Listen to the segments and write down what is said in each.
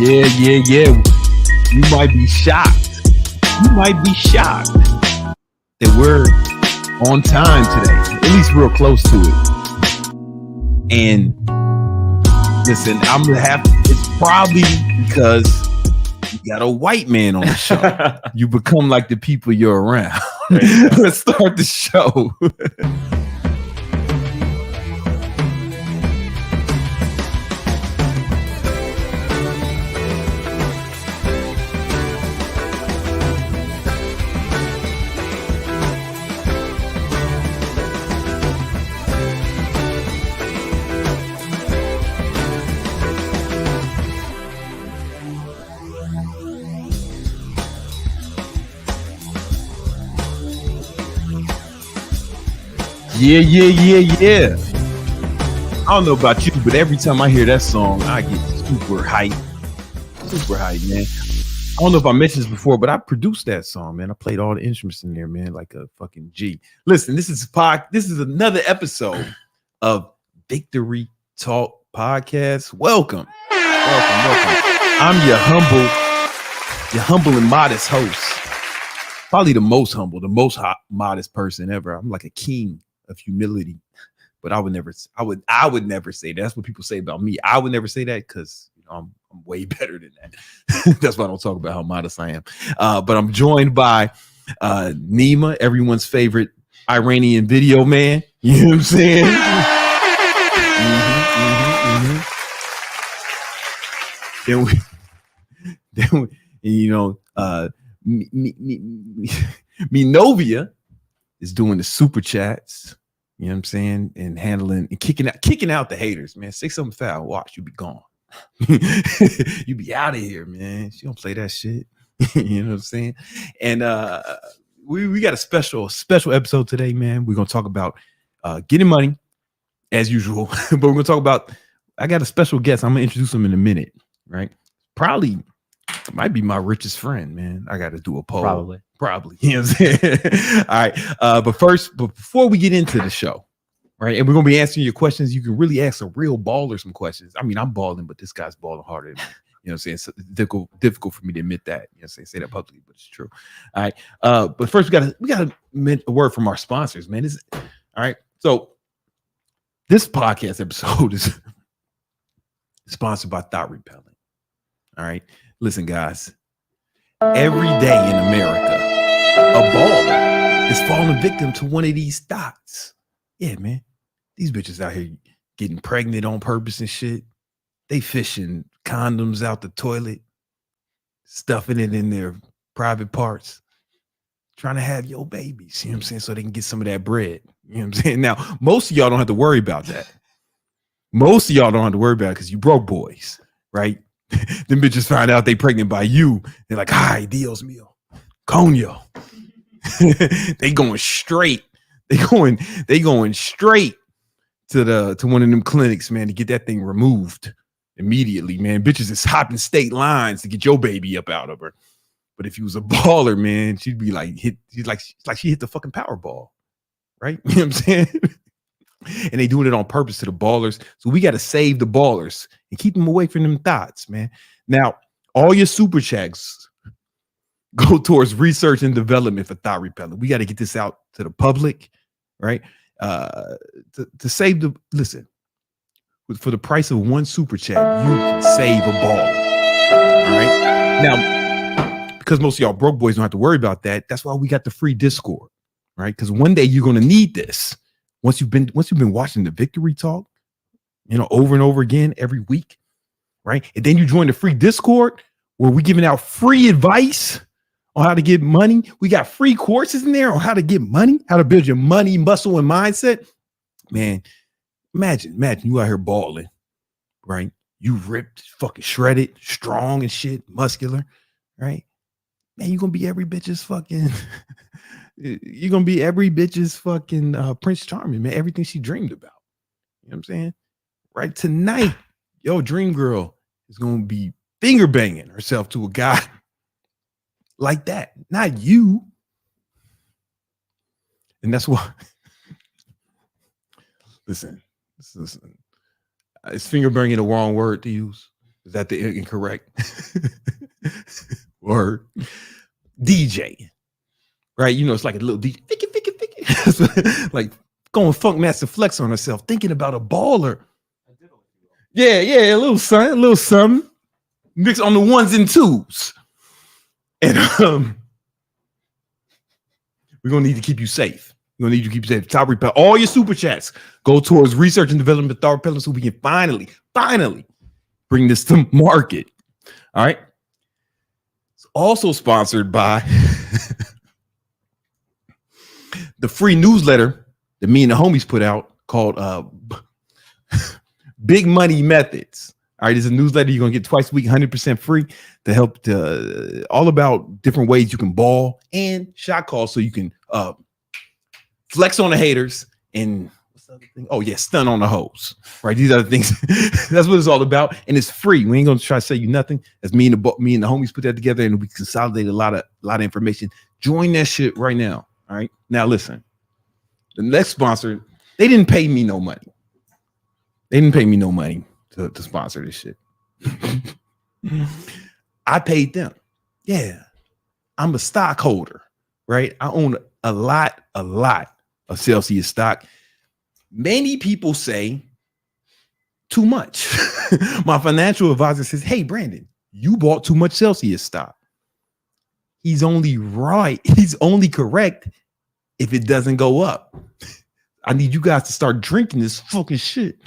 Yeah. You might be shocked. That we're on time today, at least real close to it. And listen, I'm gonna have to, it's probably because you got a white man on the show. You become like the people you're around. Let's start the show. Yeah. I don't know about you, but every time I hear that song, I get super hype, man. I don't know if I mentioned this before, but I produced that song, man. I played all the instruments in there, man, like a fucking G. Listen, this is another episode of Victory Talk Podcast. Welcome. I'm your humble and modest host. Probably the most humble, modest person ever. I'm like a king of humility, but I would never say that. That's what people say about me. I would never say that because I'm way better than that. That's why I don't talk about how modest I am. But I'm joined by Nima, everyone's favorite Iranian video man. You know what I'm saying? Then we Novia is doing the super chats, you know what I'm saying, and handling and kicking out the haters, man. Say something foul, watch, you be gone. You be out of here, man. She don't play that shit. You know what I'm saying? And we got a special episode today, man. We're gonna talk about getting money as usual, but we're gonna talk about, I got a special guest. I'm gonna introduce him in a minute, right? Probably might be my richest friend, man. I got to do a poll. Probably. You know what I'm saying? All right. But before we get into the show, right, and we're going to be answering your questions, you can really ask a real baller some questions. I mean, I'm balling, but this guy's balling harder than me. You know what I'm saying? It's difficult for me to admit that. You know what I'm saying? Say that publicly, but it's true. All right. But first, we got a word from our sponsors, man. All right. So this podcast episode is sponsored by Thot Repellent. All right. Listen, guys, every day in America, a baller is falling victim to one of these thoughts. Yeah, man. These bitches out here getting pregnant on purpose and shit. They fishing condoms out the toilet, stuffing it in their private parts, trying to have your babies, you know what I'm saying, so they can get some of that bread. You know what I'm saying? Now, most of y'all don't have to worry about that. Most of y'all don't have to worry about it because you broke boys, right? Them bitches find out they pregnant by you. They're like, "Hi, Dios mío, coño." They going straight. They going straight to one of them clinics, man, to get that thing removed immediately, man. Bitches is hopping state lines to get your baby up out of her. But if you was a baller, man, she'd be like, she hit the fucking Powerball, right? You know what I'm saying? And they doing it on purpose to the ballers. So we got to save the ballers and keep them away from them thoughts, man. Now, all your super checks go towards research and development for Thot Repellent. We got to get this out to the public, right? To save listen, for the price of one super chat, you can save a baller. All right. Now, because most of y'all broke boys don't have to worry about that. That's why we got the free Discord, right? Because one day you're going to need this. Once you've been watching the Victory Talk, over and over again every week, right? And then you join the free Discord where we're giving out free advice on how to get money. We got free courses in there on how to get money, how to build your money, muscle, and mindset. Man, imagine you out here balling, right? You ripped, fucking shredded, strong and shit, muscular, right? Man, you're gonna be every bitch's fucking you're gonna be every bitch's fucking Prince Charming, man. Everything she dreamed about. You know what I'm saying? Right tonight, your dream girl is gonna be finger banging herself to a guy like that, not you. And that's why. Listen. Is finger banging the wrong word to use? Is that the incorrect word? DJ, right? You know, it's like a little DJ, like going Funk Master Flex on herself, thinking about a baller. Yeah, a little something, mix on the ones and twos. And we're gonna need to keep you safe. We're gonna need you to keep you safe. Top Repel, all your super chats go towards research and development of Thot Repellent so we can finally bring this to market. All right. It's also sponsored by the free newsletter that me and the homies put out called Big Money Methods. All right, it's a newsletter you're gonna get twice a week, 100% free, to help all about different ways you can ball and shot calls so you can flex on the haters and what's the other thing? Oh yeah, stun on the hoes. Right, these are the things. That's what it's all about, and it's free. We ain't gonna try to sell you nothing. As me and the homies put that together, and we consolidated a lot of information. Join that shit right now. All right, now listen. The next sponsor, they didn't pay me no money. They didn't pay me no money to sponsor this shit. I paid them. Yeah, I'm a stockholder, right? I own a lot of Celsius stock. Many people say too much. My financial advisor says, hey, Brandon, you bought too much Celsius stock. He's only right. He's only correct if it doesn't go up. I need you guys to start drinking this fucking shit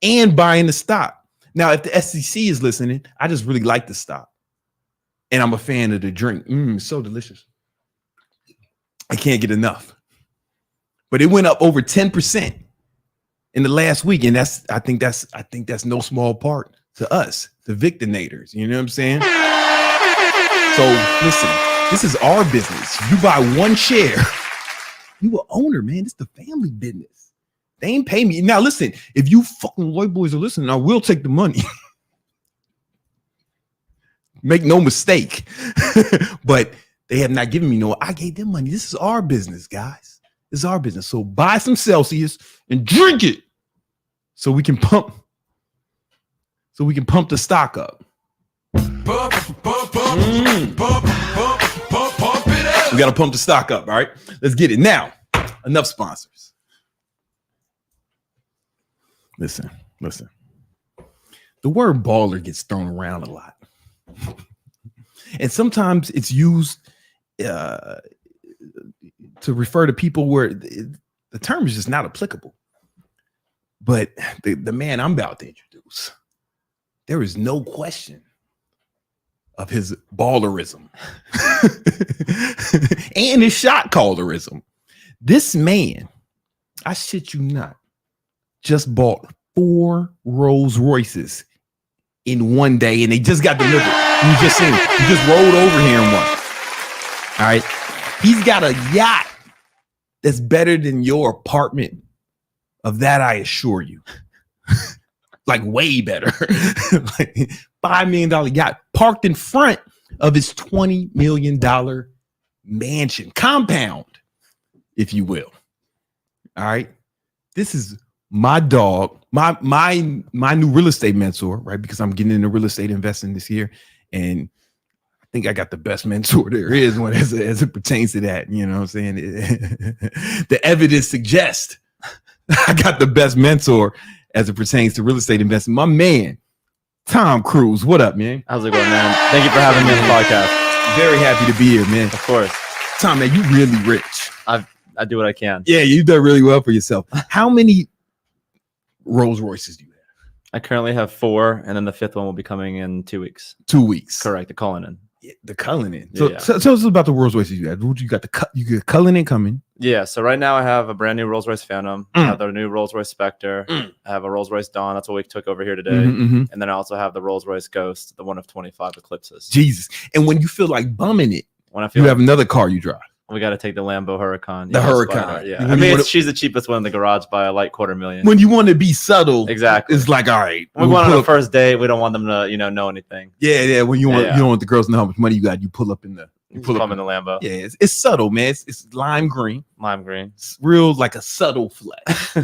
and buying the stock. Now, if the SEC is listening, I just really like the stock. And I'm a fan of the drink. It's so delicious. I can't get enough. But it went up over 10% in the last week. And I think that's no small part to us, the Victinators. You know what I'm saying? So listen, this is our business. You buy one share, you an owner, man. It's the family business. They ain't pay me. Now listen, if you fucking white boys are listening, I will take the money. Make no mistake. But they have not given me no. I gave them money. This is our business, guys. This is our business. So buy some Celsius and drink it so we can pump the stock up. We got to pump the stock up. All right, let's get it. Now, enough sponsors. Listen. The word baller gets thrown around a lot. And sometimes it's used to refer to people where the term is just not applicable. But the man I'm about to introduce, there is no question of his ballerism and his shot callerism. This man, I shit you not, just bought 4 Rolls Royces in one day, and they just got delivered. You just seen it. You just rolled over here in one. All right. He's got a yacht that's better than your apartment. Of that, I assure you. Like way better. Like $5 million yacht parked in front of his $20 million mansion compound, if you will. All right. This is my dog, my new real estate mentor, right? Because I'm getting into real estate investing this year. And I think I got the best mentor there is when as it pertains to that. You know what I'm saying? The evidence suggests I got the best mentor as it pertains to real estate investing. My man, Tom Cruz. What up, man? How's it going, man? Thank you for having me on the podcast. Very happy to be here, man. Of course. Tom, man, you really rich. I do what I can. Yeah, you've done really well for yourself. How many Rolls Royces do you have? I currently have 4, and then the 5th one will be coming in 2 weeks. 2 weeks. Correct. The Cullinan. Yeah, the Cullinan. Yeah. So tell us about the Rolls Royces you have. You got the Cullinan coming. Yeah. So right now I have a brand new Rolls Royce Phantom. I have the new Rolls Royce Spectre. I have a Rolls Royce Dawn. That's what we took over here today. And then I also have the Rolls Royce Ghost, the one of 25 Eclipses. Jesus. And when you feel like bumming it, when I feel you have another car you drive. We got to take the Lambo Huracan. The Huracan. Yeah. I mean, she's the cheapest one in the garage by a light $250,000. When you want to be subtle, exactly. It's like, all right. We want on the first date. We don't want them to, know anything. Yeah. When you want, you don't want the girls to know how much money you got. You pull up in the. You pull up in the Lambo. Yeah, it's subtle, man. It's lime green. Lime green. It's real like a subtle flex.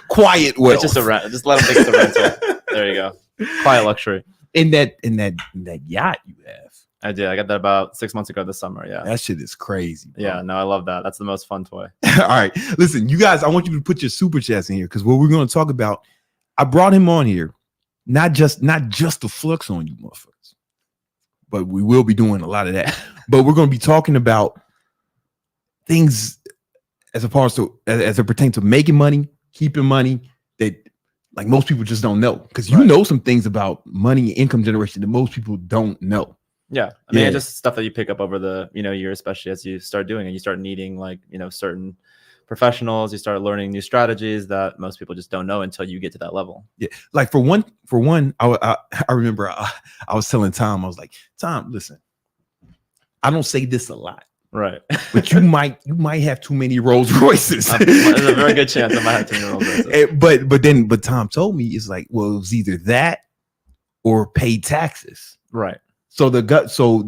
Quiet wealth. It's just a rent. Just let them think it's a rental. There you go. Quiet luxury. In that yacht you have. I did. I got that about 6 months ago this summer. Yeah. That shit is crazy. Bro. Yeah. No, I love that. That's the most fun toy. All right. Listen, you guys, I want you to put your super chats in here because what we're going to talk about, I brought him on here, not just to flex on you motherfuckers, but we will be doing a lot of that. But we're going to be talking about things as it pertains to making money, keeping money that like most people just don't know, because you know some things about money and income generation that most people don't know. Yeah. I mean, just stuff that you pick up over the, year, especially as you start doing it, you start needing like, certain professionals, you start learning new strategies that most people just don't know until you get to that level. Yeah. Like for one, I remember I was telling Tom, I was like, Tom, listen, I don't say this a lot. Right. But you might have too many Rolls Royces. There's a very good chance I might have too many Rolls Royces. But Tom told me it's like, well, it was either that or pay taxes. Right. So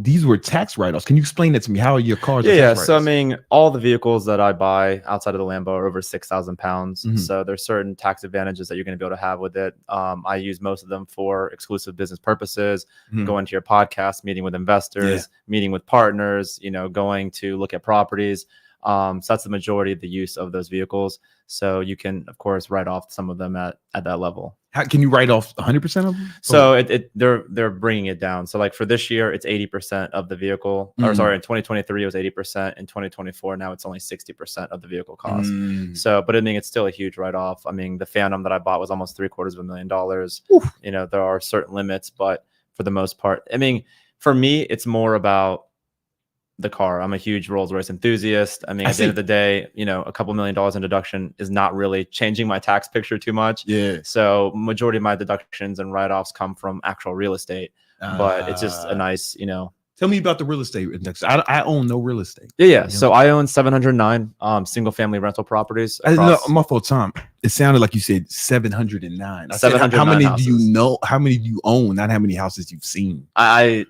these were tax write-offs. Can you explain that to me? How are your cars? Yeah. So I mean, all the vehicles that I buy outside of the Lambo are over 6,000 pounds. Mm-hmm. So there's certain tax advantages that you're going to be able to have with it. I use most of them for exclusive business purposes, going to your podcast, meeting with investors, meeting with partners, going to look at properties. So that's the majority of the use of those vehicles. So you can, of course, write off some of them at that level. How can you write off 100% of them? So they're bringing it down. So like for this year, it's 80% of the vehicle. Or sorry, in 2023 it was 80%. In 2024 now it's only 60% of the vehicle cost. So, but I mean, it's still a huge write-off. I mean, the Phantom that I bought was almost $750,000. Oof. There are certain limits, but for the most part, I mean, for me, it's more about the car. I'm a huge Rolls Royce enthusiast. I mean, at the end of the day, a couple $1 million in deduction is not really changing my tax picture too much. Yeah. So majority of my deductions and write-offs come from actual real estate, but it's just a nice, Tell me about the real estate index. I own no real estate. Yeah. So I own 709 single family rental properties. My fault, Tom. It sounded like you said 709. 709 how many houses. Do you know? How many do you own? Not how many houses you've seen. I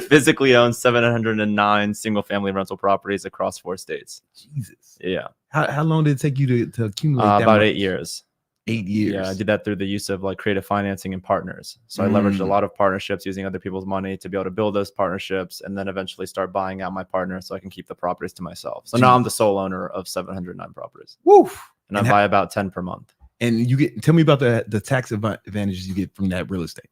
physically own 709 single family rental properties across 4 states. Jesus. Yeah. How long did it take you to accumulate that about much? 8 years. 8 years. Yeah, I did that through the use of like creative financing and partners. So I leveraged a lot of partnerships using other people's money to be able to build those partnerships and then eventually start buying out my partner so I can keep the properties to myself. So now I'm the sole owner of 709 properties. Woo! And I buy about 10 per month. And tell me about the tax advantages you get from that real estate.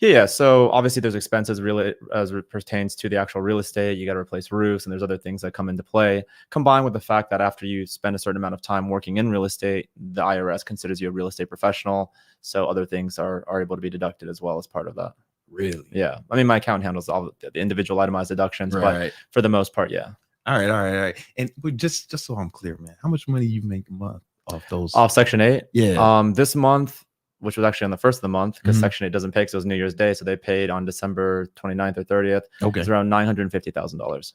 Yeah. So obviously there's expenses really as it pertains to the actual real estate. You got to replace roofs and there's other things that come into play, combined with the fact that after you spend a certain amount of time working in real estate, the IRS considers you a real estate professional. So other things are able to be deducted as well as part of that. Really? Yeah. I mean, my account handles all the individual itemized deductions, but for the most part, yeah. All right. And but just so I'm clear, man, how much money you make a month off those? Off Section 8? Yeah. This month, which was actually on the first of the month because Section 8 doesn't pay because it was New Year's Day. So they paid on December 29th or 30th. Okay. It's around $950,000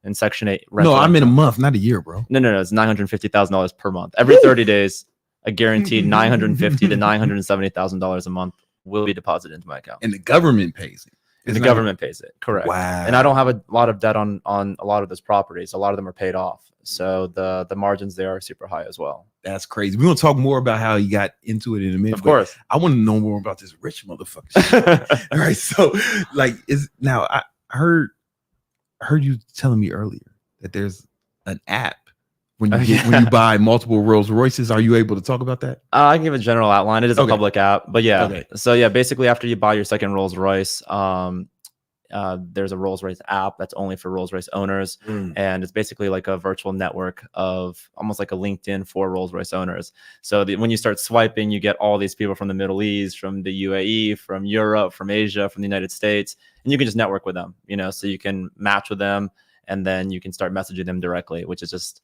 in Section 8. No, I'm in a month, not a year, bro. No. It's $950,000 per month. Every 30 days, a guaranteed $950,000 to $970,000 a month will be deposited into my account. And the government pays it. The government pays it. Correct. Wow. And I don't have a lot of debt on a lot of those properties. A lot of them are paid off. So the margins there are super high as well. That's crazy. We're going to talk more about how you got into it in a minute. Of course. I want to know more about this rich motherfucker. All right. So like I heard you telling me earlier that there's an app when you buy multiple Rolls Royces. Are you able to talk about that? I can give a general outline. It is a public app, but yeah. Okay. So yeah, basically after you buy your second Rolls Royce, there's a Rolls Royce app that's only for Rolls Royce owners. And it's basically like a virtual network of almost like a LinkedIn for Rolls Royce owners. So when you start swiping, you get all these people from the Middle East, from the UAE, from Europe, from Asia, from the United States, and you can just network with them, so you can match with them and then you can start messaging them directly, which is just,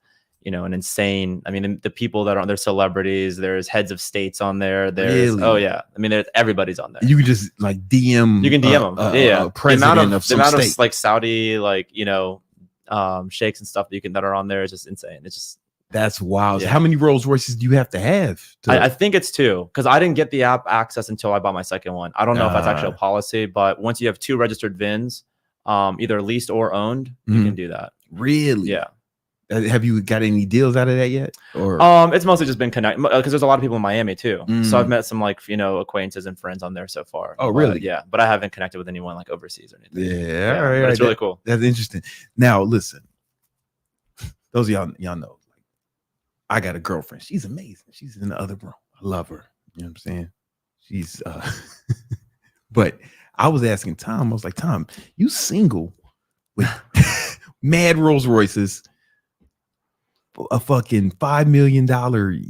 an insane. I mean, the people that are on there, celebrities, there's heads of states on there. There's, really? Oh yeah. I mean, everybody's on there. You can just like DM. You can DM them. Yeah. President of some state. Of like Saudi, like, sheikhs and stuff that are on there is just insane. It's just. That's wild. Yeah. How many Rolls Royces do you have to have? I think it's 2 because I didn't get the app access until I bought my second one. I don't know if that's actually a policy, but once you have 2 registered VINs, either leased or owned, you can do that. Really? Yeah. Have you got any deals out of that yet? Or it's mostly just been connect because there's a lot of people in Miami too. So I've met some like acquaintances and friends on there so far. Oh, really? Yeah, but I haven't connected with anyone like overseas or anything. Yeah, all right, it's really cool. That's interesting. Now listen, those of y'all know, I got a girlfriend. She's amazing. She's in the other room. I love her. You know what I'm saying? She's but I was asking Tom, I was like, Tom, you single with mad Rolls Royces, a fucking $5 million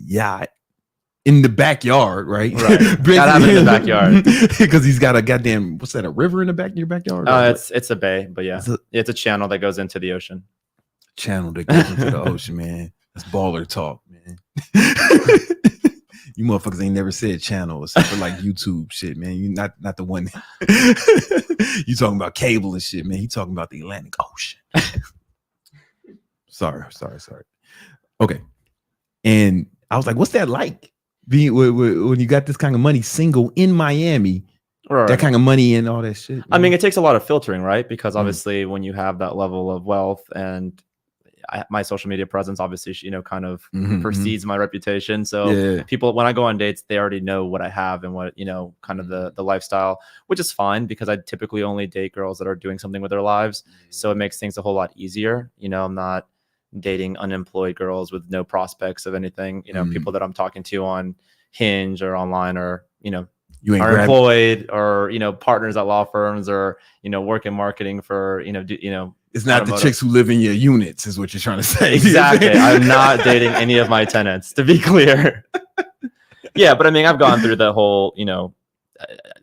yacht in the backyard, right? Right. Gotta have it in the backyard. Because he's got a goddamn, what's that, a river in the back of your backyard? It's a bay, but yeah. It's a channel that goes into the ocean. Channel that goes into the ocean, man. That's baller talk, man. You motherfuckers ain't never said channel except for like YouTube shit, man. You not the one. You talking about cable and shit, man. You talking about the Atlantic Ocean. Sorry. Okay. And I was like, what's that like? Being when you got this kind of money single in Miami, right. That kind of money and all that shit. I mean, it takes a lot of filtering, right? Because obviously when you have that level of wealth and my social media presence obviously, kind of precedes my reputation. So people, when I go on dates, they already know what I have and what, kind of the lifestyle, which is fine because I typically only date girls that are doing something with their lives. So it makes things a whole lot easier. I'm not dating unemployed girls with no prospects of anything. People that I'm talking to on Hinge or online or, are employed or, partners at law firms or, work in marketing for, it's not the chicks who live in your units is what you're trying to say. Exactly. I'm not dating any of my tenants, to be clear. Yeah, but I mean, I've gone through the whole,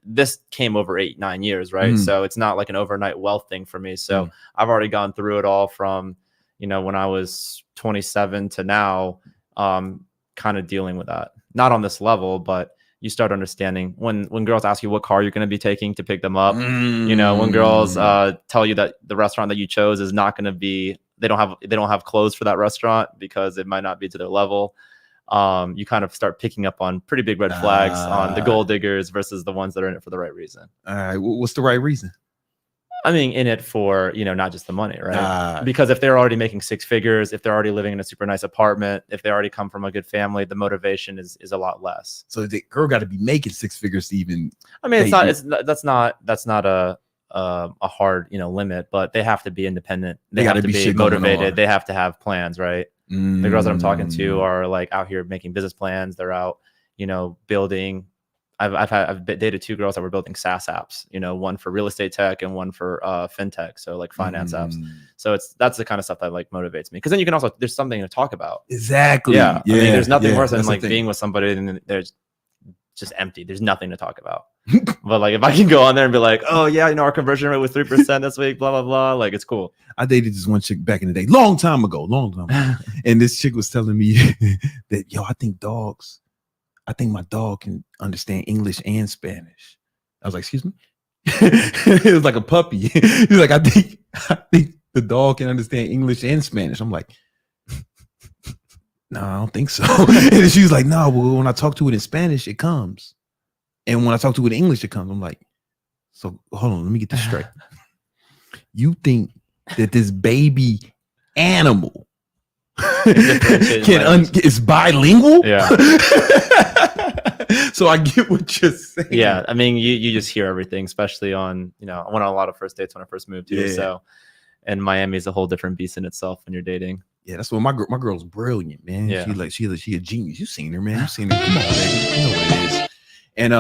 this came over 8-9 years, right? So it's not like an overnight wealth thing for me. So I've already gone through it all from, when I was 27 to now, kind of dealing with that. Not on this level, but you start understanding when girls ask you what car you're going to be taking to pick them up, when girls tell you that the restaurant that you chose is not going to be, they don't have clothes for that restaurant because it might not be to their level. You kind of start picking up on pretty big red flags on the gold diggers versus the ones that are in it for the right reason. All right. What's the right reason? I mean, in it for, not just the money, right? Because if they're already making 6 figures, if they're already living in a super nice apartment, if they already come from a good family, the motivation is a lot less. So the girl got to be making 6 figures to even. I mean, that's not a hard, limit, but they have to be independent. They have to be motivated. They have to have plans, right? The girls that I'm talking to are like out here making business plans. They're out, building. I've dated 2 girls that were building SaaS apps, one for real estate tech and one for fintech. So like finance apps. So that's the kind of stuff that like motivates me. Cause then you can also, there's something to talk about. Exactly. Yeah. I mean, there's nothing worse than like being with somebody and there's just empty. There's nothing to talk about. But like, if I can go on there and be like, oh yeah, our conversion rate was 3% this week, blah, blah, blah. Like it's cool. I dated this one chick back in the day, long time ago. And this chick was telling me that, I think my dog can understand English and Spanish. I was like, excuse me? It was like a puppy. He was like, I think the dog can understand English and Spanish. I'm like, no, I don't think so. And she was like, no, well, when I talk to it in Spanish, it comes. And when I talk to it in English, it comes. I'm like, so hold on, let me get this straight. You think that this baby animal is bilingual? Yeah. So I get what you're saying. Yeah, I mean, you just hear everything, especially on, I went on a lot of first dates when I first moved here. Yeah. So, and Miami is a whole different beast in itself when you're dating. Yeah, that's what my girl's brilliant, man. Yeah. She a genius. You've seen her, man. You've seen her. Come on, baby. You know what it is. And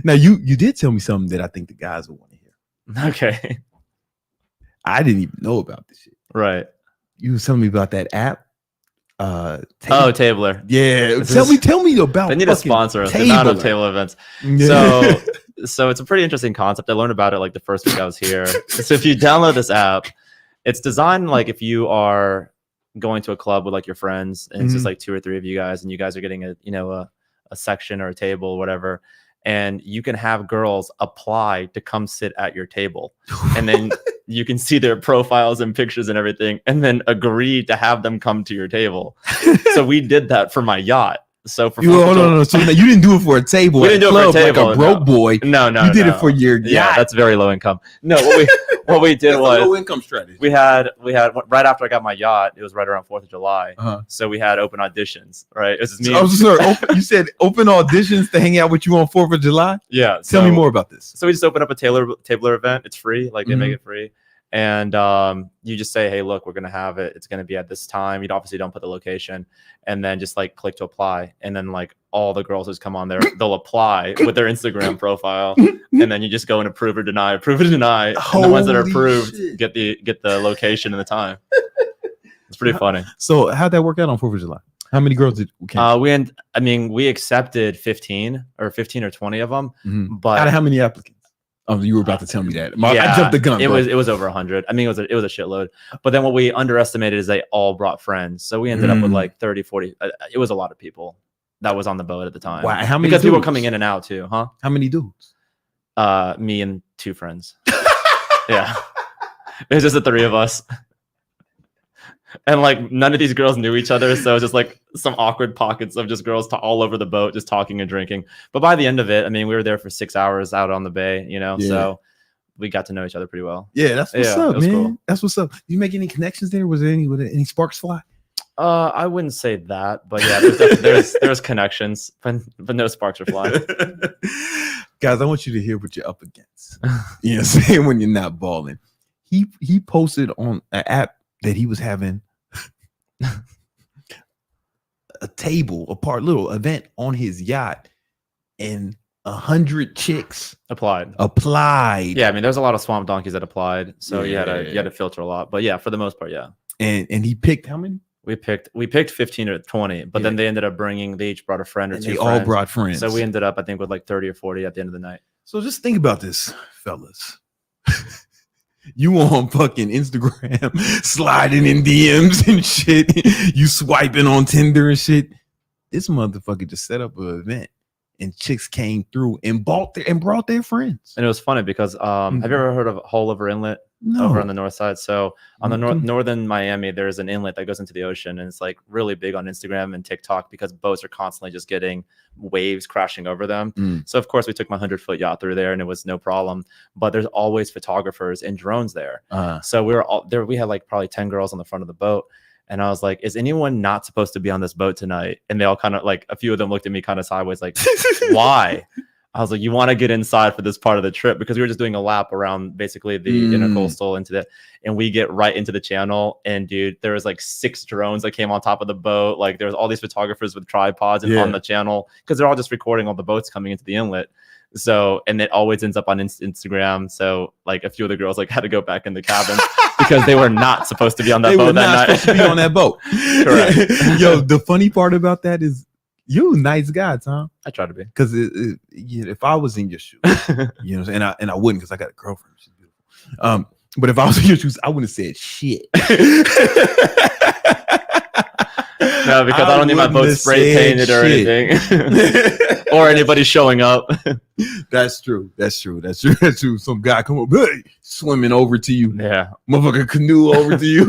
now you did tell me something that I think the guys would want to hear. Okay. I didn't even know about this shit. Right. You was telling me about that app. Tabler. Yeah. Tell me about. They need a sponsor us. The amount of table events. Yeah. So it's a pretty interesting concept. I learned about it like the first week I was here. So if you download this app, it's designed like if you are going to a club with like your friends and it's just like 2 or 3 of you guys and you guys are getting a section or a table or whatever. And you can have girls apply to come sit at your table. And then you can see their profiles and pictures and everything, and then agree to have them come to your table. So we did that for my yacht. So for no. So you didn't do it for a table. We didn't do it for a table. Like a broke boy. No. You did it for your yacht. Yeah, that's very low income. No, what we did was low income strategy. We had right after I got my yacht. It was right around 4th of July. So we had open auditions. Right. It was just me. You said open auditions to hang out with you on 4th of July. Yeah. Tell me more about this. So we just opened up a tabler event. It's free. Like they make it free. And you just say, hey, look, we're going to have it. It's going to be at this time. You obviously don't put the location, and then just like click to apply. And then like all the girls just come on there, they'll apply with their Instagram profile. And then you just go and approve or deny. And the ones that are approved get the location and the time. It's pretty funny. So how'd that work out on 4th of July? How many girls did we accepted 15 or 20 of them. But out of how many applicants? Oh, you were about to tell me that. I jumped the gun. It was over 100. I mean, it was a shitload. But then what we underestimated is they all brought friends. So we ended up with like 30, 40. It was a lot of people that was on the boat at the time. Wow, how many? Because people were coming in and out too, huh? How many dudes? Me and 2 friends. Yeah, it was just the 3 of us. And like none of these girls knew each other, so it was just like some awkward pockets of just girls all over the boat, just talking and drinking. But by the end of it, I mean, we were there for 6 hours out on the bay, so we got to know each other pretty well. Yeah, that's what's up, man. Cool. That's what's up. Did you make any connections there? Was there any sparks fly? I wouldn't say that, but yeah, there's connections, but no sparks are flying. Guys, I want you to hear what you're up against. You know what I'm saying? When you're not balling. He posted on an app that he was having a little event on his yacht, and 100 chicks applied. Yeah, I mean, there's a lot of swamp donkeys that applied, so you had to filter a lot. But yeah, for the most part, yeah. And he picked how many? We picked 15 or 20, but then they ended up they each brought a friend or 2 friends. All brought friends. So we ended up, I think, with like 30 or 40 at the end of the night. So just think about this, fellas. You on fucking Instagram sliding in DMs and shit. You swiping on Tinder and shit. This motherfucker just set up an event, and chicks came through and brought their friends. And it was funny because have you ever heard of Hole Over Inlet? No. Over on the north side? So on the northern Miami, there's an inlet that goes into the ocean, and it's like really big on Instagram and TikTok because boats are constantly just getting waves crashing over them. So of course we took my 100-foot yacht through there, and it was no problem. But there's always photographers and drones there. So we were all there. We had like probably 10 girls on the front of the boat. And I was like, is anyone not supposed to be on this boat tonight? And they all kind of like, a few of them looked at me kind of sideways, like, why? I was like, you want to get inside for this part of the trip, because we were just doing a lap around basically the intercoastal into the, and we get right into the channel. And dude, there was like 6 drones that came on top of the boat. Like there was all these photographers with tripods and on the channel, because they're all just recording all the boats coming into the inlet. So, and it always ends up on Instagram. So like a few of the girls like had to go back in the cabin because they were not supposed to be on that boat that night. They were not supposed to be on that boot. Correct. Yo, the funny part about that is, you're a nice guy, Tom. I try to be. Because if I was in your shoes, you know, and I wouldn't, because I got a girlfriend. She's beautiful. But if I was in your shoes, I wouldn't have said shit. No, because I don't need my boat spray painted or anything. Or anybody showing up. That's true. Some guy come up, hey, swimming over to you. Yeah. Motherfucker canoe over to you.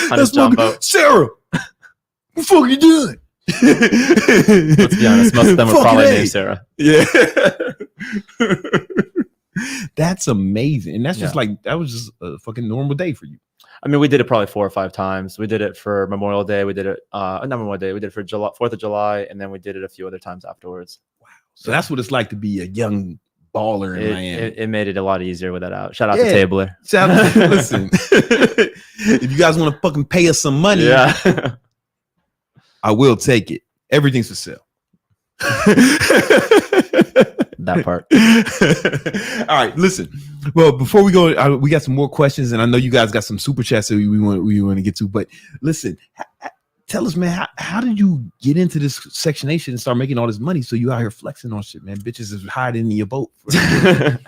That's jump boat. Sarah, what the fuck you doing? Let's be honest, most of them were probably named Sarah. Yeah. That's amazing. And that's just like, that was just a fucking normal day for you. I mean, we did it probably 4 or 5 times. We did it for Memorial Day. We did it, not Memorial Day. We did it for 4th of July. And then we did it a few other times afterwards. Wow. So that's what it's like to be a young baller in Miami. It made it a lot easier with that out. Shout out to Tabler. Shout out to, listen, if you guys want to fucking pay us some money, I will take it. Everything's for sale. That part. All right, listen. Well, before we go, we got some more questions, and I know you guys got some super chats that we want to get to. But listen, tell us, man, how did you get into this Section 8 and start making all this money? So you out here flexing on shit, man. Bitches is hiding in your boat. It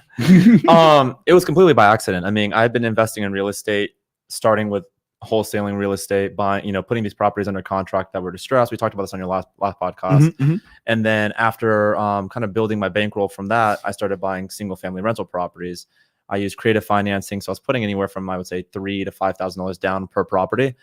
was completely by accident. I mean, I've been investing in real estate, starting with wholesaling real estate, buying, putting these properties under contract that were distressed. We talked about this on your last podcast. And then after kind of building my bankroll from that, I started buying single family rental properties. I used creative financing. So I was putting anywhere from, I would say, $3,000 to $5,000 down per property.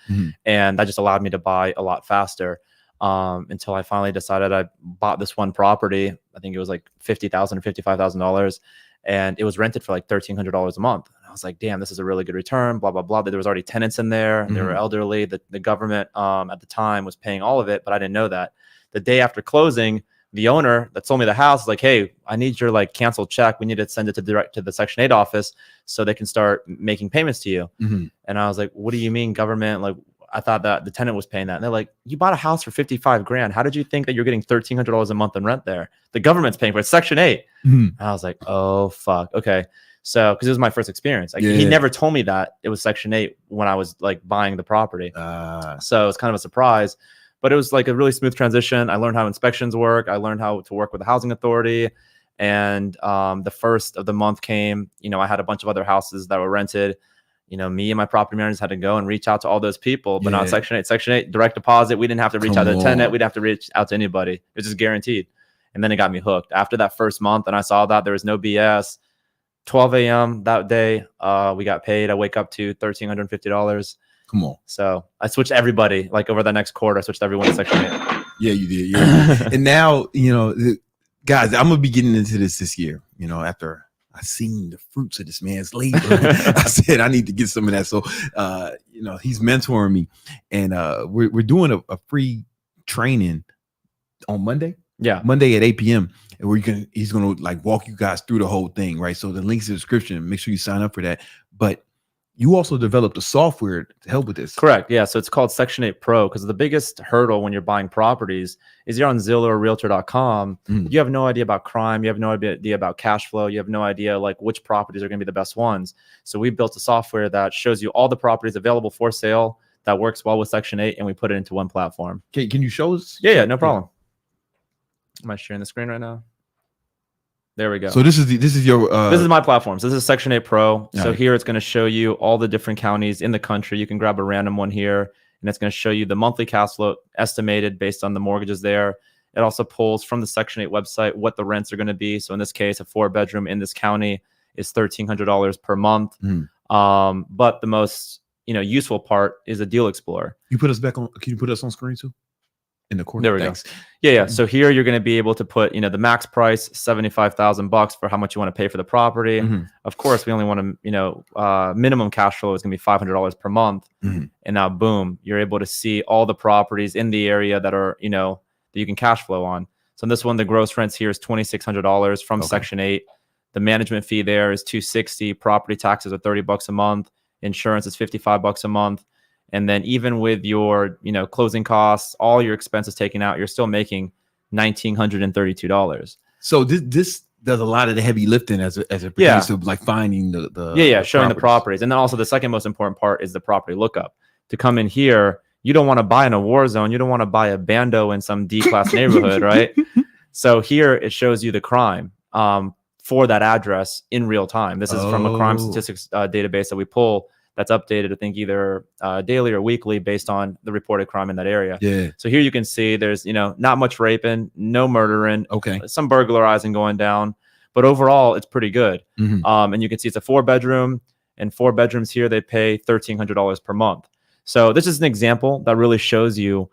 And that just allowed me to buy a lot faster. until I finally decided I bought this one property. I think it was like $50,000 or $55,000, and it was rented for like $1,300 a month. And I was like, damn, this is a really good return, blah, blah, blah. There was already tenants in there. They were elderly. The government at the time was paying all of it, but I didn't know that. The day after closing, the owner that sold me the house was like, hey, I need your like canceled check. We need to send it to direct to the Section 8 office so they can start making payments to you. And I was like, what do you mean government? Like, I thought that the tenant was paying that. And they're like, you bought a house for 55 grand. How did you think that you're getting $1,300 a month in rent there? The government's paying for it. Section 8. And I was like, oh, fuck. Okay. So, because it was my first experience. Like, he never told me that it was Section 8 when I was like buying the property. So it was kind of a surprise. But it was like a really smooth transition. I learned how inspections work. I learned how to work with the housing authority. And the first of the month came, I had a bunch of other houses that were rented. Me and my property managers had to go and reach out to all those people, but not Section 8. Section 8, direct deposit. We didn't have to reach out to the tenant. We'd have to reach out to anybody. It was just guaranteed. And then it got me hooked. After that first month, and I saw that there was no BS. 12 a.m. that day, we got paid. I wake up to $1,350. Come on. So I switched everybody. Like over the next quarter, I switched everyone to Section 8. Yeah, you did. Yeah. And now, guys, I'm gonna be getting into this year. After I seen the fruits of this man's labor, I said I need to get some of that. So, he's mentoring me, and we're doing a free training on Monday. Yeah, Monday at 8 p.m. And he's gonna like walk you guys through the whole thing, right? So the link's in the description. Make sure you sign up for that. But you also developed a software to help with this. Correct. Yeah. So it's called Section 8 Pro, because the biggest hurdle when you're buying properties is you're on Zillow or Realtor.com. You have no idea about crime. You have no idea about cash flow. You have no idea like which properties are going to be the best ones. So we built a software that shows you all the properties available for sale that works well with Section 8, and we put it into one platform. Okay, can you show us? Yeah, no problem. Am I sharing the screen right now? There we go. So this is your this is my platform. So this is Section 8 Pro. So right. Here it's going to show you all the different counties in the country. You can grab a random one here, and it's going to show you the monthly cash flow estimated based on the mortgages there. It also pulls from the Section 8 website what the rents are going to be. So in this case, a 4-bedroom in this county is $1,300 per month. But the most useful part is a deal explorer. You put us back on. Can you put us on screen too? In the corner. There we go. Yeah. So here you're going to be able to put, the max price, $75,000 for how much you want to pay for the property. Of course, we only want to, minimum cash flow is going to be $500 per month. And now, boom, you're able to see all the properties in the area that are, that you can cash flow on. So in this one, the gross rents here is $2,600 from Section 8. The management fee there is $260. Property taxes are $30 a month. Insurance is $55 a month. And then even with your, closing costs, all your expenses taken out, you're still making $1,932. So this does a lot of the heavy lifting as it pertains to like finding the showing the properties. And then also the second most important part is the property lookup. To come in here, you don't want to buy in a war zone. You don't want to buy a bando in some D-class neighborhood, right? So here it shows you the crime for that address in real time. This is from a crime statistics database that we pull. That's updated, I think, either daily or weekly based on the reported crime in that area. Yeah. So here you can see there's, not much raping, no murdering, some burglarizing going down, but overall it's pretty good. And you can see it's a 4-bedroom, and 4 bedrooms here, they pay $1,300 per month. So this is an example that really shows you,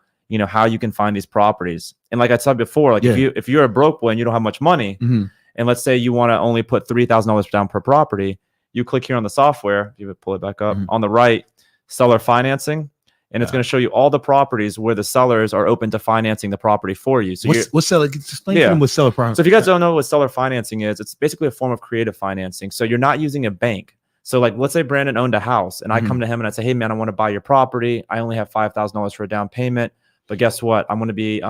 how you can find these properties. And like I said before, like if you're a broke boy and you don't have much money, and let's say you want to only put $3,000 down per property, you click here on the software, you would pull it back up on the right, seller financing, and it's going to show you all the properties where the sellers are open to financing the property for you. So what's seller? Explain to them what seller financing. So if you guys don't know what seller financing is, it's basically a form of creative financing. So you're not using a bank. So like, let's say Brandon owned a house and I come to him and I say, hey man, I want to buy your property. I only have $5,000 for a down payment, but guess what? I'm going to be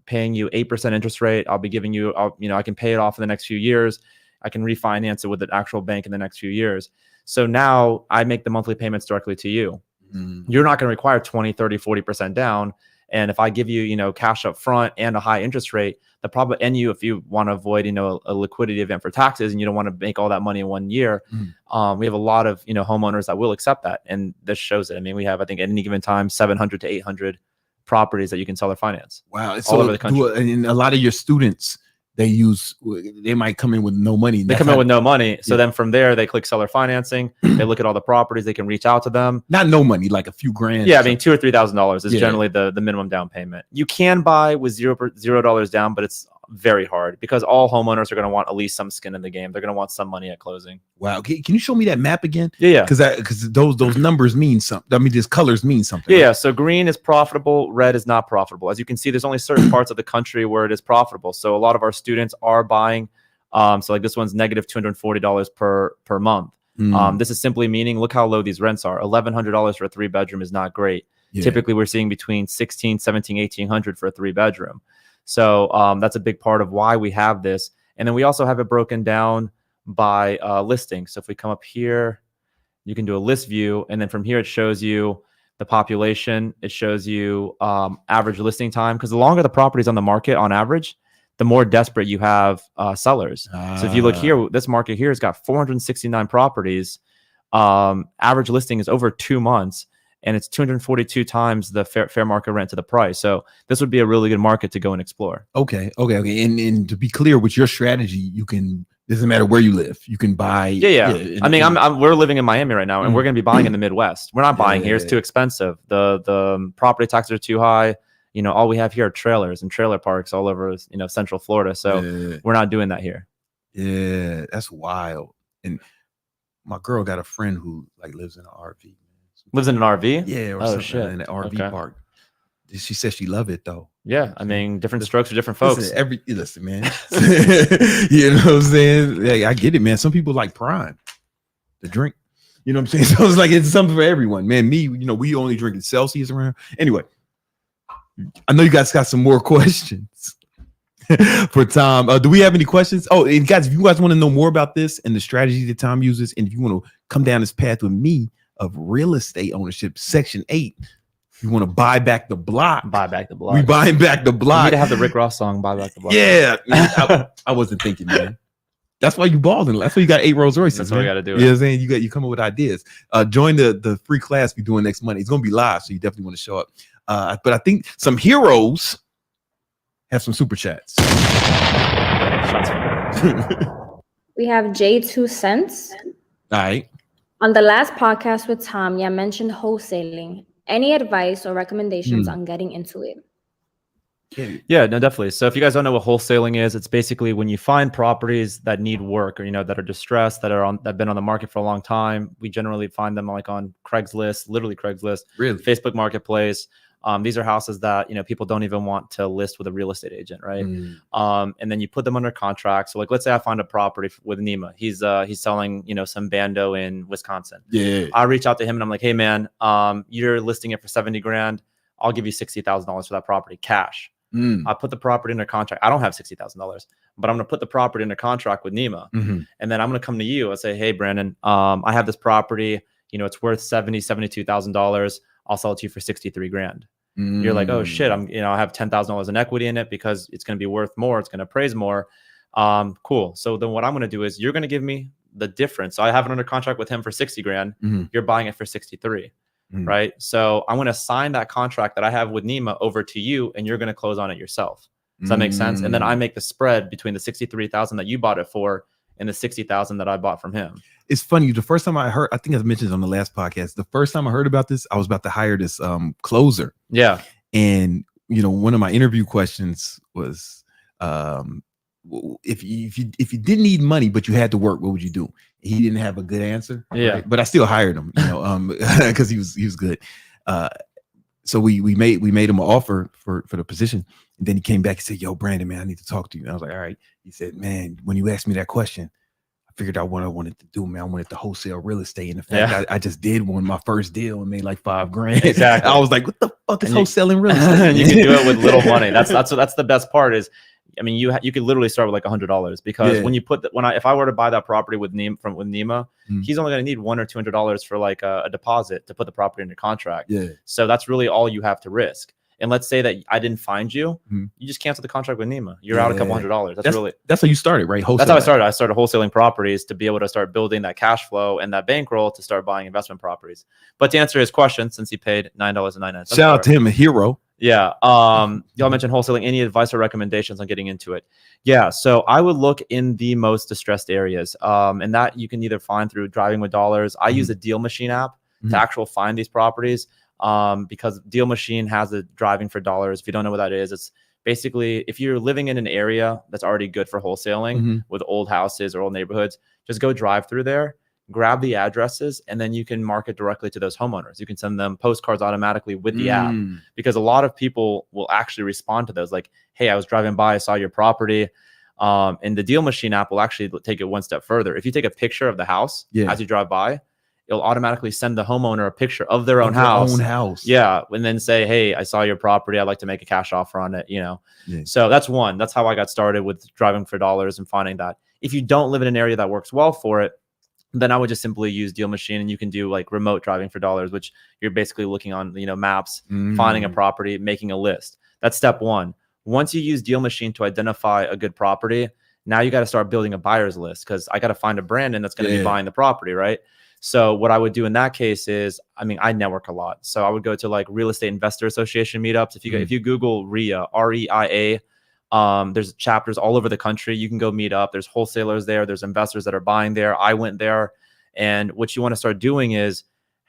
paying you 8% interest rate. I'll be giving you, I can pay it off in the next few years. I can refinance it with an actual bank in the next few years. So now I make the monthly payments directly to you. You're not going to require 20, 30, 40% down. And if I give you, cash up front and a high interest rate, the problem, and if you want to avoid, a liquidity event for taxes and you don't want to make all that money in 1 year, we have a lot of, homeowners that will accept that. And this shows it. I mean, we have, I think at any given time, 700 to 800 properties that you can seller finance. Wow. All over the country. And a lot of your students, they might come in with no money. They come in with no money. So then from there, they click seller financing. They look at all the properties. They can reach out to them. Not no money, like a few grand. Yeah, I mean, $2,000 or $3,000 is generally the minimum down payment. You can buy with $0 down, but it's very hard because all homeowners are going to want at least some skin in the game. They're going to want some money at closing. Wow. Can you show me that map again? Yeah. Because those numbers mean something. I mean, those colors mean something. Yeah. Right? So green is profitable. Red is not profitable. As you can see, there's only certain parts of the country where it is profitable. So a lot of our students are buying. So like this one's negative $240 per month. This is simply meaning, look how low these rents are. $1,100 for a 3-bedroom is not great. Yeah. Typically, we're seeing between $1,600, $1,700, $1,800 for a 3-bedroom. So that's a big part of why we have this. And then we also have it broken down by listing. So if we come up here, you can do a list view. And then from here, it shows you the population. It shows you average listing time. Because the longer the property is on the market on average, the more desperate you have sellers. So if you look here, this market here has got 469 properties. Average listing is over 2 months. And it's 242 times the fair market rent to the price. So this would be a really good market to go and explore. Okay. And to be clear, with your strategy, you can, doesn't matter where you live, you can buy. Yeah. I mean, we're living in Miami right now, and we're going to be buying in the Midwest. We're not buying here; it's too expensive. The property taxes are too high. You know, all we have here are trailers and trailer parks all over, Central Florida. So we're not doing that here. Yeah, that's wild. And my girl got a friend who lives in an RV. Lives in an RV? Yeah, or shit. In an RV park. She says she love it though. Yeah, I mean, different strokes for different folks. Listen, man. You know what I'm saying? Yeah, I get it, man. Some people like Prime, the drink. You know what I'm saying? So it's it's something for everyone, man. Me, we only drinking Celsius around. Anyway, I know you guys got some more questions for Tom. Do we have any questions? Oh, and guys, if you guys want to know more about this and the strategy that Tom uses, and if you want to come down this path with me of real estate ownership, Section 8. You want to buy back the block. We buying back the block. You need to have the Rick Ross song, Buy Back the Block. Yeah. I wasn't thinking, man. That's why you balling. That's why you got 8 Rolls Royces. That's what we got to do. You know what I'm saying? You come up with ideas. Join the free class we're doing next Monday. It's going to be live, so you definitely want to show up. But I think some heroes have some super chats. We have J2 Cents. All right. On the last podcast with Tom, you mentioned wholesaling. Any advice or recommendations on getting into it? Yeah, no, definitely. So if you guys don't know what wholesaling is, it's basically when you find properties that need work or, that are distressed, that have been on the market for a long time. We generally find them on Craigslist, literally Craigslist, really? Facebook Marketplace. These are houses that, people don't even want to list with a real estate agent, right? And then you put them under contract. So let's say I find a property with Nima. He's selling, some bando in Wisconsin. Yeah. I reach out to him and I'm like, hey man, you're listing it for 70 grand. I'll give you $60,000 for that property cash. I put the property under contract. I don't have $60,000, but I'm going to put the property under contract with Nima. And then I'm going to come to you and say, hey, Brandon, I have this property, it's worth $72,000. I'll sell it to you for 63 grand. You're like, oh shit, I have $10,000 in equity in it because it's going to be worth more. It's going to appraise more. Cool. So then what I'm going to do is you're going to give me the difference. So I have it under contract with him for 60 grand. You're buying it for 63. Right. So I'm going to sign that contract that I have with Nima over to you, and you're going to close on it yourself. Does that make sense? And then I make the spread between the 63,000 that you bought it for and the 60,000 that I bought from him. It's funny. The first time I heard, I think I mentioned on the last podcast, the first time I heard about this, I was about to hire this closer. Yeah. And, one of my interview questions was, if you didn't need money, but you had to work, what would you do? He didn't have a good answer. Yeah. Right? But I still hired him, because he was good. So we made him an offer for the position. And then he came back and said, yo, Brandon, man, I need to talk to you. And I was like, all right. He said, man, when you asked me that question, I figured out what I wanted to do, man. I wanted to wholesale real estate. And the fact I just did my first deal and made like $5 grand. Exactly. I was like, what the fuck is wholesaling real estate? You can do it with little money. That's the best part is, I mean, you could literally start with like $100 because when you put if I were to buy that property with Nima, he's only going to need $100 or $200 for like a deposit to put the property into contract. Yeah. So that's really all you have to risk. And let's say that I didn't find you, you just cancel the contract with Nima. You're out a couple $100. That's how you started, right? That's how I started. I started wholesaling proproperties to be able to start building that cash flow and that bankroll to start buying investment properties. But to answer his question, since he paid $9.99, shout out to him, a hero. Yeah. Y'all mentioned wholesaling. Any advice or recommendations on getting into it? Yeah. So I would look in the most distressed areas. And that you can either find through Driving with Dollars. I use a Deal Machine app to actually find these properties. Because Deal Machine has a Driving for Dollars. If you don't know what that is, it's basically if you're living in an area that's already good for wholesaling with old houses or old neighborhoods, just go drive through there, grab the addresses, and then you can market directly to those homeowners. You can send them postcards automatically with the app, because a lot of people will actually respond to those like, hey, I was driving by, I saw your property. And the Deal Machine app will actually take it one step further. If you take a picture of the house as you drive by, it'll automatically send the homeowner a picture of their own house. Yeah. And then say, hey, I saw your property. I'd like to make a cash offer on it, So that's one. That's how I got started with Driving for Dollars and finding that. If you don't live in an area that works well for it, then I would just simply use Deal Machine, and you can do like remote Driving for Dollars, which you're basically looking on, maps, finding a property, making a list. That's step one. Once you use Deal Machine to identify a good property, now you got to start building a buyer's list, because I got to find a Brandon that's going to be buying the property, right? So what I would do in that case is, I network a lot. So I would go to like Real Estate Investor Association meetups. If you Google REIA, REIA, there's chapters all over the country. You can go meet up. There's wholesalers there. There's investors that are buying there. I went there. And what you want to start doing is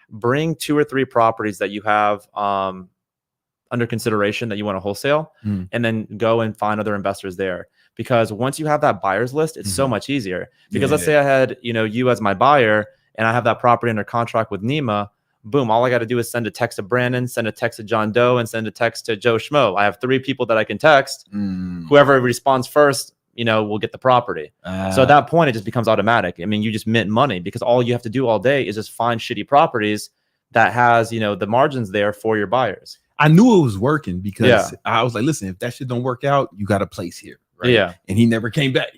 bring 2 or 3 properties that you have under consideration that you want to wholesale, and then go and find other investors there. Because once you have that buyer's list, it's so much easier. Because let's say I had, you as my buyer, and I have that property under contract with NEMA. Boom, all I got to do is send a text to Brandon, send a text to John Doe, and send a text to Joe Schmo. I have 3 people that I can text. Whoever responds first, will get the property. So at that point, it just becomes automatic. You just mint money, because all you have to do all day is just find shitty properties that has, the margins there for your buyers. I knew it was working, because I was like, listen, if that shit don't work out, you got a place here. Right? Yeah. And he never came back.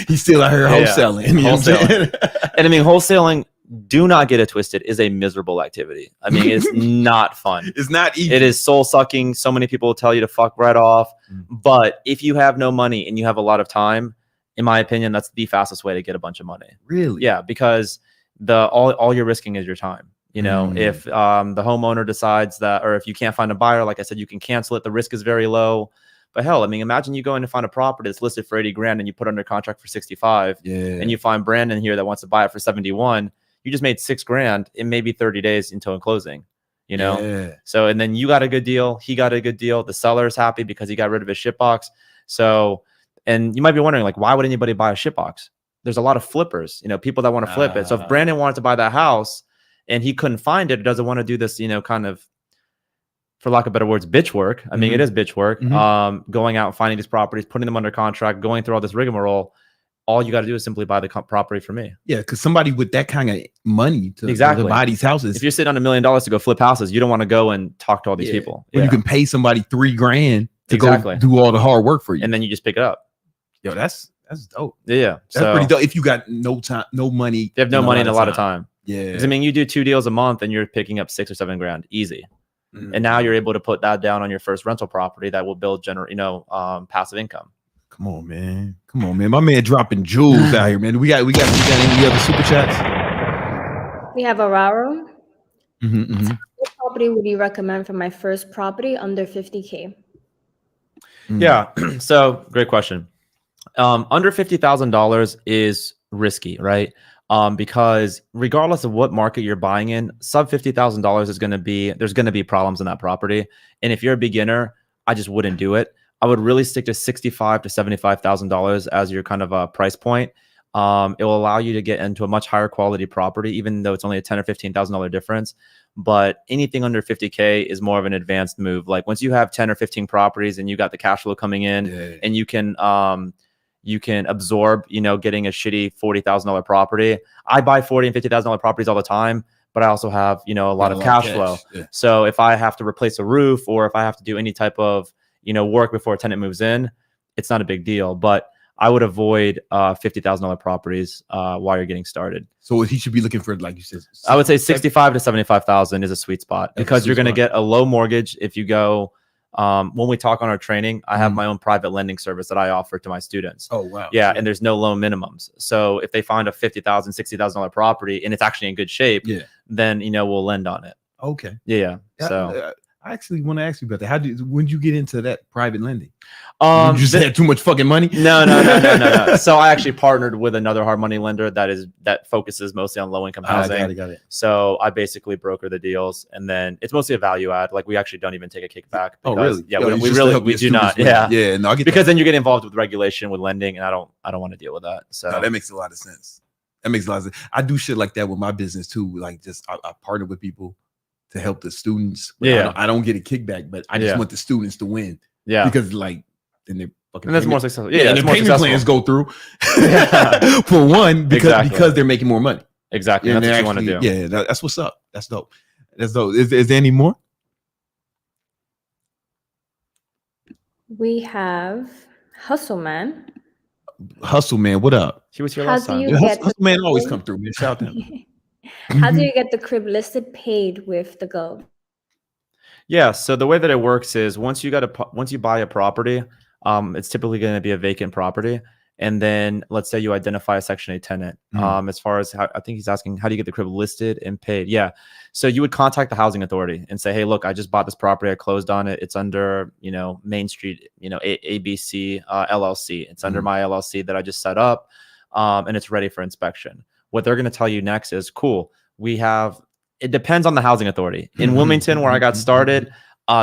He's still out here wholesaling. And wholesaling, do not get it twisted, is a miserable activity. It's not fun. It's not easy. It is soul sucking. So many people will tell you to fuck right off. But if you have no money and you have a lot of time, in my opinion, that's the fastest way to get a bunch of money. Really? Yeah, because all you're risking is your time. If the homeowner decides that, or if you can't find a buyer, like I said, you can cancel it. The risk is very low. But hell, imagine you go in and find a property that's listed for 80 grand and you put under contract for 65, and you find Brandon here that wants to buy it for 71. You just made 6 grand in maybe 30 days until closing, So, and then you got a good deal. He got a good deal. The seller's happy because he got rid of his shitbox. So, and you might be wondering, like, why would anybody buy a shitbox? There's a lot of flippers, people that want to flip it. So if Brandon wanted to buy that house and he couldn't find it, doesn't want to do this, kind of, for lack of better words, bitch work. It is bitch work. Going out and finding these properties, putting them under contract, going through all this rigmarole. All you got to do is simply buy the property from me. Yeah, because somebody with that kind of money to buy these houses. If you're sitting on $1 million to go flip houses, you don't want to go and talk to all these people. When you can pay somebody $3 grand to go do all the hard work for you, and then you just pick it up. Yo, that's dope. Yeah, that's pretty dope. If you got no time, no money, you have no money and a lot of time. Yeah, because you do 2 deals a month and you're picking up 6 or 7 grand easy. And now you're able to put that down on your first rental property that will build passive income. Come on, man. My man dropping jewels out here, man. We got any other super chats? We have Araro. What property would you recommend for my first property under 50K? Yeah. So great question. Under $50,000 is risky, right? Because regardless of what market you're buying in, sub $50,000 there's going to be problems in that property. And if you're a beginner, I just wouldn't do it. I would really stick to $65,000 to $75,000 as your kind of price point. It will allow you to get into a much higher quality property, even though it's only a $10,000 or $15,000 difference. But anything under 50K is more of an advanced move. Like once you have 10 or 15 properties and you got the cash flow coming in, and you can absorb, getting a shitty $40,000 property. I buy $40,000 and $50,000 properties all the time, but I also have, a lot of cash flow. Yeah. So if I have to replace a roof, or if I have to do any type of, work before a tenant moves in, it's not a big deal. But I would avoid $50,000 properties while you're getting started. So he should be looking for, like you said, I would say $65,000 to $75,000 is a sweet spot, because you're going to get a low mortgage if you go. When we talk on our training, I have my own private lending service that I offer to my students. Oh, wow. Yeah. And there's no loan minimums. So if they find a $50,000, $60,000 property and it's actually in good shape, then, we'll lend on it. Okay. Yeah. So I actually want to ask you about that. When did you get into that private lending? You just had too much fucking money? No. So I actually partnered with another hard money lender that focuses mostly on low income housing. Got it. So I basically broker the deals, and then it's mostly a value add. Like we actually don't even take a kickback. Oh, really? Yeah, we do not. Yeah, no, I get because then you get involved with regulation with lending, and I don't want to deal with that. So that makes a lot of sense. I do shit like that with my business too. Like I partner with people to help the students. I don't get a kickback, but I just want the students to win. Yeah, because like then they fucking. And that's more successful. Yeah, and the payment plans go through for one because they're making more money. Exactly, and that's what you want to do. Yeah, that's what's up. That's dope. That's dope. Is there any more? We have Hustle Man. Hustle Man, what up? He was here last time. Hustle Man always come through, man. Shout out to him. How do you get the crib listed paid with the Go? Yeah, so the way that it works is once you buy a property, it's typically going to be a vacant property, and then let's say you identify a Section 8 tenant. As far as I think he's asking, how do you get the crib listed and paid? Yeah, so you would contact the housing authority and say, hey, look, I just bought this property, I closed on it. It's under Main Street, ABC LLC. It's under my LLC that I just set up, and it's ready for inspection. What they're going to tell you next is, cool, it depends on the housing authority. In Wilmington, where I got started,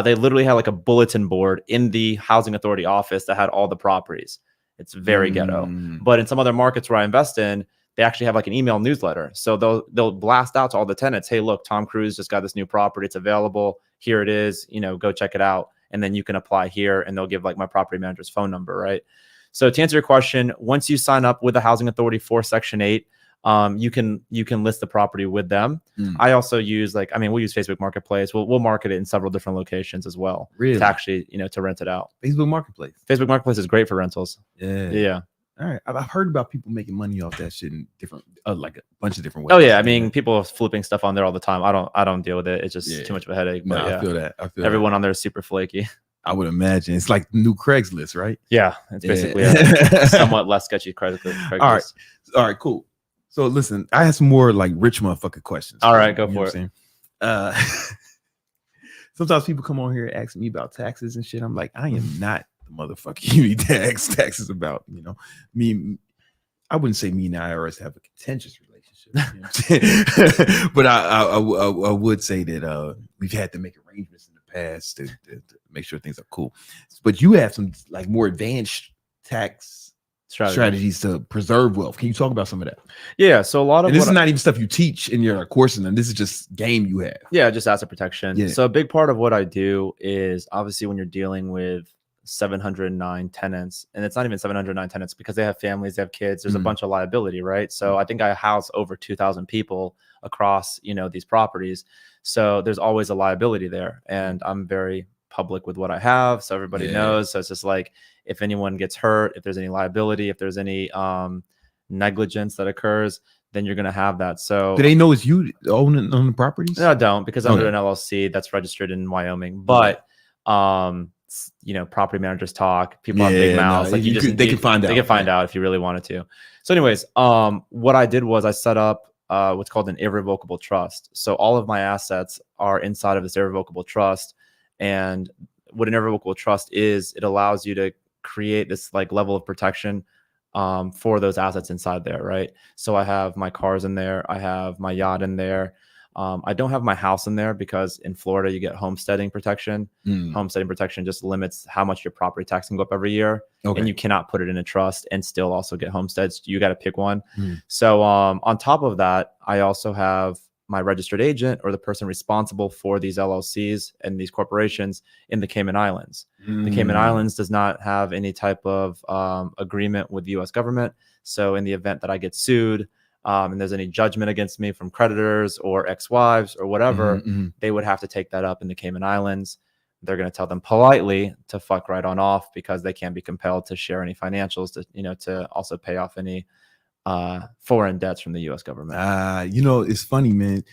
they literally had like a bulletin board in the housing authority office that had all the properties. It's very ghetto. But in some other markets where I invest in, they actually have like an email newsletter. So they'll blast out to all the tenants, hey, look, Tom Cruz just got this new property. It's available. Here it is. Go check it out. And then you can apply here, and they'll give like my property manager's phone number, right? So to answer your question, once you sign up with the housing authority for Section 8, you can list the property with them. I also use we'll use Facebook Marketplace. We'll market it in several different locations as well. Really? To actually, to rent it out. Facebook Marketplace. Facebook Marketplace is great for rentals. Yeah. All right. I've heard about people making money off that shit in different, like a bunch of different ways. Oh yeah. I mean, people are flipping stuff on there all the time. I don't deal with it. It's just too much of a headache. No, but I feel that. Everyone on there is super flaky. I would imagine it's like new Craigslist, right? Yeah. It's basically a somewhat less sketchy Craigslist. All right, cool. So listen, I have some more like rich motherfucker questions. All right, go for it. Sometimes people come on here asking me about taxes and shit. I'm like, I am not the motherfucker you need to ask taxes about. Me. I wouldn't say me and the IRS have a contentious relationship, but I would say that we've had to make arrangements in the past to make sure things are cool. But you have some like more advanced tax strategies to preserve wealth. Can you talk about some of that? Yeah, so a lot of this is not even stuff you teach in your courses, and this is just game you have. Yeah, just asset protection. Yeah. So a big part of what I do is obviously when you're dealing with 709 tenants, and it's not even 709 tenants because they have families, they have kids, there's a bunch of liability, right? So I think I house over 2,000 people across these properties, so there's always a liability there, and I'm very public with what I have, so everybody knows. So it's just like, if anyone gets hurt, if there's any liability, if there's any negligence that occurs, then you're going to have that. So do they know it's you own the properties? No, I don't, because I'm under an LLC that's registered in Wyoming. But property managers talk, people have big mouths. No, they can find out. They can find out if you really wanted to. So anyways, what I did was I set up what's called an irrevocable trust. So all of my assets are inside of this irrevocable trust. And what an irrevocable trust is, it allows you to create this like level of protection for those assets inside there, right? So I have my cars in there, I have my yacht in there. I don't have my house in there because in Florida you get homesteading protection. Homesteading protection just limits how much your property tax can go up every year, and you cannot put it in a trust and still also get homesteads. You got to pick one. So on top of that, I also have my registered agent, or the person responsible for these LLCs and these corporations, in the Cayman Islands. The Cayman Islands does not have any type of agreement with the US government. So in the event that I get sued and there's any judgment against me from creditors or ex-wives or whatever, they would have to take that up in the Cayman Islands. They're going to tell them politely to fuck right on off, because they can't be compelled to share any financials to also pay off any foreign debts from the US government. It's funny, man.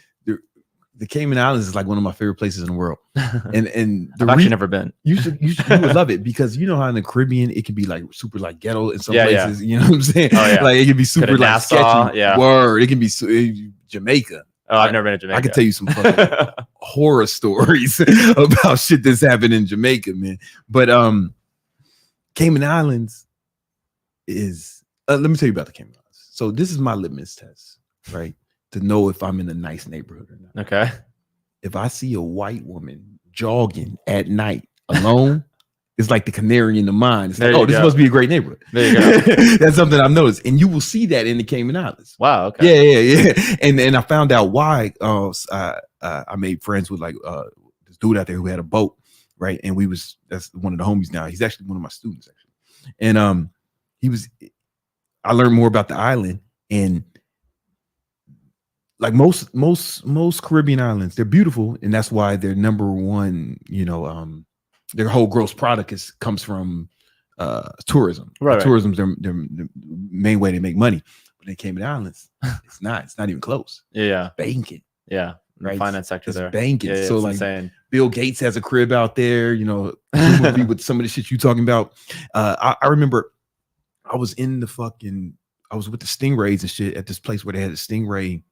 The Cayman Islands is like one of my favorite places in the world. And I've actually never been. You would love it, because you know how in the Caribbean it can be like super like ghetto in some places. You know what I'm saying? Oh, yeah. Like it can be super like sketchy. Yeah. Word. It can be Jamaica. Oh, I've never been to Jamaica. I could tell you some fucking horror stories about shit that's happened in Jamaica, man. But Cayman Islands is let me tell you about the Cayman Islands. So this is my litmus test, right? To know if I'm in a nice neighborhood or not. Okay. If I see a white woman jogging at night alone, it's like the canary in the mine. It's like, oh, this must be a great neighborhood. There you go. That's something I've noticed. And you will see that in the Cayman Islands. Wow. Okay. Yeah. And I found out why. I made friends with like this dude out there who had a boat, right? And that's one of the homies now. He's actually one of my students, actually. And I learned more about the island, and like most Caribbean islands, they're beautiful, and that's why they're number one, their whole gross product comes from tourism. Right. Tourism's their main way to make money. But in Cayman Islands, it's not even close. Yeah. Banking. Yeah. Right. Finance sector it's there. Banking. Yeah, so like insane. Bill Gates has a crib out there, with some of the shit you talking about. I remember I was with the Stingrays and shit at this place where they had a Stingray.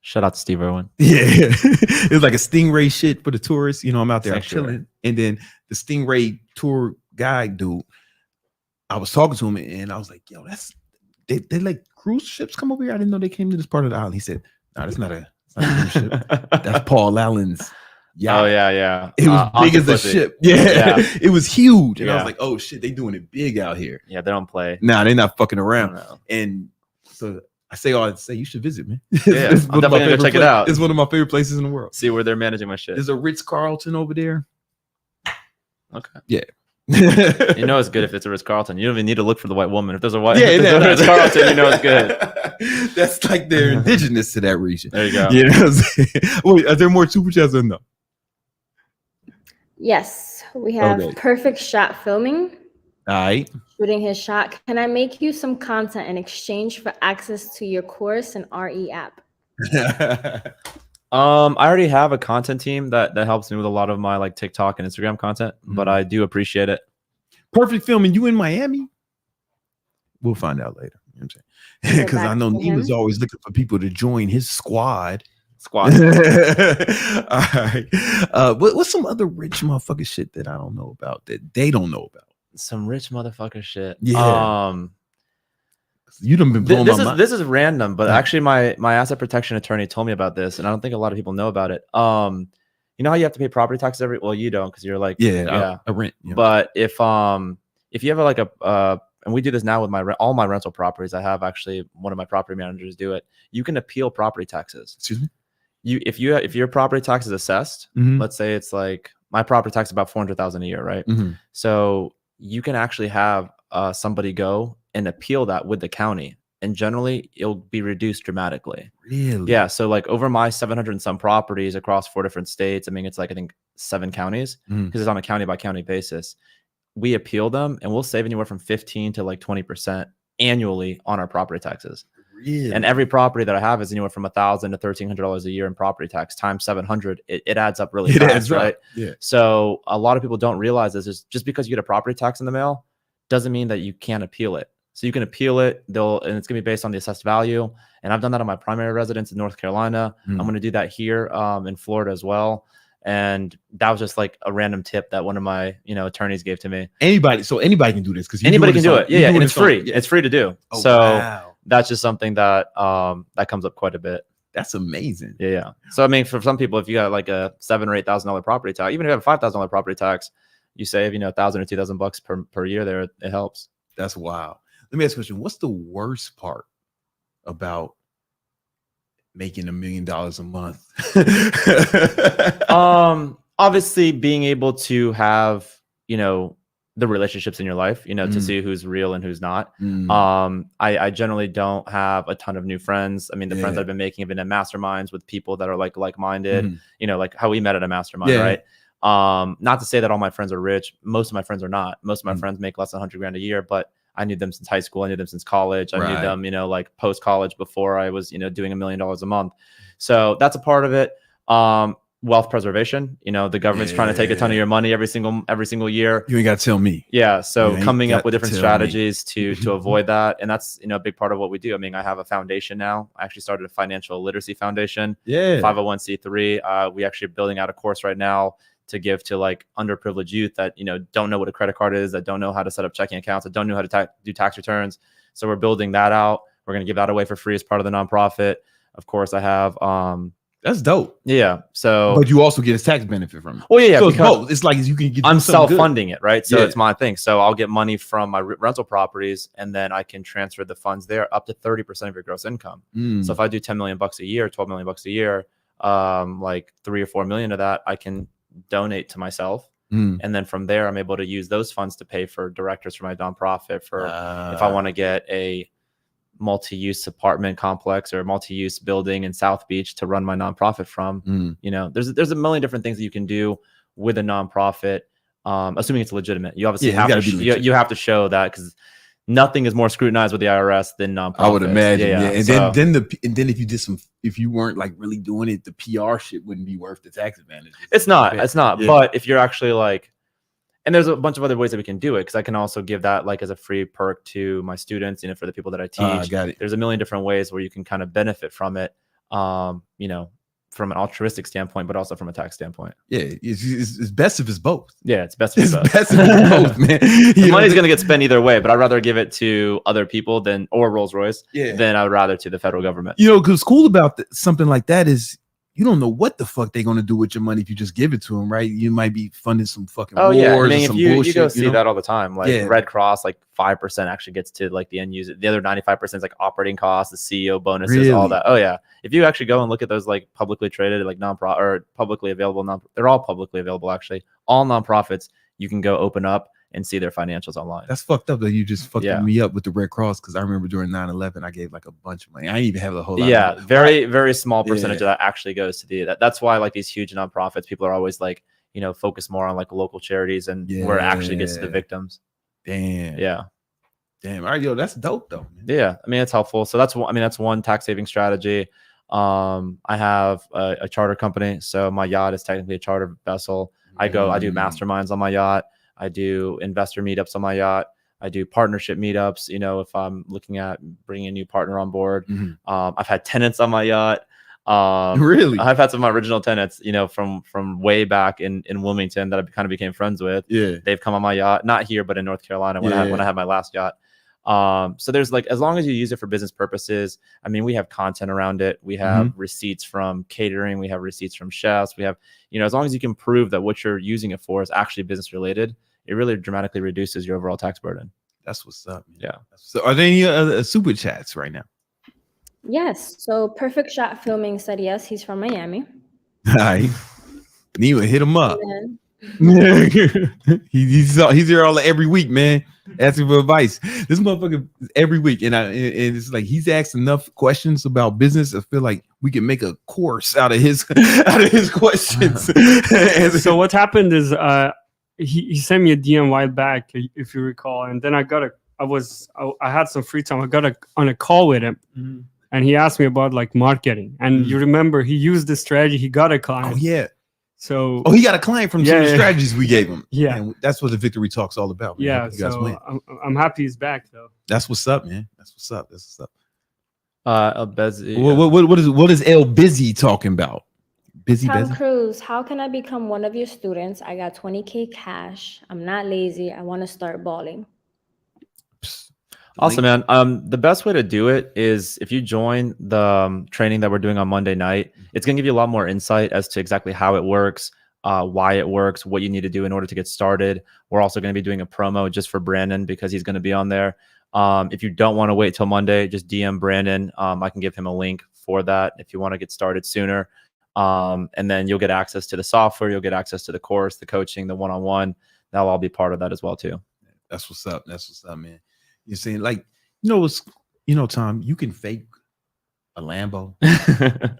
Shout out to Steve Irwin. Yeah. It was like a Stingray shit for the tourists. I'm out there chilling. And then the Stingray tour guide dude, I was talking to him and I was like, yo, they like cruise ships come over here. I didn't know they came to this part of the island. He said, no, that's not a cruise ship. That's Paul Allen's yacht. Oh, yeah. It was big as a ship. Yeah. It was huge. And I was like, oh shit, they doing it big out here. Yeah, they don't play. Nah, they're not fucking around. No. And so I say all to say you should visit, man. Yeah, I'm definitely gonna check it out. It's one of my favorite places in the world. See where they're managing my shit. There's a Ritz-Carlton over there. Okay. Yeah. It's good if it's a Ritz-Carlton. You don't even need to look for the white woman. If there's a Ritz-Carlton, it's good. That's like they're indigenous to that region. There you go. Wait, are there more super chats or no? Yes, we have Perfect Shot Filming. All right. Shooting his shot. Can I make you some content in exchange for access to your course and RE app? I already have a content team that helps me with a lot of my like TikTok and Instagram content, but I do appreciate it. Perfect Filming. You in Miami? We'll find out later. You know what I'm saying? Because I know he was always looking for people to join his squad. All right. What's some other rich motherfucker shit that I don't know about that they don't know about? Some rich motherfucker shit. Yeah. You done been blowing my mind. This is random, but actually my asset protection attorney told me about this, and I don't think a lot of people know about it. You know how you have to pay property taxes you don't, because you're like a rent. Yeah. But if you have and we do this now with all my rental properties, I have actually one of my property managers do it. You can appeal property taxes. Excuse me? If your property tax is assessed, let's say it's like my property tax is about $400,000 a year, right? So you can actually have somebody go and appeal that with the county, and generally it'll be reduced dramatically. Really? Yeah. So like over my 700 and some properties across 4 different states, I mean, it's like, I think 7 counties, because it's on a county by county basis. We appeal them and we'll save anywhere from 15 to like 20% annually on our property taxes. Really? And every property that I have is anywhere from $1,000 to $1,300 a year in property tax times 700. It adds up really fast, right? Yeah. So a lot of people don't realize this is just because you get a property tax in the mail doesn't mean that you can't appeal it. So you can appeal it, and it's gonna be based on the assessed value. And I've done that on my primary residence in North Carolina. I'm gonna do that here in Florida as well. And that was just like a random tip that one of my attorneys gave to me. Anybody can do this, because anybody can do it. Yeah, and it's free. Yeah. It's free to do. Oh, so wow. That's just something that that comes up quite a bit. That's amazing. Yeah. So I mean, for some people, if you got like a $7,000 or $8,000 property tax, even if you have a $5,000 property tax, you save $1,000 or $2,000 per year there. It helps. That's wild. Let me ask you a question. What's the worst part about making $1 million a month? Obviously being able to have, the relationships in your life, to see who's real and who's not. I generally don't have a ton of new friends. I mean, the friends I've been making have been in masterminds with people that are like-minded, like how we met at a mastermind, right? Not to say that all my friends are rich. Most of my friends are not. Most of my friends make less than $100,000 a year, but I knew them since high school. I knew them since college. I knew them, like post-college before I was, doing $1 million a month. So that's a part of it. wealth preservation. You know, the government's trying to take a ton of your money every single year. You ain't got to tell me. Yeah. So coming up with different strategies to avoid that. And that's, you know, a big part of what we do. I mean, I have a foundation now. I actually started a financial literacy foundation. Yeah. 501c3. We actually are building out a course right now to give to like underprivileged youth that, you know, don't know what a credit card is, that don't know how to set up checking accounts, that don't know how to do tax returns. So we're building that out. We're going to give that away for free as part of the nonprofit. Of course, I have that's dope. Yeah. So, but you also get a tax benefit from it. Well, yeah. So it's both. It's like you can get. I'm self-funding it, right? So it's my thing. So I'll get money from my rental properties, and then I can transfer the funds there up to 30% of your gross income. So if I do 10 million bucks a year, 12 million bucks a year, like 3 or 4 million of that I can donate to myself. And then from there, I'm able to use those funds to pay for directors for my nonprofit. For if I want to get a multi-use apartment complex or multi-use building in South Beach to run my nonprofit from, you know, there's a million different things that you can do with a nonprofit, assuming it's legitimate. You obviously you have to show that, because nothing is more scrutinized with the IRS than nonprofits. I would imagine. Yeah. And so, then if you did if you weren't like really doing it, the PR shit wouldn't be worth the tax advantage. It's not. Yeah. But if you're actually like, and there's a bunch of other ways that we can do it, because I can also give that like as a free perk to my students, you know, for the people that I teach. Got it. There's a million different ways where you can kind of benefit from it, you know, from an altruistic standpoint, but also from a tax standpoint. Yeah, it's best if it's both. Yeah, it's best if it's both. Best if it's both, man. The money's going to get spent either way, but I'd rather give it to other people or Rolls Royce than I'd rather to the federal government. You know, because cool about something like that is, you don't know what the fuck they're going to do with your money if you just give it to them, right? You might be funding some fucking wars I mean, or if some you bullshit. You go see that all the time. Like Red Cross, like 5% actually gets to like the end user. The other 95% is like operating costs, the CEO bonuses, all that. Oh yeah. If you actually go and look at those like publicly traded, like nonprofit or publicly available, they're all publicly available actually. All nonprofits, you can go open up and see their financials online. That's fucked up that you just fucked me up with the Red Cross, because I remember during 9/11 I gave like a bunch of money. I didn't even have a whole lot. Yeah, very, very small percentage of that actually goes to that's why like these huge nonprofits, people are always like, you know, focus more on like local charities and where it actually gets to the victims. Damn. Yeah. Damn. All right, yo, that's dope though, man. Yeah. I mean, it's helpful. So that's one tax saving strategy. I have a charter company. So my yacht is technically a charter vessel. I do masterminds on my yacht. I do investor meetups on my yacht. I do partnership meetups, you know, if I'm looking at bringing a new partner on board. I've had tenants on my yacht. Really? I've had some of my original tenants, you know, from way back in Wilmington that I kind of became friends with. Yeah. They've come on my yacht, not here, but in North Carolina when I had my last yacht. So there's like, as long as you use it for business purposes, I mean, we have content around it. We have receipts from catering. We have receipts from chefs. We have, you know, as long as you can prove that what you're using it for is actually business related, it really dramatically reduces your overall tax burden. That's what's up, man. Yeah. So are there any other super chats right now? Yes. So Perfect Shot Filming said yes, he's from Miami. Hi. Neva, hit him up. He's here all every week, man, asking for advice. This motherfucker every week, and it's like he's asked enough questions about business. I feel like we can make a course out of his questions. So what happened is he sent me a DM a while back, if you recall, and then I had some free time. I got on a call with him, and he asked me about like marketing. And you remember he used this strategy. He got a client. Oh yeah. So he got a client from some of the strategies we gave him. Yeah, and that's what the Victory Talk's all about, man. Yeah, so I'm happy he's back though. That's what's up, man. That's what's up. Busy. What is El Busy talking about? Tom Cruz, how can I become one of your students? I got 20K cash. I'm not lazy. I want to start balling. Awesome, man. The best way to do it is if you join the training that we're doing on Monday night. It's going to give you a lot more insight as to exactly how it works, why it works, what you need to do in order to get started. We're also going to be doing a promo just for Brandon because he's going to be on there. If you don't want to wait till Monday, just DM Brandon. I can give him a link for that if you want to get started sooner. And then you'll get access to the software. You'll get access to the course, the coaching, the one-on-one. That'll all be part of that as well too. That's what's up. That's what's up, man. You're saying like, Tom, you can fake a Lambo.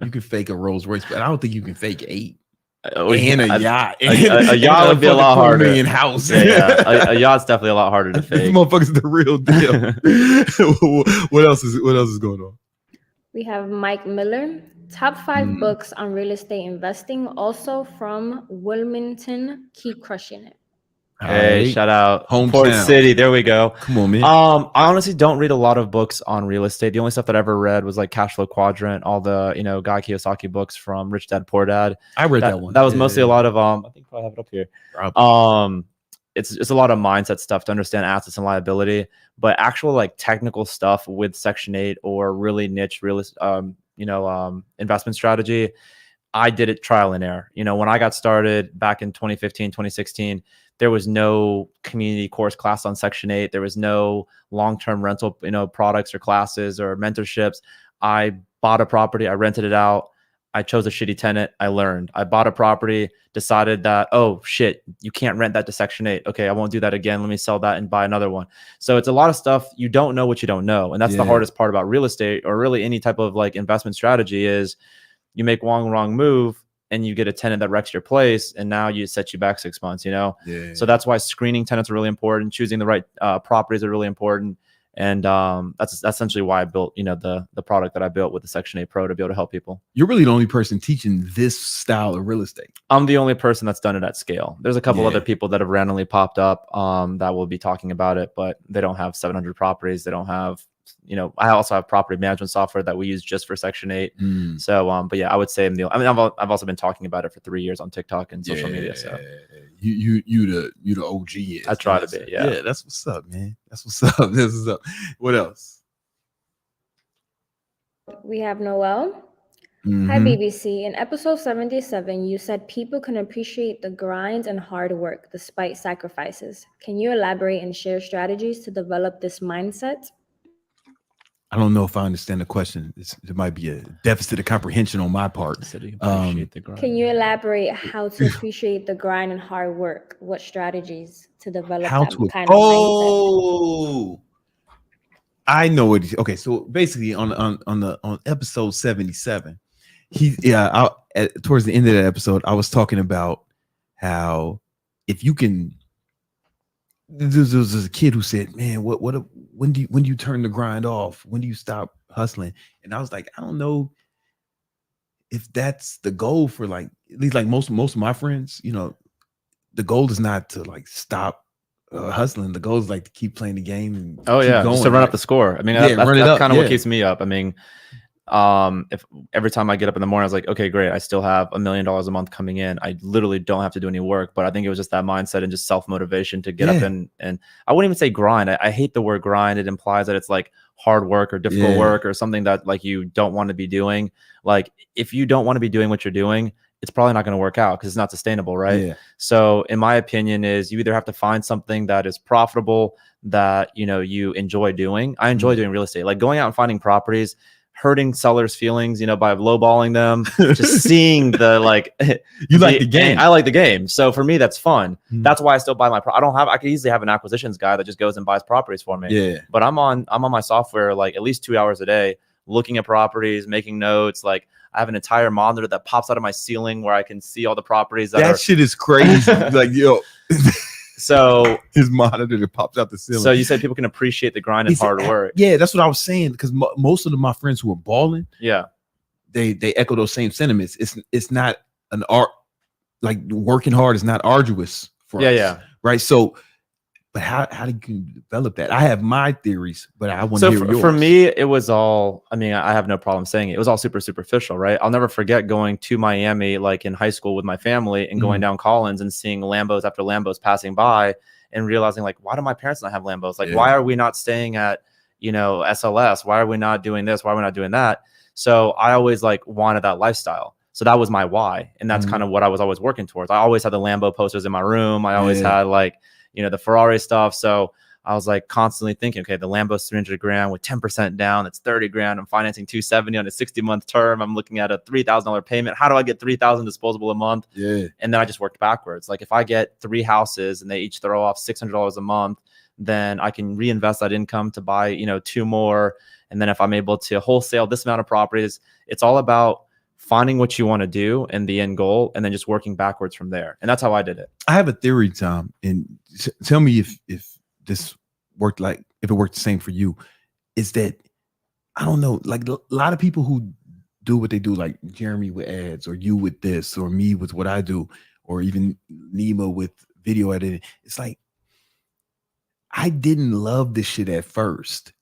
You can fake a Rolls Royce, but I don't think you can fake 8. And a yacht. A yacht would be a lot harder. House. A yacht's definitely a lot harder to fake. This motherfucker's the real deal. What else is going on? We have Mike Miller. Top 5 books on real estate investing, also from Wilmington. Keep crushing it. Hey, right. shout out Hometown. Port City. There we go. Come on, man. I honestly don't read a lot of books on real estate. The only stuff that I ever read was like Cash Flow Quadrant, all the Guy Kiyosaki books from Rich Dad Poor Dad. I read that one. That was mostly a lot of I think I probably have it up here. Probably. It's a lot of mindset stuff to understand assets and liability, but actual like technical stuff with Section 8 or really niche real investment strategy, I did it trial and error. When I got started back in 2015, 2016, there was no community course class on Section 8. There was no long-term rental, products or classes or mentorships. I bought a property, I rented it out. I chose a shitty tenant. I learned. I bought a property, decided that, oh shit, you can't rent that to Section 8. Okay, I won't do that again. Let me sell that and buy another one. So it's a lot of stuff. You don't know what you don't know. And that's the hardest part about real estate or really any type of like investment strategy is you make one wrong move and you get a tenant that wrecks your place. And now you set you back 6 months, So that's why screening tenants are really important. Choosing the right properties are really important. And that's essentially why I built, the product that I built with the Section 8 Pro to be able to help people. You're really the only person teaching this style of real estate. I'm the only person that's done it at scale. There's a couple other people that have randomly popped up that will be talking about it, but they don't have 700 properties. They don't have, I also have property management software that we use just for Section 8. So, but yeah, I would say I've also been talking about it for 3 years on TikTok and social media. So you the OG. Yes. I try to be. Yeah, that's what's up, man. That's what's up. This is up. What else? We have Noel. Hi, BBC. In episode 77, you said people can appreciate the grind and hard work despite sacrifices. Can you elaborate and share strategies to develop this mindset? I don't know if I understand the question. There might be a deficit of comprehension on my part. Can you elaborate how to appreciate the grind and hard work? What strategies to develop kind of mindset? I know it. Okay, so basically on episode 77, towards the end of that episode, I was talking about how if you can. There was a kid who said, "Man, when do you turn the grind off? When do you stop hustling?" And I was like, I don't know if that's the goal for like at least like most of my friends. The goal is not to like stop hustling. The goal is like to keep playing the game and keep going, just to run up the score. I mean, that's kind of what keeps me up. I mean, if every time I get up in the morning, I was like, okay, great, I still have $1 million a month coming in. I literally don't have to do any work. But I think it was just that mindset and just self-motivation to get up and I wouldn't even say grind. I hate the word grind. It implies that it's like hard work or difficult work or something that like you don't want to be doing. Like if you don't want to be doing what you're doing, it's probably not going to work out because it's not sustainable, right? So in my opinion is you either have to find something that is profitable that you enjoy doing. I enjoy doing real estate, like going out and finding properties, hurting sellers' feelings, by lowballing them, just seeing the like. You like the game. I like the game. So for me, that's fun. That's why I still buy I could easily have an acquisitions guy that just goes and buys properties for me. Yeah. But I'm on my software like at least 2 hours a day, looking at properties, making notes. Like I have an entire monitor that pops out of my ceiling where I can see all the properties. That shit is crazy. Like yo. So his monitor that pops out the ceiling. So you said people can appreciate the grind and hard work. Yeah, that's what I was saying. Because most of my friends who are balling, they echo those same sentiments. It's not an art, like working hard is not arduous for us. Right. So, but how do you develop that? I have my theories, but I want to hear yours. For me, it was all. I mean, I have no problem saying it. It was all super superficial, right? I'll never forget going to Miami, like in high school with my family, and going down Collins and seeing Lambos after Lambos passing by, and realizing like, why do my parents not have Lambos? Like, why are we not staying at SLS? Why are we not doing this? Why are we not doing that? So I always like wanted that lifestyle. So that was my why, and that's kind of what I was always working towards. I always had the Lambo posters in my room. I always had like. The Ferrari stuff. So I was like constantly thinking, okay, the Lambo's 300 grand with 10% down. That's 30 grand. I'm financing 270 on a 60-month term. I'm looking at a $3,000 payment. How do I get 3,000 disposable a month? Yeah. And then I just worked backwards. Like if I get 3 houses and they each throw off $600 a month, then I can reinvest that income to buy, 2 more. And then if I'm able to wholesale this amount of properties, it's all about finding what you want to do and the end goal, and then just working backwards from there. And that's how I did it. I have a theory, Tom, and tell me if this worked, like if it worked the same for you. Is that I don't know, like a lot of people who do what they do, like Jeremy with ads, or you with this, or me with what I do, or even Nima with video editing, it's like, I didn't love this shit at first.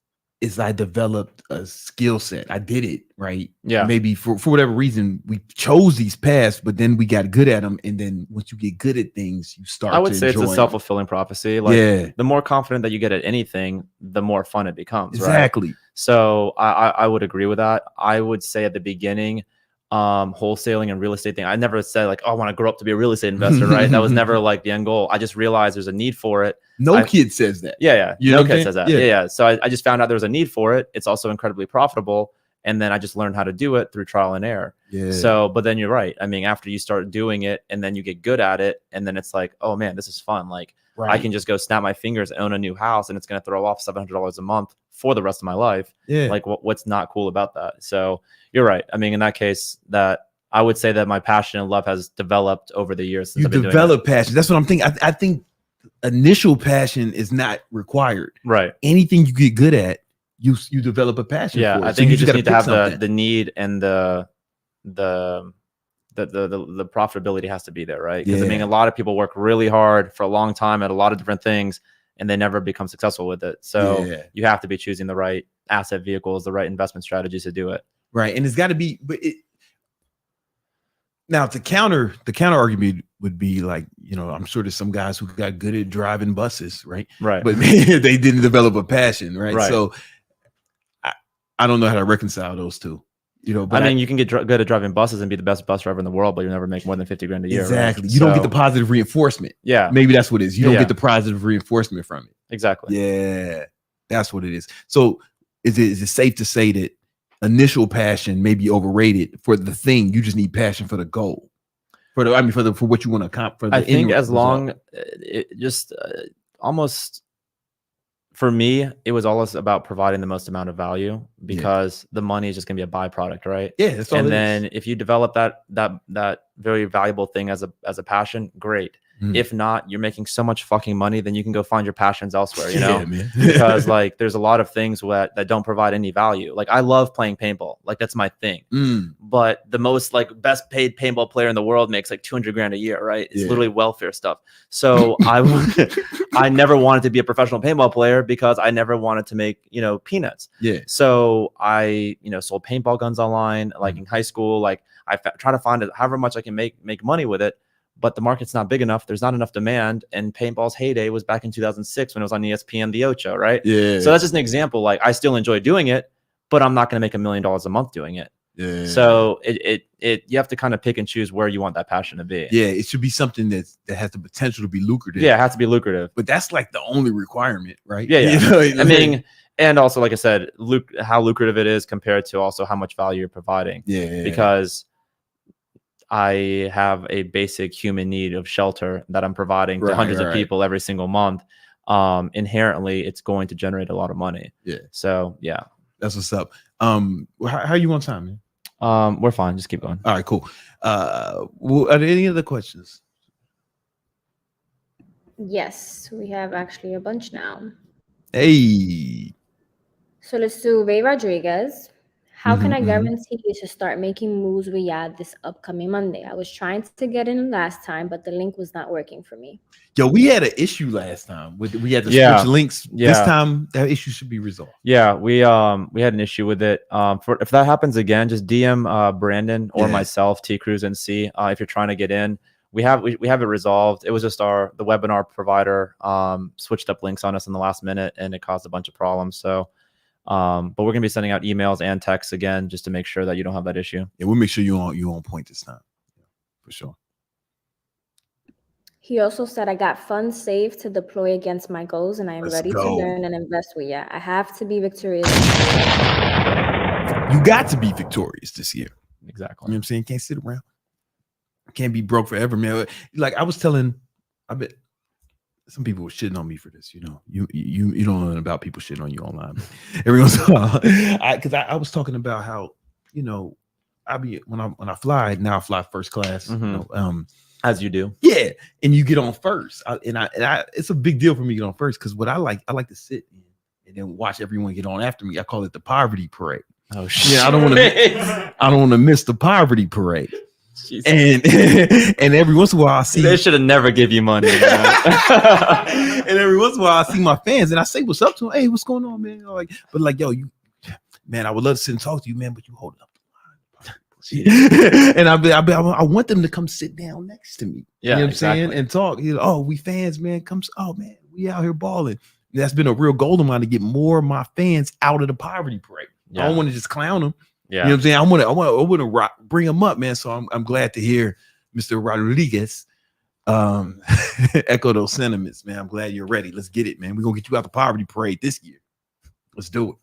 Is I developed a skill set. I did it, right? Yeah. Maybe for whatever reason, we chose these paths, but then we got good at them. And then once you get good at things, you start to I would say it's a self-fulfilling prophecy. Like, the more confident that you get at anything, the more fun it becomes. Exactly. Right? So I would agree with that. I would say at the beginning, wholesaling and real estate thing, I never said like, oh, I want to grow up to be a real estate investor, right? That was never like the end goal. I just realized there's a need for it. No kid says that. Yeah. You know no kid says that. Yeah. So I just found out there was a need for it. It's also incredibly profitable. And then I just learned how to do it through trial and error. Yeah. So, but then you're right. I mean, after you start doing it and then you get good at it, and then it's like, oh man, this is fun. Like, I can just go snap my fingers and own a new house, and it's going to throw off $700 a month for the rest of my life. Yeah. Like, what's not cool about that? So you're right. I mean, in that case, that I would say that my passion and love has developed over the years. Since you develop passion. That's what I'm thinking. I think initial passion is not required. Right. Anything you get good at, you develop a passion. Yeah, for it. I think you just need to have something. the need and the profitability has to be there, right? Because I mean, a lot of people work really hard for a long time at a lot of different things, and they never become successful with it. So you have to be choosing the right asset vehicles, the right investment strategies to do it. Right, and it's got to be. But now the counter argument would be like, you know, I'm sure there's some guys who got good at driving buses, right? Right. But they didn't develop a passion, right? Right. So I don't know how to reconcile those two. You know, but I mean, you can get good at driving buses and be the best bus driver in the world, but you'll never make more than 50 grand a year. Exactly. Right? You don't get the positive reinforcement. Yeah. Maybe that's what it is. You don't get the positive reinforcement from it. Exactly. Yeah. That's what it is. So is it safe to say that initial passion may be overrated for the thing? You just need passion for the goal. For what you want to accomplish. I think as long almost for me, it was always about providing the most amount of value, because the money is just going to be a byproduct, right? Yeah, that's all. And then if you develop that very valuable thing as a passion, great. If not, you're making so much fucking money, then you can go find your passions elsewhere, you know? Man. Because like there's a lot of things that don't provide any value. Like I love playing paintball. Like that's my thing. But the most like best paid paintball player in the world makes like 200 grand a year, right? It's literally welfare stuff. So I never wanted to be a professional paintball player because I never wanted to make, you know, peanuts. Yeah. So I, you know, sold paintball guns online, like in high school. Like I try to find it however much I can make money with it. But the market's not big enough. There's not enough demand. And paintball's heyday was back in 2006 when it was on ESPN, the Ocho, right? Yeah. So that's just an example. Like I still enjoy doing it, but I'm not going to make $1 million a month doing it. Yeah. So you have to kind of pick and choose where you want that passion to be. Yeah, it should be something that has the potential to be lucrative. Yeah, it has to be lucrative. But that's like the only requirement, right? Yeah. You know, I mean, and also, like I said, how lucrative it is compared to also how much value you're providing. Yeah. Because I have a basic human need of shelter that I'm providing to hundreds of people every single month. Inherently, it's going to generate a lot of money. Yeah. So yeah, that's what's up. How you on time, man? We're fine. Just keep going. All right, cool. Well, are there any other questions? Yes, we have actually a bunch now. Hey. So let's do Ray Rodriguez. How can I guarantee you to start making moves with Yacht this upcoming Monday? I was trying to get in last time, but the link was not working for me. Yo, we had an issue last time. We had to switch links. This time, that issue should be resolved. Yeah, we had an issue with it. If that happens again, just DM Brandon or myself, T Cruz NC, if you're trying to get in. We have it resolved. It was just the webinar provider switched up links on us in the last minute, and it caused a bunch of problems. So. But we're gonna be sending out emails and texts again just to make sure that you don't have that issue. Yeah, we'll make sure you on point this time, for sure. He also said, I got funds saved to deploy against my goals, and I am ready to learn and invest with Yacht. I have to be victorious. You got to be victorious this year. Exactly. You know what I'm saying? Can't sit around. Can't be broke forever, man. Like I was telling, I bet some people were shitting on me for this, you know. You don't know about people shitting on you online. Everyone's because I was talking about how, you know, when I fly now, I fly first class. You know, as you do, yeah, and you get on first, and it's a big deal for me to get on first because what I like to sit and then watch everyone get on after me. I call it the poverty parade. Oh shit! Yeah, I don't want to miss the poverty parade. Jesus. And every once in a while I see they should have never give you money. And every once in a while I see my fans and I say what's up to them. Hey, what's going on, man? Like, but like, yo, you, man, I would love to sit and talk to you, man, but you hold up. And I want them to come sit down next to me. Yeah, you know what exactly. I'm saying? And talk. You know, oh, we fans, man. Oh man, we out here balling. And that's been a real goal of mine to get more of my fans out of the poverty parade. Yeah. I don't want to just clown them. Yeah. You know what I'm saying? I want to bring them up, man. So I'm glad to hear Mr. Rodriguez echo those sentiments, man. I'm glad you're ready. Let's get it, man. We're gonna get you out the poverty parade this year. Let's do it.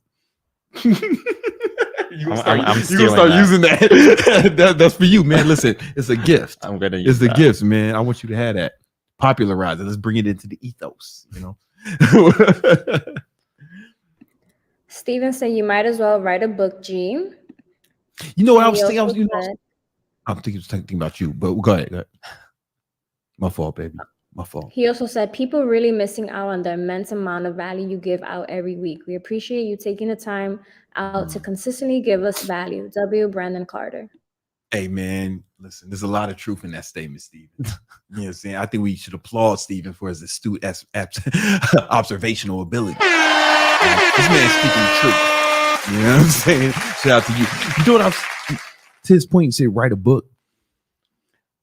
I'm stealing start that. Using that. That's for you, man. Listen, it's a gift. I'm gonna use it's the gifts, man. I want you to have that. Popularize it. Let's bring it into the ethos, you know. Steven said you might as well write a book, G. You know what I was thinking? I'm thinking about you, but go ahead. My fault, baby. My fault. He also said people really missing out on the immense amount of value you give out every week. We appreciate you taking the time out to consistently give us value. W. Brandon Carter. Hey, man, listen, there's a lot of truth in that statement, Steven. You know what I'm saying? I think we should applaud Steven for his astute observational ability. This man's speaking the truth. You know what I'm saying? Shout out to you. You know what I was, to his point, you said write a book.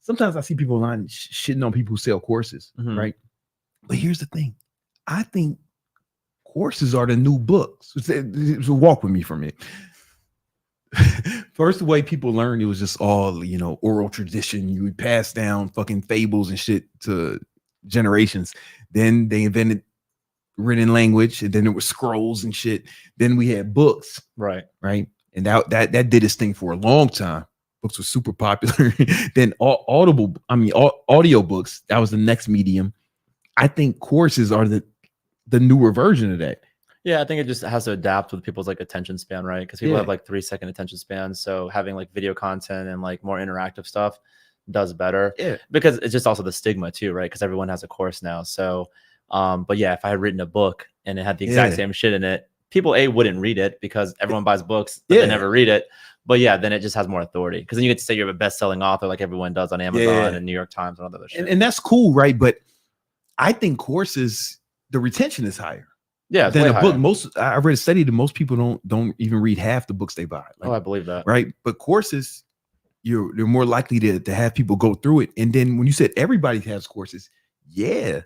Sometimes I see people online shitting on people who sell courses, right? But here's the thing. I think courses are the new books. So walk with me for a minute. First, the way people learned, it was just all, you know, oral tradition. You would pass down fucking fables and shit to generations. Then they invented written language, and then there were scrolls and shit. Then we had books, right? And that did its thing for a long time. Books were super popular. Then audio books, that was the next medium. I think courses are the newer version of that. Yeah, I think it just has to adapt with people's like attention span, right? Because people have like 3-second attention spans. So having like video content and like more interactive stuff does better. Yeah. Because it's just also the stigma too, right? Because everyone has a course now. So but yeah, if I had written a book and it had the exact same shit in it, people wouldn't read it because everyone buys books, but they never read it. But yeah, then it just has more authority because then you get to say you're a best-selling author like everyone does on Amazon and New York Times and all that other shit. And that's cool, right? But I think courses, the retention is higher. Yeah, than a book. I read a study that most people don't even read half the books they buy. Like, I believe that. Right, but courses, they're more likely to have people go through it. And then when you said everybody has courses,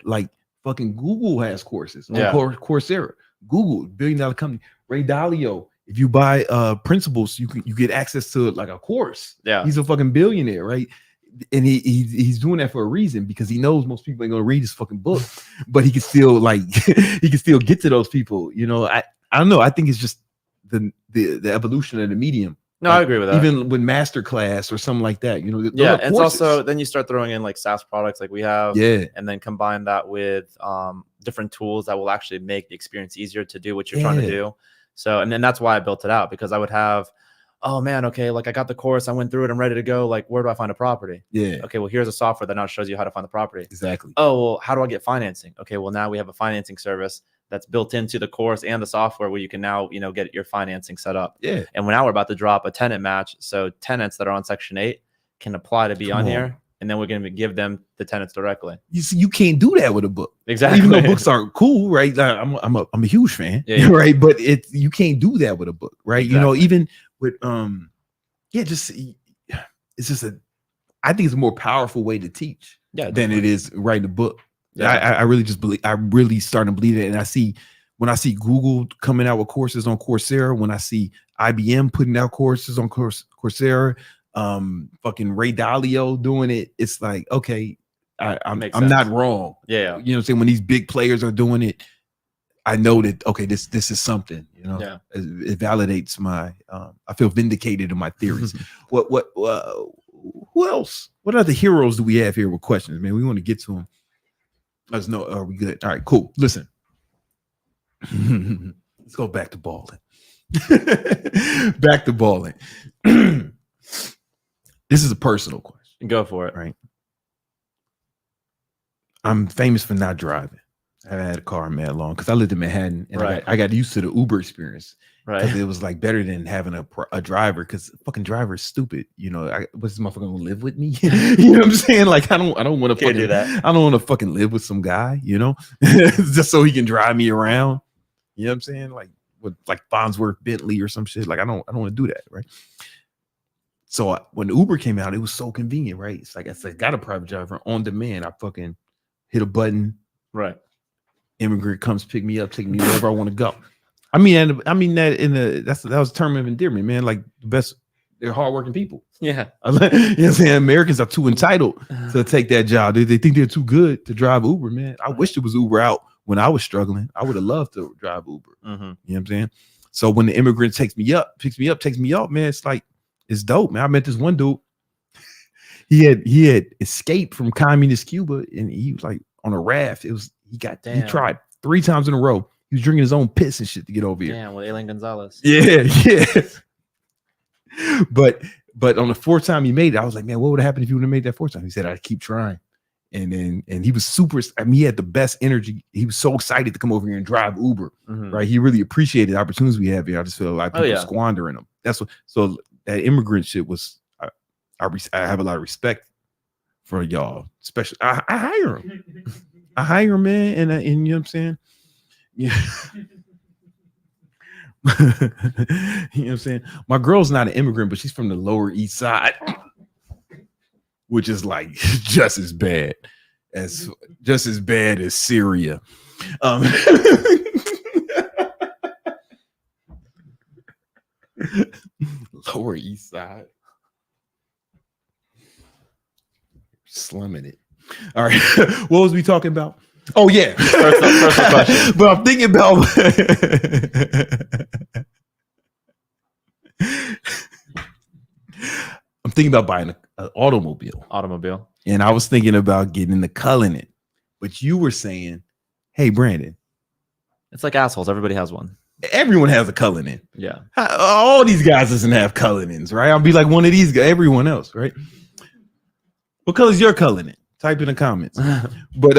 like fucking Google has courses on Coursera. Google, $1 billion company. Ray Dalio, if you buy Principles, you get access to like a course. Yeah, he's a fucking billionaire, right? And he's doing that for a reason because he knows most people ain't gonna read his fucking book, but he can still get to those people. You know, I don't know. I think it's just the evolution of the medium. No, I agree with that. Even with masterclass or something like that, you know. It's also then you start throwing in like SaaS products like we have, and then combine that with different tools that will actually make the experience easier to do what you're trying to do. So, and then that's why I built it out because I would have. Oh man, okay, like I got the course, I went through it, I'm ready to go. Like, where do I find a property? Okay, well, here's a software that now shows you how to find the property. Exactly. Oh, well, how do I get financing? Okay, well, now we have a financing service that's built into the course and the software where you can now, get your financing set up. Yeah. And now we're about to drop a tenant match. So tenants that are on Section 8 can apply to be on here. And then we're going to give them the tenants directly. You see, you can't do that with a book. Exactly. Even though books are cool, right? I'm a huge fan, right? But you can't do that with a book, right? Exactly. You know, even with it's just I think it's a more powerful way to teach than it is writing a book. Yeah. I really just believe, I really starting to believe it. And when I see Google coming out with courses on Coursera, when I see IBM putting out courses on Coursera, fucking Ray Dalio doing it, it's like, okay, I'm not wrong. Yeah. You know what I'm saying? When these big players are doing it, I know that, okay, this is something, it validates my, I feel vindicated in my theories. Who else? What other heroes do we have here with questions, man? We want to get to them. Let us know. Are we good? All right, cool. Listen, let's go back to balling. Back to balling. This is a personal question. Go for it. Right. I'm famous for not driving. I haven't had a car in mad long because I lived in Manhattan and Right. I got used to the Uber experience. Right. Because it was like better than having a driver, because fucking driver is stupid. You know, what's this motherfucker gonna live with me? You know what I'm saying? Like I don't want to fucking do that. I don't want to fucking live with some guy, you know, just so he can drive me around. You know what I'm saying? Like with like Farnsworth Bentley or some shit. Like I don't want to do that, right? So when Uber came out, it was so convenient, right? It's like I said, got a private driver on demand. I fucking hit a button. Right. Immigrant comes pick me up, take me wherever I want to go. I mean that was a term of endearment, man. Like the best, they're hardworking people. Yeah. You know what I'm saying? Americans are too entitled to take that job. They think they're too good to drive Uber, man. I wish there was Uber out when I was struggling. I would have loved to drive Uber. Mm-hmm. You know what I'm saying? So when the immigrant takes me up, man, it's like, it's dope, man. I met this one dude. He had escaped from communist Cuba, and he was like on a raft. He tried 3 times in a row. He was drinking his own piss and shit to get over here. Yeah, with Aileen Gonzalez. Yeah. But on the 4th time he made it, I was like, man, what would have happened if you would have made that 4th time? He said, I'd keep trying. And he was super. I mean, he had the best energy. He was so excited to come over here and drive Uber. Mm-hmm. Right? He really appreciated the opportunities we have here. I just feel like people squandering them. That's what. So that immigrant shit was. I have a lot of respect for y'all. Especially, I hire him. I hire him, man, and you know what I'm saying. Yeah. You know what I'm saying? My girl's not an immigrant, but she's from the Lower East Side, which is like just as bad as Syria. Lower East Side. Slumming it. All right. What was we talking about? Oh yeah. First question. But I'm thinking about buying an automobile. And I was thinking about getting the Cullinan. But you were saying, hey, Brandon. It's like assholes. Everybody has one. Everyone has a Cullinan. Yeah. All these guys doesn't have Cullinans, right? I'll be like one of these guys, everyone else, right? What color is your Cullinan? Type in the comments. But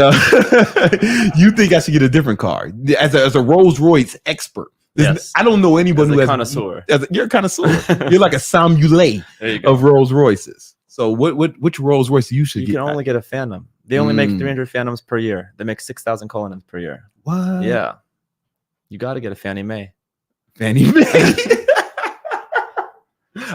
you think I should get a different car as a Rolls Royce expert? Yes. I don't know anyone who has connoisseur. You're a connoisseur. You're like a sommelier of Rolls Royces. So which Rolls Royce you should get? You can only get a Phantom. They only make 300 Phantoms per year. They make 6,000 Cullinans per year. What? Yeah. You got to get a Fannie Mae. Fannie Mae.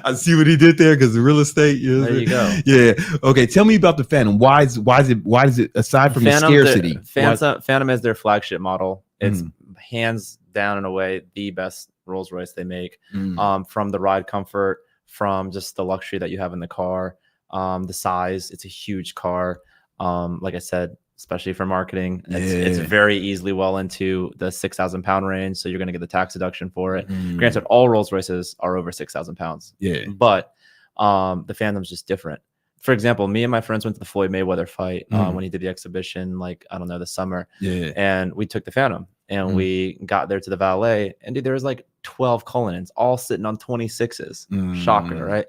I see what he did there because the real estate. There you go. Yeah. Okay. Tell me about the Phantom. Why is it aside from Phantom, the scarcity? Phantom is their flagship model. It's hands down and away the best Rolls Royce they make. From the ride comfort, from just the luxury that you have in the car, the size. It's a huge car. Like I said, especially for marketing, it's very easily well into the 6,000 pound range. So you're going to get the tax deduction for it. Granted, all Rolls Royces are over 6,000 pounds. Yeah. But the Phantom's just different. For example, me and my friends went to the Floyd Mayweather fight when he did the exhibition, like, I don't know, this summer. Yeah. And we took the Phantom and we got there to the valet. And dude, there was like 12 Cullinans all sitting on 26s. Shocker, right?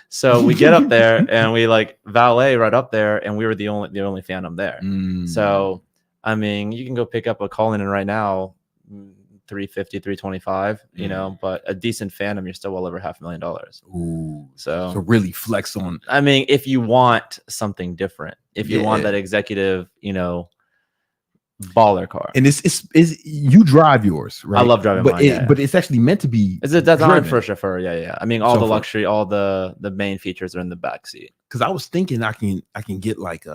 So we get up there and we like valet right up there, and we were the only Phantom there. So I mean, you can go pick up a Cullinan right now, $350, $325, you know, but a decent Phantom, you're still well over $500,000. Ooh, so really flex on. I mean, if you want something different, if you want that executive, you know, baller car. And it's you drive yours, right? I love driving mine, but it's actually meant to be. It's designed for a chauffeur. Yeah. I mean, all the luxury, all the main features are in the back seat. Because I was thinking I can get like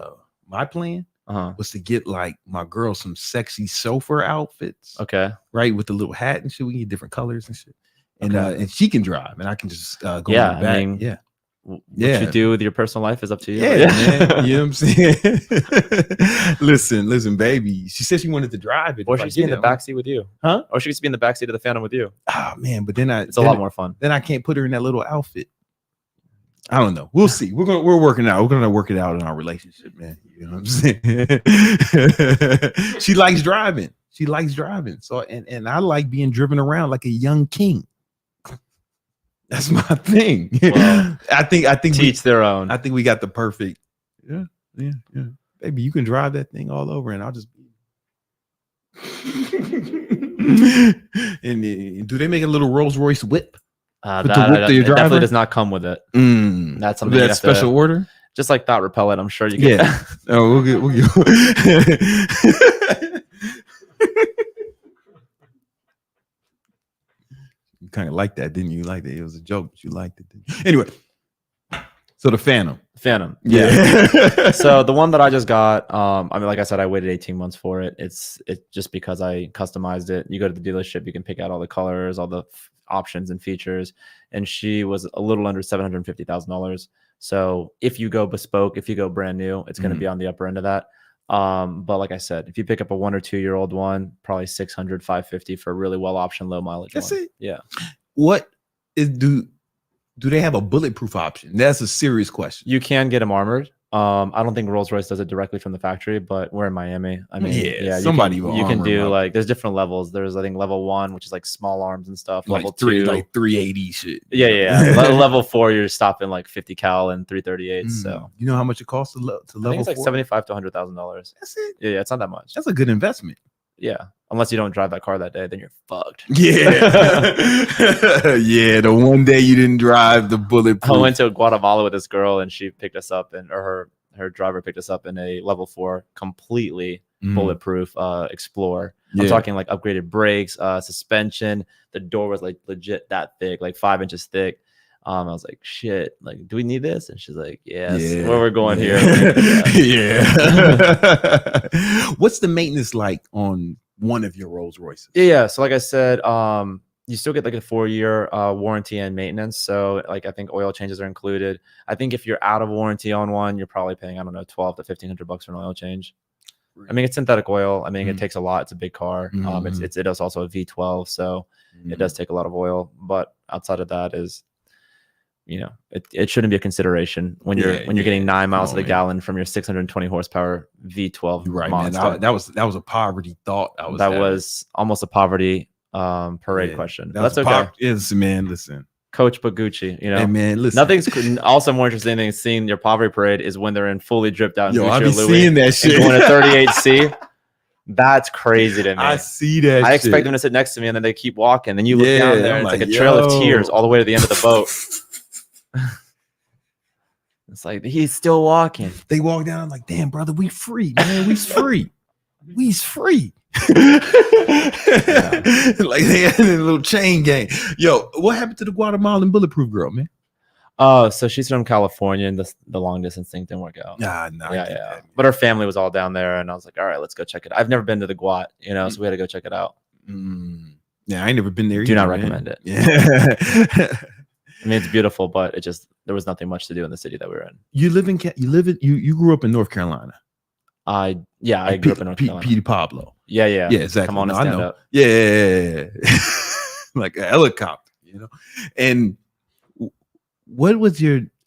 my plan was to get like my girl some sexy chauffeur outfits. Okay. Right, with the little hat and shit. We can get different colors and shit. And and she can drive, and I can just go in the back. I mean, what you do with your personal life is up to you. Yeah, man. You know what I'm saying? Listen, baby. She said she wanted to drive it. Or she could be in the backseat with you. Huh? Or she could be in the backseat of the Phantom with you. Oh, man. But then it's a lot more fun. Then I can't put her in that little outfit. I don't know. We'll see. We're working out. We're going to work it out in our relationship, man. You know what I'm saying? She likes driving. So, and I like being driven around like a young king. That's my thing. Well, I think teach their own. I think we got the perfect. Yeah. Baby, you can drive that thing all over, and I'll just And do they make a little Rolls Royce whip? That definitely does not come with it. That's something that's special order. Just like Thot Repellent, I'm sure you get. Yeah. Oh, we'll get. You kind of liked that, didn't you? Like that. It was a joke, but you liked it. Anyway, so the Phantom. Yeah. So the one that I just got, I mean, like I said, I waited 18 months for it. It's just because I customized it. You go to the dealership, you can pick out all the colors, all the options and features. And she was a little under $750,000. So if you go bespoke, if you go brand new, it's going to be on the upper end of that. But like I said, if you pick up a 1 or 2 year old one, probably 600, 550 for a really well option, low mileage. That's one. it. Yeah. What is do they have a bulletproof option? That's a serious question. You can get them armored. I don't think Rolls-Royce does it directly from the factory, but we're in Miami. I mean, yeah, somebody you can do like there's different levels. There's I think level 1, which is like small arms and stuff. Like level 2, like 380 shit. Yeah. Level 4, you're stopping like 50 cal and 338. So you know how much it costs to level? I think it's like $75,000 to $100,000. That's it. Yeah, it's not that much. That's a good investment. Yeah, unless you don't drive that car that day, then you're fucked. Yeah. Yeah, the one day you didn't drive the bulletproof. I went to Guatemala with this girl and she picked us up or her driver picked us up in a level 4 completely bulletproof Explorer. I'm talking like upgraded brakes, suspension. The door was like legit that thick, like 5 inches thick. I was like, shit, like, do we need this? And she's like, yes, where we're going here. Yeah. What's the maintenance like on one of your Rolls Royces? Yeah. So like I said, you still get like a 4-year warranty and maintenance. So like, I think oil changes are included. I think if you're out of warranty on one, you're probably paying, I don't know, $1,200 to $1,500 for an oil change. I mean, it's synthetic oil. I mean, it takes a lot. It's a big car. It is also a V12. So it does take a lot of oil, but outside of that is, you know, it shouldn't be a consideration when you're getting 9 miles to the gallon from your 620 horsepower V12 monster. Man. That was a poverty thought. That was almost a poverty parade question. That's okay. Man, listen. Coach Bagucci, you know, hey, man, listen. Nothing's also more interesting than seeing your poverty parade is when they're in fully dripped out. Yo, I be seeing that shit. Going to 38C. That's crazy to me. I see that. I expect them to sit next to me, and then they keep walking. Then you look down there, and it's like a trail of tears all the way to the end of the boat. It's like he's still walking. They walk down. I'm like, damn, brother, we free, man. We's free. We's free. Like they had a little chain gang. Yo, what happened to the Guatemalan bulletproof girl, man? Oh, so she's from California, and the long distance thing didn't work out. Yeah. But her family was all down there, and I was like, all right, let's go check it. I've never been to the Guat, you know, so we had to go check it out. Yeah, I ain't never been there. Do not recommend it. Yeah. I mean, it's beautiful, but there was nothing much to do in the city that we were in. You grew up in North Carolina. I grew up in North Carolina. Petey Pablo. Yeah, exactly. Come on and stand up. Yeah. Like a helicopter, you know. And what was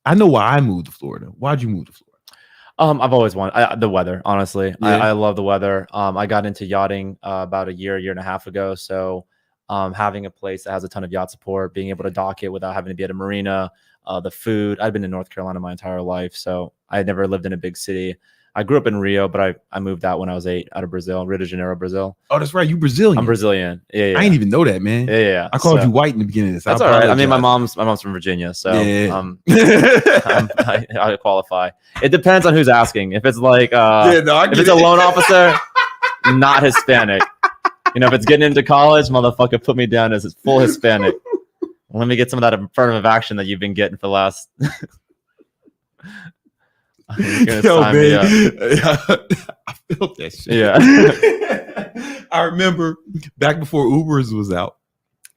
I know why I moved to Florida. Why'd you move to Florida? I've always wanted the weather, honestly. Yeah. I love the weather. I got into yachting about a year and a half ago. So having a place that has a ton of yacht support, being able to dock it without having to be at a marina, the food. I've been in North Carolina my entire life, so I had never lived in a big city. I grew up in Rio, but I moved out when I was 8 out of Brazil, Rio de Janeiro, Brazil. Oh, that's right. You Brazilian. I'm Brillian. Yeah. I didn't even know that, man. Yeah. I called you white in the beginning of this. That's all right. I mean, my mom's from Virginia, so I qualify. It depends on who's asking. If it's like if it's a loan officer, not Hispanic. You know, if it's getting into college, motherfucker, put me down as full Hispanic. Let me get some of that affirmative action that you've been getting for the last. Yo, man. I felt that shit. Yeah. I remember back before Ubers was out,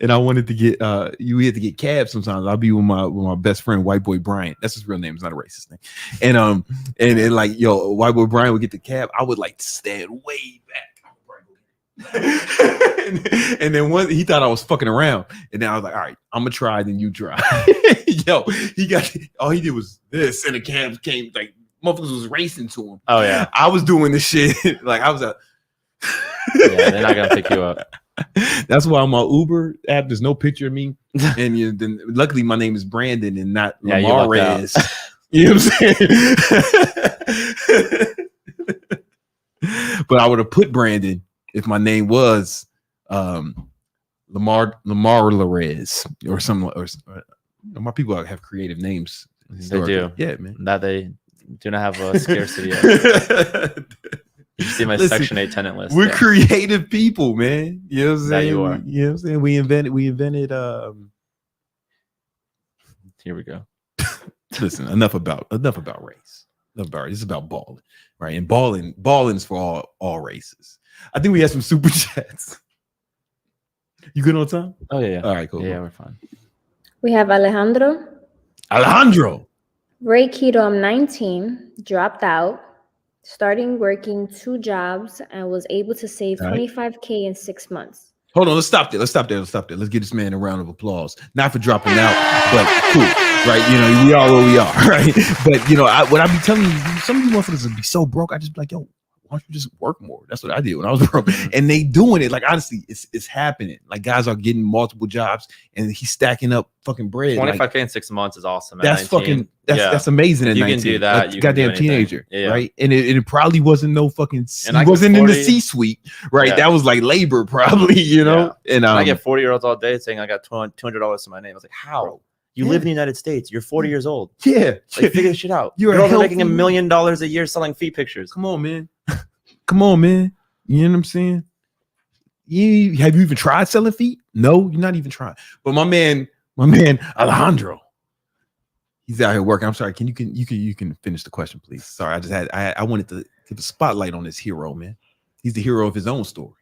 and I wanted to get we had to get cabs sometimes. I'll be with my best friend, White Boy Bryan. That's his real name. It's not a racist name. And and like, yo, White Boy Bryan would get the cab. I would like stand way back. And then he thought I was fucking around, and then I was like, all right, I'm gonna try, then you try. Yo, all he did was this, and the cab came, like motherfuckers was racing to him. Oh yeah, I was doing this shit like I was yeah, they're not gonna pick you up. That's why on my Uber app there's no picture of me, and then luckily my name is Brandon and not Lamar Reyes. You know what I'm saying? But I would have put Brandon if my name was Lamar Larez or something, or my people have creative names. They do. Yeah, man. That they do not have a scarcity of. You see my Section 8 tenant list. We're creative people, man. You know what I'm saying? That you are. You know what I'm saying? We invented Here we go. Listen, enough about race. Enough about This is about balling, right? And balling's for all races. I think we have some super chats. You good on time? Oh yeah. All right, cool. Yeah, cool. we're fine. We have Alejandro. Ray Keto, I'm 19, dropped out, starting working 2 jobs, and was able to save $25K in 6 months. Hold on, let's stop there. Let's give this man a round of applause. Not for dropping out, but cool, right? You know, we are where we are, right? But you know, what I be telling you, some of you motherfuckers would be so broke. I just be like, yo, why don't you just work more? That's what I did when I was broke. And they doing it. Like, honestly, it's happening. Like, guys are getting multiple jobs and he's stacking up fucking bread. 25K in 6 months is awesome. That's that's amazing. At you 19. Can do that. Like, you goddamn can do teenager, yeah. right? And it probably wasn't no fucking. And he wasn't in the C-suite, right? That was like labor, probably. You know. Yeah. And I get 40-year-olds all day saying I got $200 to my name. I was like, how? Bro. You live in the United States. You're 40 years old. Yeah. Like, figure this shit out. You're making $1 million a year selling feet pictures. Come on, man. Come on, man. You know what I'm saying? Have you even tried selling feet? No, you're not even trying. But my man Alejandro, he's out here working. I'm sorry. You can finish the question, please. Sorry, I wanted to give a spotlight on this hero, man. He's the hero of his own story.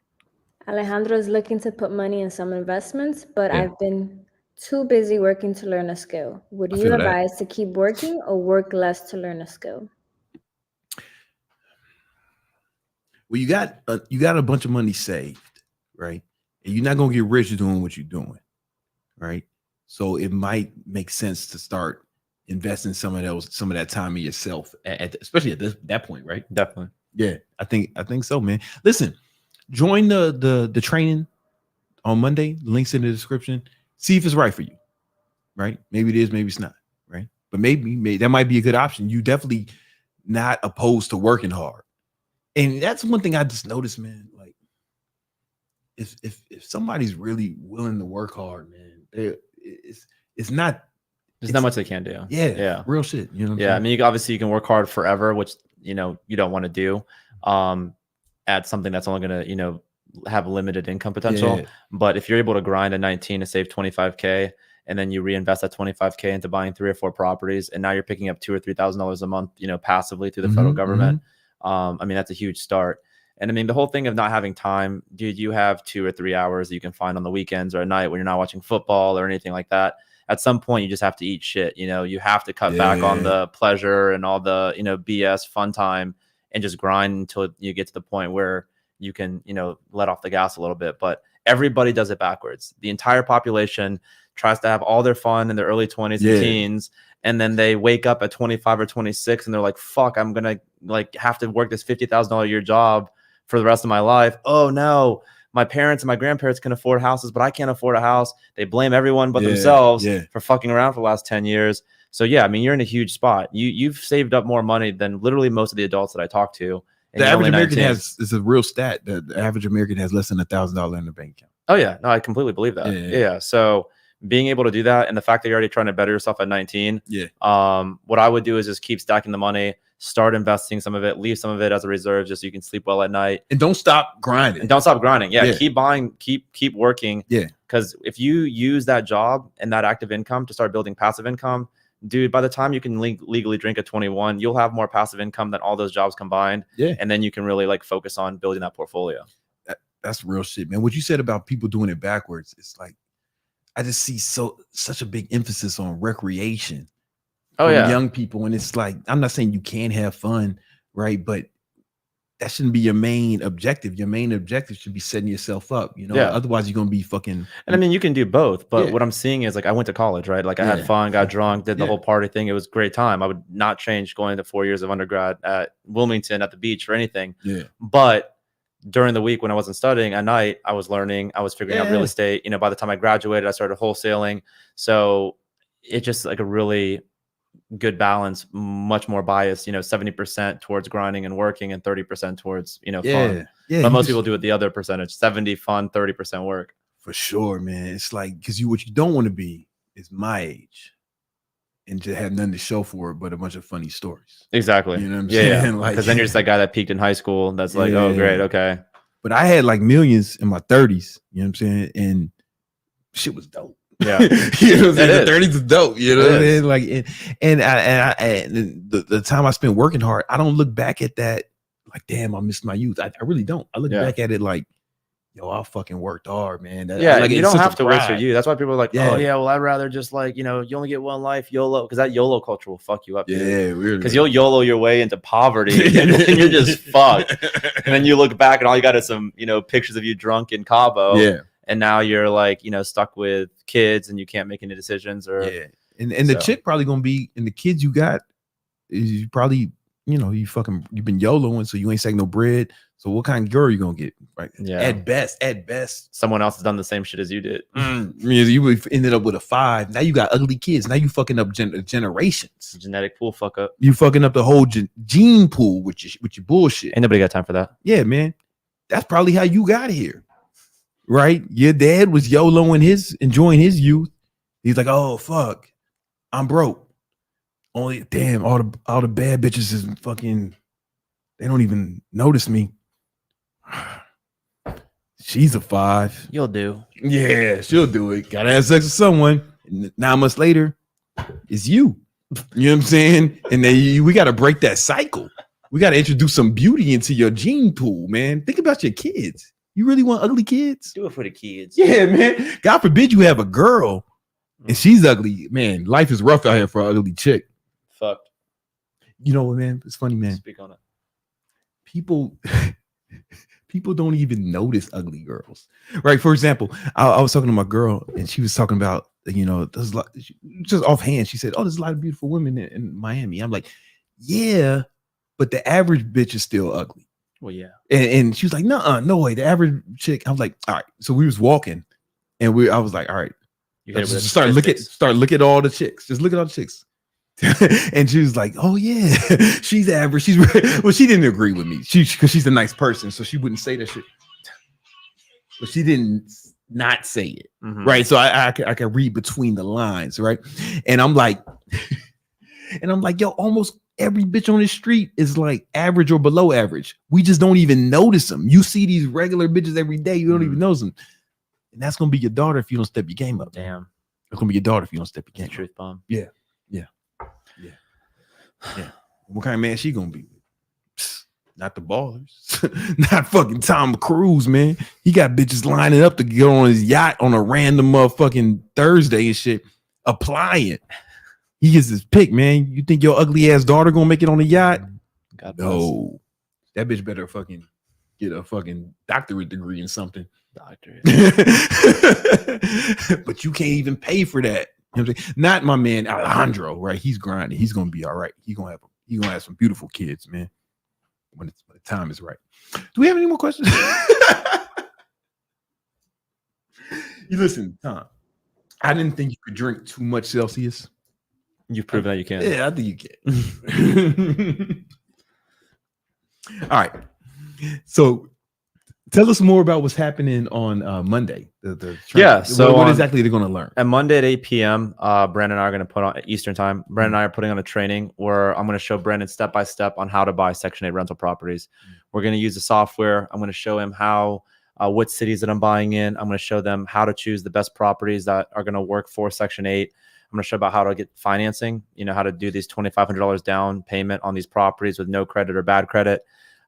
Alejandro is looking to put money in some investments, but I've been too busy working to learn a skill. Would you advise to keep working or work less to learn a skill? Well, you got a bunch of money saved, right? And you're not gonna get rich doing what you're doing, right? So it might make sense to start investing some of that time in yourself, especially at that point, right? Definitely. Yeah, I think so, man. Listen, join the training on Monday. Links in the description. See if it's right for you, right? Maybe it is, maybe it's not, right? But maybe that might be a good option. You definitely not opposed to working hard. And that's one thing I just noticed, man. Like, if somebody's really willing to work hard, man, it's not. There's not much they can do. Yeah, real shit. You know. What I'm saying? I mean, obviously you can work hard forever, which you don't want to do. At something that's only gonna have limited income potential. Yeah. But if you're able to grind at 19 to save 25K, and then you reinvest that 25K into buying 3 or 4 properties, and now you're picking up $2,000 or $3,000 a month, passively through the federal government. I mean, that's a huge start. And I mean, the whole thing of not having time, dude, you have 2 or 3 hours that you can find on the weekends or at night when you're not watching football or anything like that. At some point, you just have to eat shit. You have to cut back on the pleasure and all the, BS fun time and just grind until you get to the point where you can, let off the gas a little bit. But everybody does it backwards. The entire population tries to have all their fun in their early 20s and teens. And then they wake up at 25 or 26 and they're like, fuck, I'm going to have to work this $50,000 a year job for the rest of my life. Oh no, my parents and my grandparents can afford houses, but I can't afford a house. They blame everyone but themselves for fucking around for the last 10 years. So yeah, I mean, you're in a huge spot. You've saved up more money than literally most of the adults that I talk to. The average American is a real stat. The average American has less than $1,000 in the bank account. Oh yeah, no, I completely believe that. Yeah. So being able to do that, and the fact that you're already trying to better yourself at 19, what I would do is just keep stacking the money, start investing some of it, leave some of it as a reserve just so you can sleep well at night. And don't stop grinding. Keep buying, keep working. Yeah. Because if you use that job and that active income to start building passive income, dude, by the time you can legally drink at 21, you'll have more passive income than all those jobs combined. Yeah. And then you can really focus on building that portfolio. That's real shit, man. What you said about people doing it backwards, it's like, I just see such a big emphasis on recreation for young people. And it's like, I'm not saying you can't have fun, right? But that shouldn't be your main objective. Your main objective should be setting yourself up, otherwise you're going to be fucking. And I mean, you can do both, but what I'm seeing is I went to college, right? I had fun, got drunk, did the whole party thing. It was a great time. I would not change going to 4 years of undergrad at Wilmington at the beach for anything. Yeah. But during the week when I wasn't studying at night, I was learning, I was figuring out real estate. By the time I graduated, I started wholesaling. So it's just a really good balance, much more biased, 70% towards grinding and working and 30% towards, fun. Yeah. But most people do it the other percentage, 70 fun, 30% work. For sure, man. It's like, because what you don't want to be is my age and just have nothing to show for it but a bunch of funny stories. Exactly. You know what I'm saying? Like, because then you're just that guy that peaked in high school. That's like, oh, great. Okay. But I had like millions in my 30s. You know what I'm saying? And shit was dope. Yeah. You know what I'm saying? The 30s is dope. You know what I mean? Like, and the time I spent working hard, I don't look back at that like, damn, I missed my youth. I really don't. I look back at it like, yo, I fucking worked hard, man. Like, you don't have to waste your youth. That's why people are like, oh yeah, well, I'd rather just like, you only get one life, YOLO, because that YOLO culture will fuck you up. Weird. Because you'll YOLO your way into poverty and you're just fucked. And then you look back and all you got is some, pictures of you drunk in Cabo. Yeah. And now you're like, stuck with kids and you can't make any decisions. Or and the chick probably gonna be, and the kids you got is you probably, you've been YOLOing, so you ain't saving no bread. So what kind of girl you gonna get? Right? Yeah. At best, someone else has done the same shit as you did. You ended up with a 5. Now you got ugly kids. Now you fucking up generations. Genetic pool fuck up. You fucking up the whole gene pool with your bullshit. Ain't nobody got time for that. Yeah, man. That's probably how you got here. Right? Your dad was YOLOing enjoying his youth. He's like, oh fuck, I'm broke. Only damn, all the bad bitches is fucking, they don't even notice me. She's a 5. You'll do. Yeah, she'll do it. Gotta have sex with someone. 9 months later, it's you. You know what I'm saying? And then we gotta break that cycle. We gotta introduce some beauty into your gene pool, man. Think about your kids. You really want ugly kids? Do it for the kids. Yeah, man. God forbid you have a girl and she's ugly. Man, life is rough out here for an ugly chick. Fucked. You know what, man? It's funny, man. Speak on it. People don't even notice ugly girls. Right? For example, I was talking to my girl and she was talking about, there's a lot, just offhand. She said, oh, there's a lot of beautiful women in Miami. I'm like, yeah, but the average bitch is still ugly. Well, yeah. And she was like, no way. The average chick. I was like, all right. So we was walking and I was like, all right. Just start look at all the chicks. Just look at all the chicks. And she was like, oh yeah, she's average. Well, she didn't agree with me. Because she's a nice person. So she wouldn't say that shit. But she didn't not say it. Mm-hmm. Right. So I can read between the lines. Right. And I'm like, yo, almost every bitch on the street is like average or below average. We just don't even notice them. You see these regular bitches every day. You don't even notice them. And that's going to be your daughter if you don't step your game up. Damn. It's going to be your daughter if you don't step your game up. Truth bomb. Yeah. What kind of man she going to be? Not the ballers. Not fucking Tom Cruz, man. He got bitches lining up to get on his yacht on a random motherfucking Thursday and shit. Applying. He gets his pick, man. You think your ugly ass daughter gonna make it on the yacht? God no. That bitch better fucking get a fucking doctorate degree in something. Doctorate. But you can't even pay for that. You know what I'm saying? Not my man Alejandro, right? He's grinding. He's gonna be all right. He's gonna have some beautiful kids, man. When the time is right. Do we have any more questions? You listen, Tom. I didn't think you could drink too much Celsius. You've proven that you can. Yeah, I think you can. All right. So tell us more about what's happening on Monday. So what exactly they're going to learn? At Monday at 8 p.m., Brandon and I are going to put on Eastern time. Brandon and I are putting on a training where I'm going to show Brandon step by step on how to buy Section 8 rental properties. We're going to use the software. I'm going to show him how, what cities that I'm buying in. I'm going to show them how to choose the best properties that are going to work for Section 8. I'm going to show about how to get financing, how to do these $2,500 down payment on these properties with no credit or bad credit.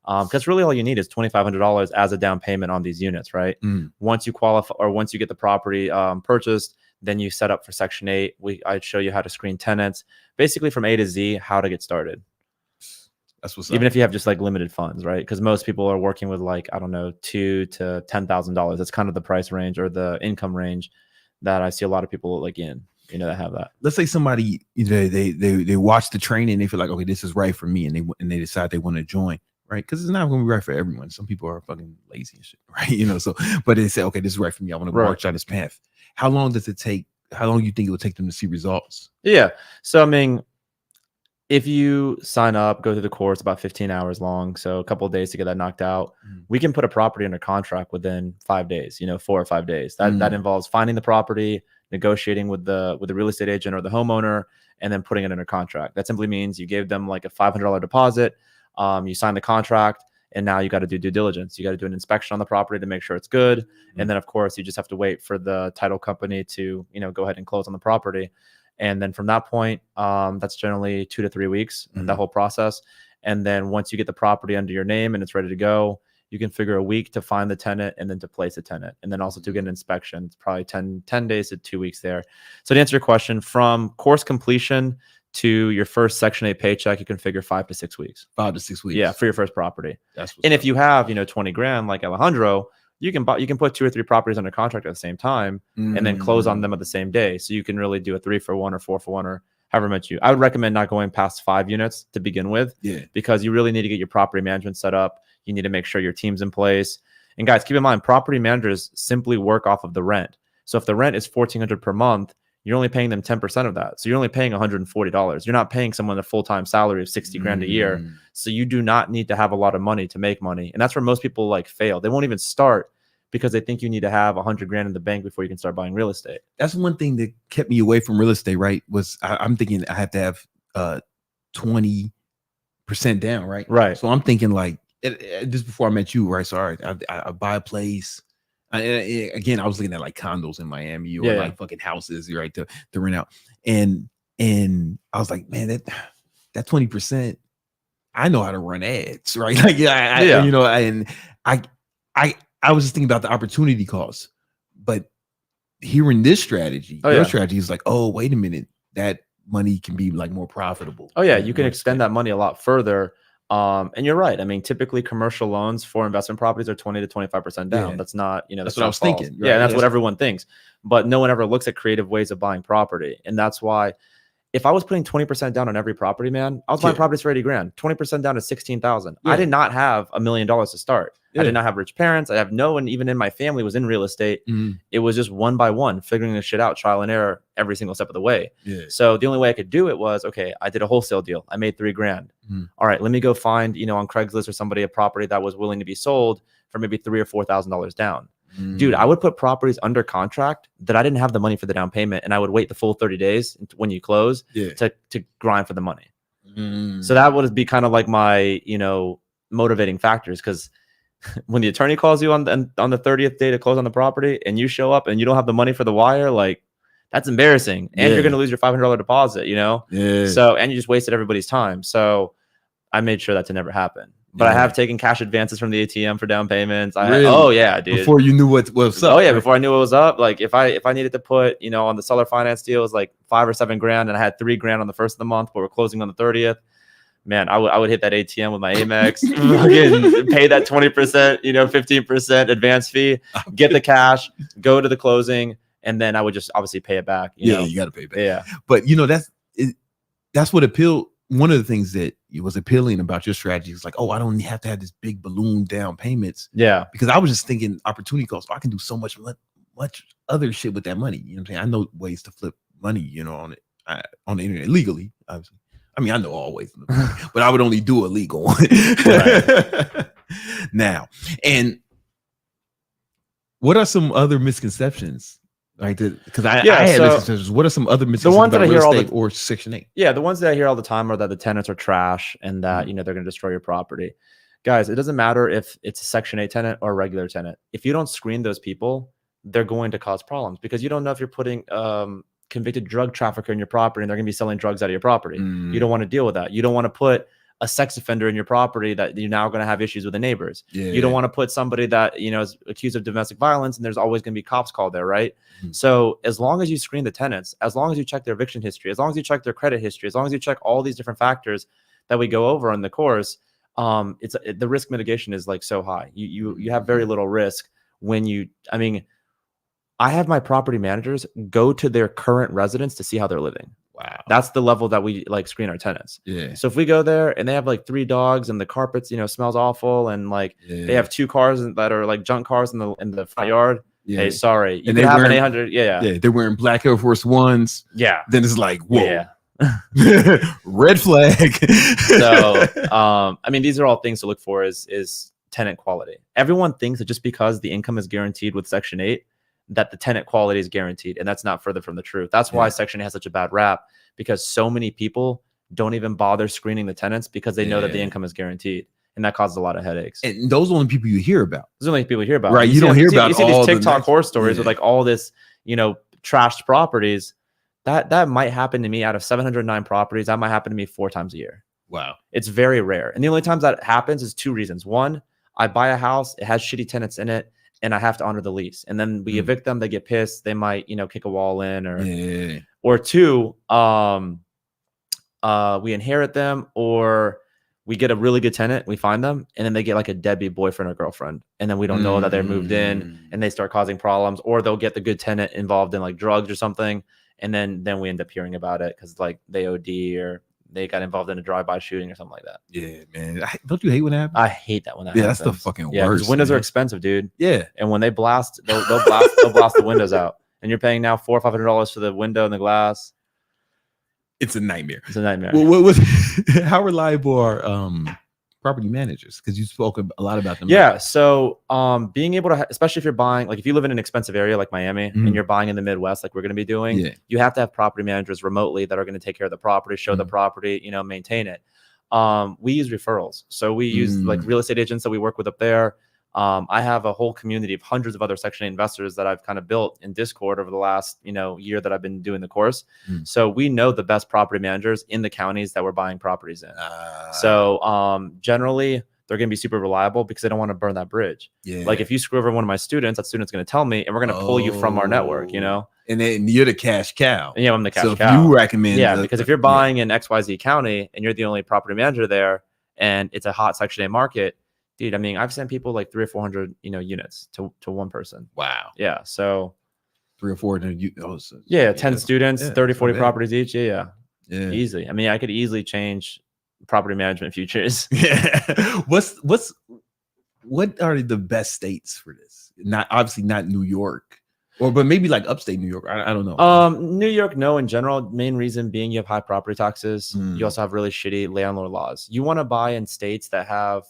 Because really all you need is $2,500 as a down payment on these units, right? Once you qualify or once you get the property purchased, then you set up for Section 8. I'd show you how to screen tenants, basically from A to Z, how to get started. That's what's up. Even if you have just like limited funds, right? Because most people are working with like, I don't know, $2,000 to $10,000. That's kind of the price range or the income range that I see a lot of people like in. That have that. Let's say somebody they watch the training and they feel like, okay, this is right for me, and they decide they want to join, right? Because it's not going to be right for everyone. Some people are fucking lazy and shit, right? So but they say, okay, this is right for me. I want to march on this path. How long does it take? How long do you think it will take them to see results? Yeah. So I mean, if you sign up, go through the course, about 15 hours long, so a couple of days to get that knocked out, we can put a property under contract within 5 days, 4 or 5 days. That involves finding the property, negotiating with the real estate agent or the homeowner, and then putting it under contract. That simply means you gave them like a $500 deposit, you sign the contract, and now you got to do due diligence. You got to do an inspection on the property to make sure it's good. And then of course you just have to wait for the title company to, go ahead and close on the property. And then from that point, that's generally 2 to 3 weeks, that whole process. And then once you get the property under your name and it's ready to go, you can figure a week to find the tenant and then to place a tenant. And then also to get an inspection. It's probably 10 days to 2 weeks there. So to answer your question, from course completion to your first Section 8 paycheck, you can figure 5 to 6 weeks. 5 to 6 weeks. Yeah, for your first property. That's and if you have, 20 grand like Alejandro, you can put 2 or 3 properties under contract at the same time and then close on them at the same day. So you can really do a 3-for-1 or 4-for-1 or however much I would recommend not going past 5 units to begin with. Yeah. Because you really need to get your property management set up. You need to make sure your team's in place. And guys, keep in mind, property managers simply work off of the rent. So if the rent is $1,400 per month, you're only paying them 10% of that. So you're only paying $140. You're not paying someone a full-time salary of 60 grand a year. So you do not need to have a lot of money to make money. And that's where most people fail. They won't even start because they think you need to have 100 grand in the bank before you can start buying real estate. That's one thing that kept me away from real estate, right? Was I'm thinking I have to have 20% down, right? Right. So I'm thinking just before I met you, right? So all right, I buy a place. Again, I was looking at condos in Miami or fucking houses, right, to rent out. And I was like, man, that 20%, I know how to run ads, right? And I was just thinking about the opportunity cost, but hearing this strategy, your strategy is oh, wait a minute, that money can be more profitable. Oh yeah, you can extend that money a lot further. And you're right. I mean, typically commercial loans for investment properties are 20 to 25% down. Yeah. That's not, that's what I was thinking. Right? Yeah, and that's what everyone thinks. But no one ever looks at creative ways of buying property. And that's why if I was putting 20% down on every property, man, I was buying properties for 80 grand. 20% down to 16,000. I did not have $1 million to start. I did not have rich parents. I have no one even in my family was in real estate. It was just one by one, figuring this shit out, trial and error every single step of the way. So the only way I could do it was, okay, I did a wholesale deal. I made 3 grand. All right, let me go find, on Craigslist or somebody, a property that was willing to be sold for maybe $3,000 or $4,000 down. Dude, I would put properties under contract that I didn't have the money for the down payment, and I would wait the full 30 days when you close to grind for the money. So that would be kind of like my, motivating factors, because when the attorney calls you on the 30th day to close on the property and you show up and you don't have the money for the wire, that's embarrassing. And you're going to lose your $500 deposit, So, and you just wasted everybody's time. So I made sure that to never happen. But I have taken cash advances from the ATM for down payments. Oh yeah, dude. Before you knew what was up. Oh yeah, before I knew what was up. If I needed to put, on the seller finance deal, it was 5 or 7 grand, and I had 3 grand on the first of the month, but we're closing on the 30th. Man, I would hit that ATM with my Amex, pay that 20%, 15% advance fee, get the cash, go to the closing, and then I would just obviously pay it back. You got to pay it back. Yeah, but that's what appealed. One of the things that was appealing about your strategy is oh, I don't have to have this big balloon down payments. Yeah, because I was just thinking opportunity cost. I can do so much other shit with that money. You know what I'm saying? I know ways to flip money, on the internet legally, obviously. I mean, I know all ways, but I would only do a legal one now. And what are some other misconceptions? Because I had misconceptions. What are some other misconceptions? The ones that I hear all or Section 8? Yeah, the ones that I hear all the time are that the tenants are trash and that they're going to destroy your property. Guys, it doesn't matter if it's a Section 8 tenant or a regular tenant. If you don't screen those people, they're going to cause problems, because you don't know if you're putting convicted drug trafficker in your property and they're going to be selling drugs out of your property. You don't want to deal with that. You don't want to put a sex offender in your property that you're now going to have issues with the neighbors. You don't want to put somebody that is accused of domestic violence and there's always going to be cops called there, right? So as long as you screen the tenants, as long as you check their eviction history, as long as you check their credit history, as long as you check all these different factors that we go over in the course, the risk mitigation is so high. You have very little risk when I have my property managers go to their current residence to see how they're living. Wow. That's the level that we screen our tenants. Yeah. So if we go there and they have 3 dogs and the carpets, smells awful, and they have 2 cars that are junk cars in the front yard. Yeah. Hey, sorry. You can have an 800. Yeah. They're wearing black Air Force Ones. Yeah. Then it's whoa. Red flag. So, I mean, these are all things to look for is tenant quality. Everyone thinks that just because the income is guaranteed with Section 8, that the tenant quality is guaranteed. And that's not further from the truth. That's why Section 8 has such a bad rap, because so many people don't even bother screening the tenants because they know that the income is guaranteed. And that causes a lot of headaches. And those are the only people you hear about. Those are the only people you hear about. Right. You don't hear about you see all these TikTok horror stories yeah. with like all this, you know, trashed properties. That might happen to me out of 709 properties. That might happen to me 4 times a year. Wow. It's very rare. And the only times that happens is 2 reasons. One, I buy a house, it has shitty tenants in it, and I have to honor the lease. And then we evict them, they get pissed, they might, you know, kick a wall in, or 2, we inherit them, or we get a really good tenant, we find them, and then they get like a deadbeat boyfriend or girlfriend, and then we don't know that they're moved in, and they start causing problems, or they'll get the good tenant involved in like drugs or something, and then we end up hearing about it because like they OD or they got involved in a drive-by shooting or something like that. Yeah, man. Don't you hate when that happens? I hate that when that happens. That's the fucking Yeah, worst. windows are expensive, dude. Yeah. And when they blast, they'll blast the windows out. And you're paying now $400 or $500 for the window and the glass. It's a nightmare. It's a nightmare. Well, how reliable are property managers? Because you spoke a lot about them. Yeah. So being able to, especially if you're buying, like if you live in an expensive area like Miami and you're buying in the Midwest, like we're going to be doing, you have to have property managers remotely that are going to take care of the property, show the property, you know, maintain it. We use referrals. So we use like real estate agents that we work with up there. I have a whole community of hundreds of other Section 8 investors that I've kind of built in Discord over the last, you know, year that I've been doing the course. So we know the best property managers in the counties that we're buying properties in. So generally they're going to be super reliable because they don't want to burn that bridge. Like if you screw over one of my students, that student's going to tell me, and we're going to pull you from our network, you know? And then you're the cash cow. Yeah, I'm the cash cow. So if you recommend, because if you're buying in XYZ county and you're the only property manager there, and it's a hot Section 8 market, dude, I mean, I've sent people like 300 or 400, you know, units to one person. Wow. Yeah. So 300 or 400. 10 students, 30, 40 properties each. Yeah. Easily. I mean, I could easily change property management futures. Yeah. What are the best states for this? Obviously not New York, but maybe like upstate New York. I don't know. New York, no, in general. Main reason being you have high property taxes. You also have really shitty landlord laws. You want to buy in states that have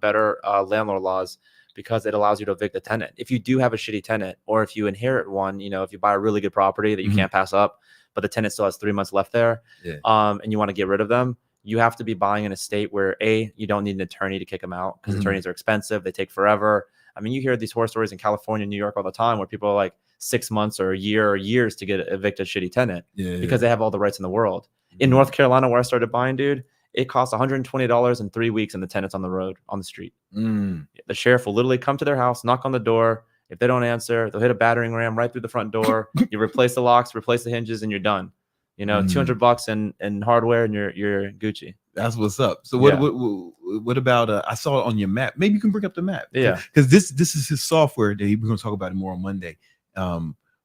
better landlord laws, because it allows you to evict the tenant. If you do have a shitty tenant, or if you inherit one, you know, if you buy a really good property that you can't pass up, but the tenant still has 3 months left there, and you want to get rid of them, you have to be buying in a state where you don't need an attorney to kick them out, because attorneys are expensive. They take forever. I mean, you hear these horror stories in California, New York all the time, where people are like 6 months or a year or years to get evicted shitty tenant because they have all the rights in the world. In North Carolina, where I started buying, dude, it costs $120 in 3 weeks, and the tenant's on the road, on the street. The sheriff will literally come to their house, knock on the door. If they don't answer, they'll hit a battering ram right through the front door. You replace the locks, replace the hinges, and you're done. You know, $200 in hardware, and you're Gucci. That's what's up. So what about? I saw it on your map. Maybe you can bring up the map. Yeah, because this is his software that we're going to talk about it more on Monday.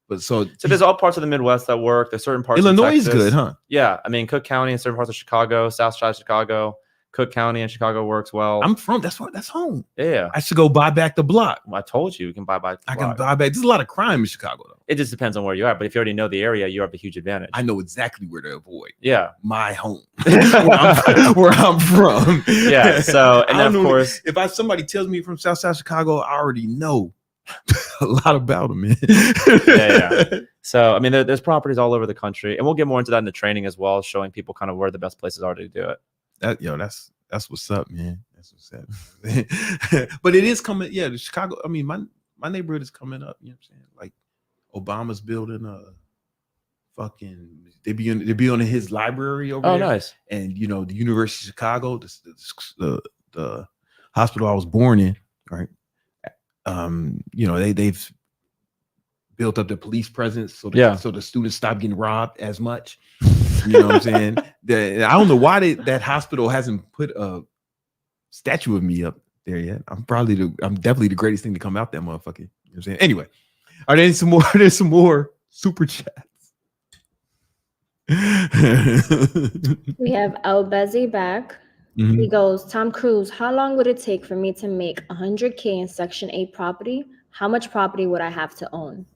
But so there's all parts of the Midwest that work. There's certain parts. Illinois of Texas. Is good, huh? Yeah, I mean Cook County and certain parts of Chicago, South Side of Chicago, Cook County and Chicago works well. I'm from that's home. Yeah, I should go buy back the block. Well, I told you can buy back. I can buy back. There's a lot of crime in Chicago, though. It just depends on where you are. But if you already know the area, you have a huge advantage. I know exactly where to avoid. Yeah, my home, where I'm from. Yeah. So and then of course, if somebody tells me from South Side Chicago, I already know a lot about them, man. Yeah. So I mean, there's properties all over the country, and we'll get more into that in the training as well, showing people kind of where the best places are to do it. That's what's up, man. That's what's up. But it is coming. Yeah, the Chicago. I mean, my neighborhood is coming up. You know what I'm saying? Like Obama's building a fucking. They be on his library over there. Oh, nice. And you know, the University of Chicago, the hospital I was born in, right? You know, they've built up the police presence so the students stop getting robbed as much. You know what I'm saying? I don't know why that hospital hasn't put a statue of me up there yet. I'm definitely the greatest thing to come out that motherfucker. You know what I'm saying? Anyway, there's some more super chats. We have Elbezi back. He goes, Tom Cruz, how long would it take for me to make $100K in Section 8 property? How much property would I have to own?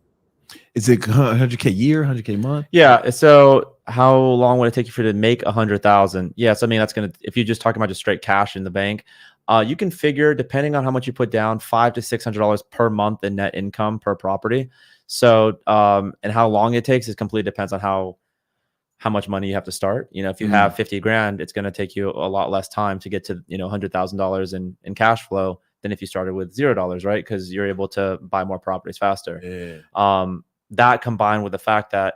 Is it 100K year, 100K month? Yeah. So how long would it take you for you to make 100,000? Yes. I mean, that's going to, if you're just talking about just straight cash in the bank, you can figure, depending on how much you put down, $500 to $600 per month in net income per property. So, and how long it takes, it completely depends on how much money you have to start. You know, if you have 50 grand, it's going to take you a lot less time to get to, you know, $100,000 in cash flow than if you started with $0, right? Because you're able to buy more properties faster. Yeah. That combined with the fact that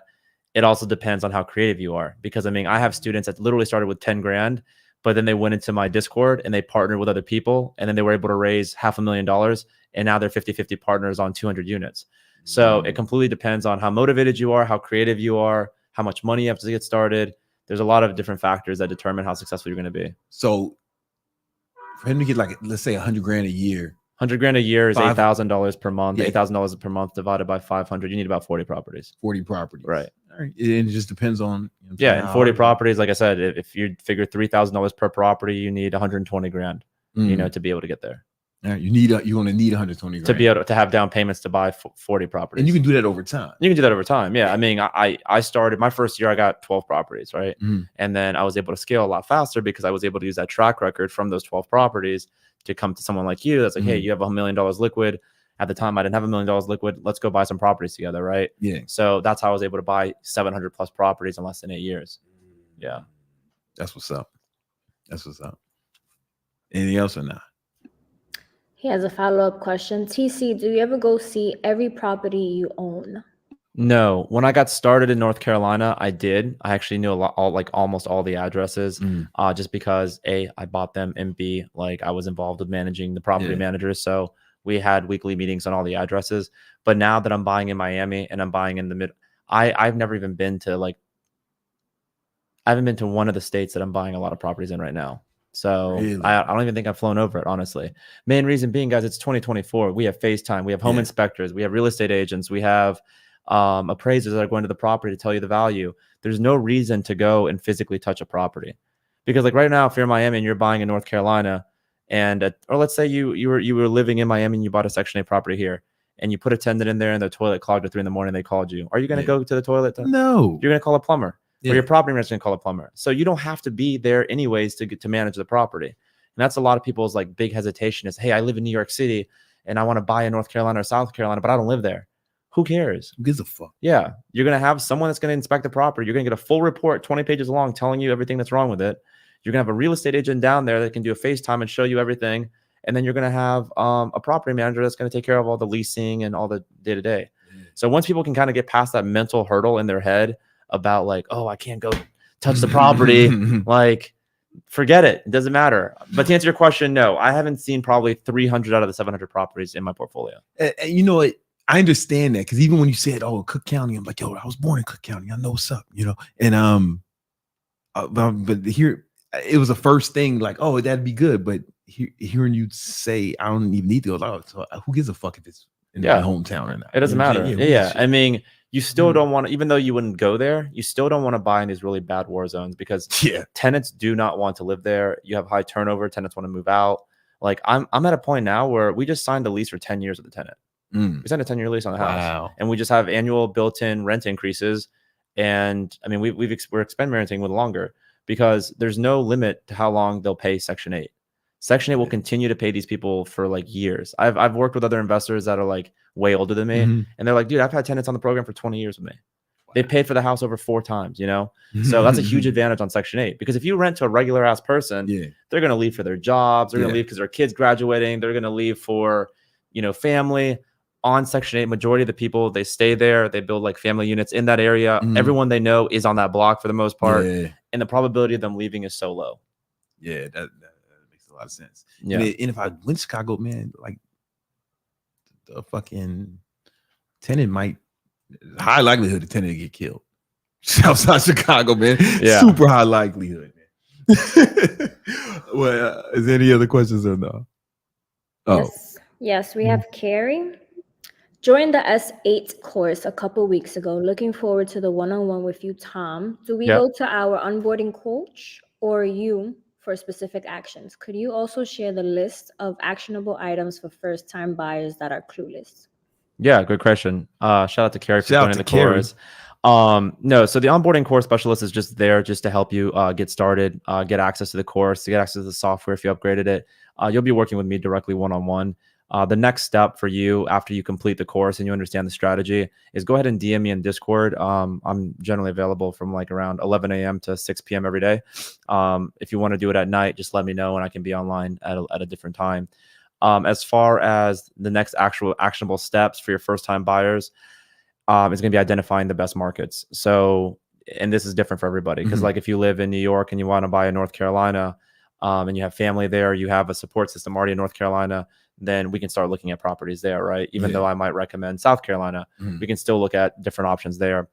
it also depends on how creative you are. Because I mean, I have students that literally started with 10 grand, but then they went into my Discord and they partnered with other people, and then they were able to raise $500,000, and now they're 50-50 partners on 200 units. So it completely depends on how motivated you are, how creative you are, how much money you have to get started. There's a lot of different factors that determine how successful you're going to be. So for him to get like, let's say 100 grand a year, 100 grand a year is $8,000 per month. Yeah. $8,000 per month divided by 500. You need about 40 properties. 40 properties. Right. All right. And it just depends on. And 40 properties, like I said, if you figure $3,000 per property, you need 120 grand, you know, to be able to get there. All right, you're going to need 120 grand to be able to have down payments to buy 40 properties. And you can do that over time. You can do that over time. Yeah. I mean, I started my first year, I got 12 properties, right? And then I was able to scale a lot faster because I was able to use that track record from those 12 properties to come to someone like you that's like, hey, you have $1 million liquid. At the time, I didn't have $1 million liquid. Let's go buy some properties together, right? Yeah. So that's how I was able to buy 700 plus properties in less than 8 years. Yeah. That's what's up. That's what's up. Anything else or not? He has a follow-up question. TC, do you ever go see every property you own? No. When I got started in North Carolina, I did. I actually knew almost all the addresses, just because A, I bought them, and B, like I was involved with managing the property managers. So we had weekly meetings on all the addresses. But now that I'm buying in Miami and I'm buying in the mid, I've never even been to I haven't been to one of the states that I'm buying a lot of properties in right now. So really? I don't even think I've flown over it, honestly. Main reason being, guys, it's 2024. We have FaceTime. We have home inspectors. We have real estate agents. We have appraisers that are going to the property to tell you the value. There's no reason to go and physically touch a property, because like right now, if you're in Miami and you're buying in North Carolina, and or let's say you were living in Miami and you bought a Section 8 property here, and you put a tenant in there and the toilet clogged at 3 a.m. They called you. Are you going to go to the toilet? No. You're going to call a plumber. Or your property manager's going to call a plumber. So you don't have to be there anyways to get to manage the property. And that's a lot of people's like big hesitation is, hey, I live in New York City and I want to buy in North Carolina or South Carolina, but I don't live there. Who cares? Who gives a fuck? Yeah. You're going to have someone that's going to inspect the property. You're going to get a full report, 20 pages long, telling you everything that's wrong with it. You're going to have a real estate agent down there that can do a FaceTime and show you everything. And then you're going to have a property manager that's going to take care of all the leasing and all the day-to-day. So once people can kind of get past that mental hurdle in their head about like, oh, I can't go touch the property, like forget it. It doesn't matter. But to answer your question, no, I haven't seen probably 300 out of the 700 properties in my portfolio. You know what? I understand that, because even when you said, oh, Cook County, I'm like, yo, I was born in Cook County. I know what's up, you know? And but here, it was the first thing like, oh, that'd be good. But hearing you say, I don't even need to go, oh, so who gives a fuck if it's in my hometown or not? It doesn't matter. Yeah. I mean, you still don't want to, even though you wouldn't go there, you still don't want to buy in these really bad war zones, because tenants do not want to live there. You have high turnover. Tenants want to move out. Like I'm at a point now where we just signed a lease for 10 years with the tenant. We signed a 10-year lease on the house, and we just have annual built-in rent increases. And I mean, we're experimenting with longer, because there's no limit to how long they'll pay Section 8. Section 8 will continue to pay these people for like years. I've worked with other investors that are like way older than me, and they're like, dude, I've had tenants on the program for 20 years with me. They paid for the house over 4 times, you know? So that's a huge advantage on Section 8, because if you rent to a regular ass person, they're going to leave for their jobs. They're going to leave because their kids graduating. They're going to leave for, you know, family. On Section 8, majority of the people, they stay there. They build like family units in that area. Everyone they know is on that block for the most part. And the probability of them leaving is so low. Yeah, that makes a lot of sense. Yeah. And if I went to Chicago, man, like the fucking tenant might, high likelihood the tenant to get killed. Outside Chicago, man. Super high likelihood, man. Well, is there any other questions or no? Yes, we have Carrie. Joined the S8 course a couple weeks ago. Looking forward to the one-on-one with you, Tom. Do we go to our onboarding coach or you for specific actions? Could you also share the list of actionable items for first-time buyers that are clueless? Yeah, good question. Shout out to Carrie for Shout out joining to the Carrie. course. No, so the onboarding course specialist is just there just to help you get started, get access to the course, to get access to the software if you upgraded it. You'll be working with me directly one-on-one. The next step for you after you complete the course and you understand the strategy is go ahead and DM me in Discord. I'm generally available from like around 11 a.m. to 6 p.m. every day. If you want to do it at night, just let me know and I can be online at a different time. As far as the next actual actionable steps for your first-time buyers, is going to be identifying the best markets. So, and this is different for everybody because like if you live in New York and you want to buy in North Carolina and you have family there, you have a support system already in North Carolina, then we can start looking at properties there, right? Even though I might recommend South Carolina, we can still look at different options there.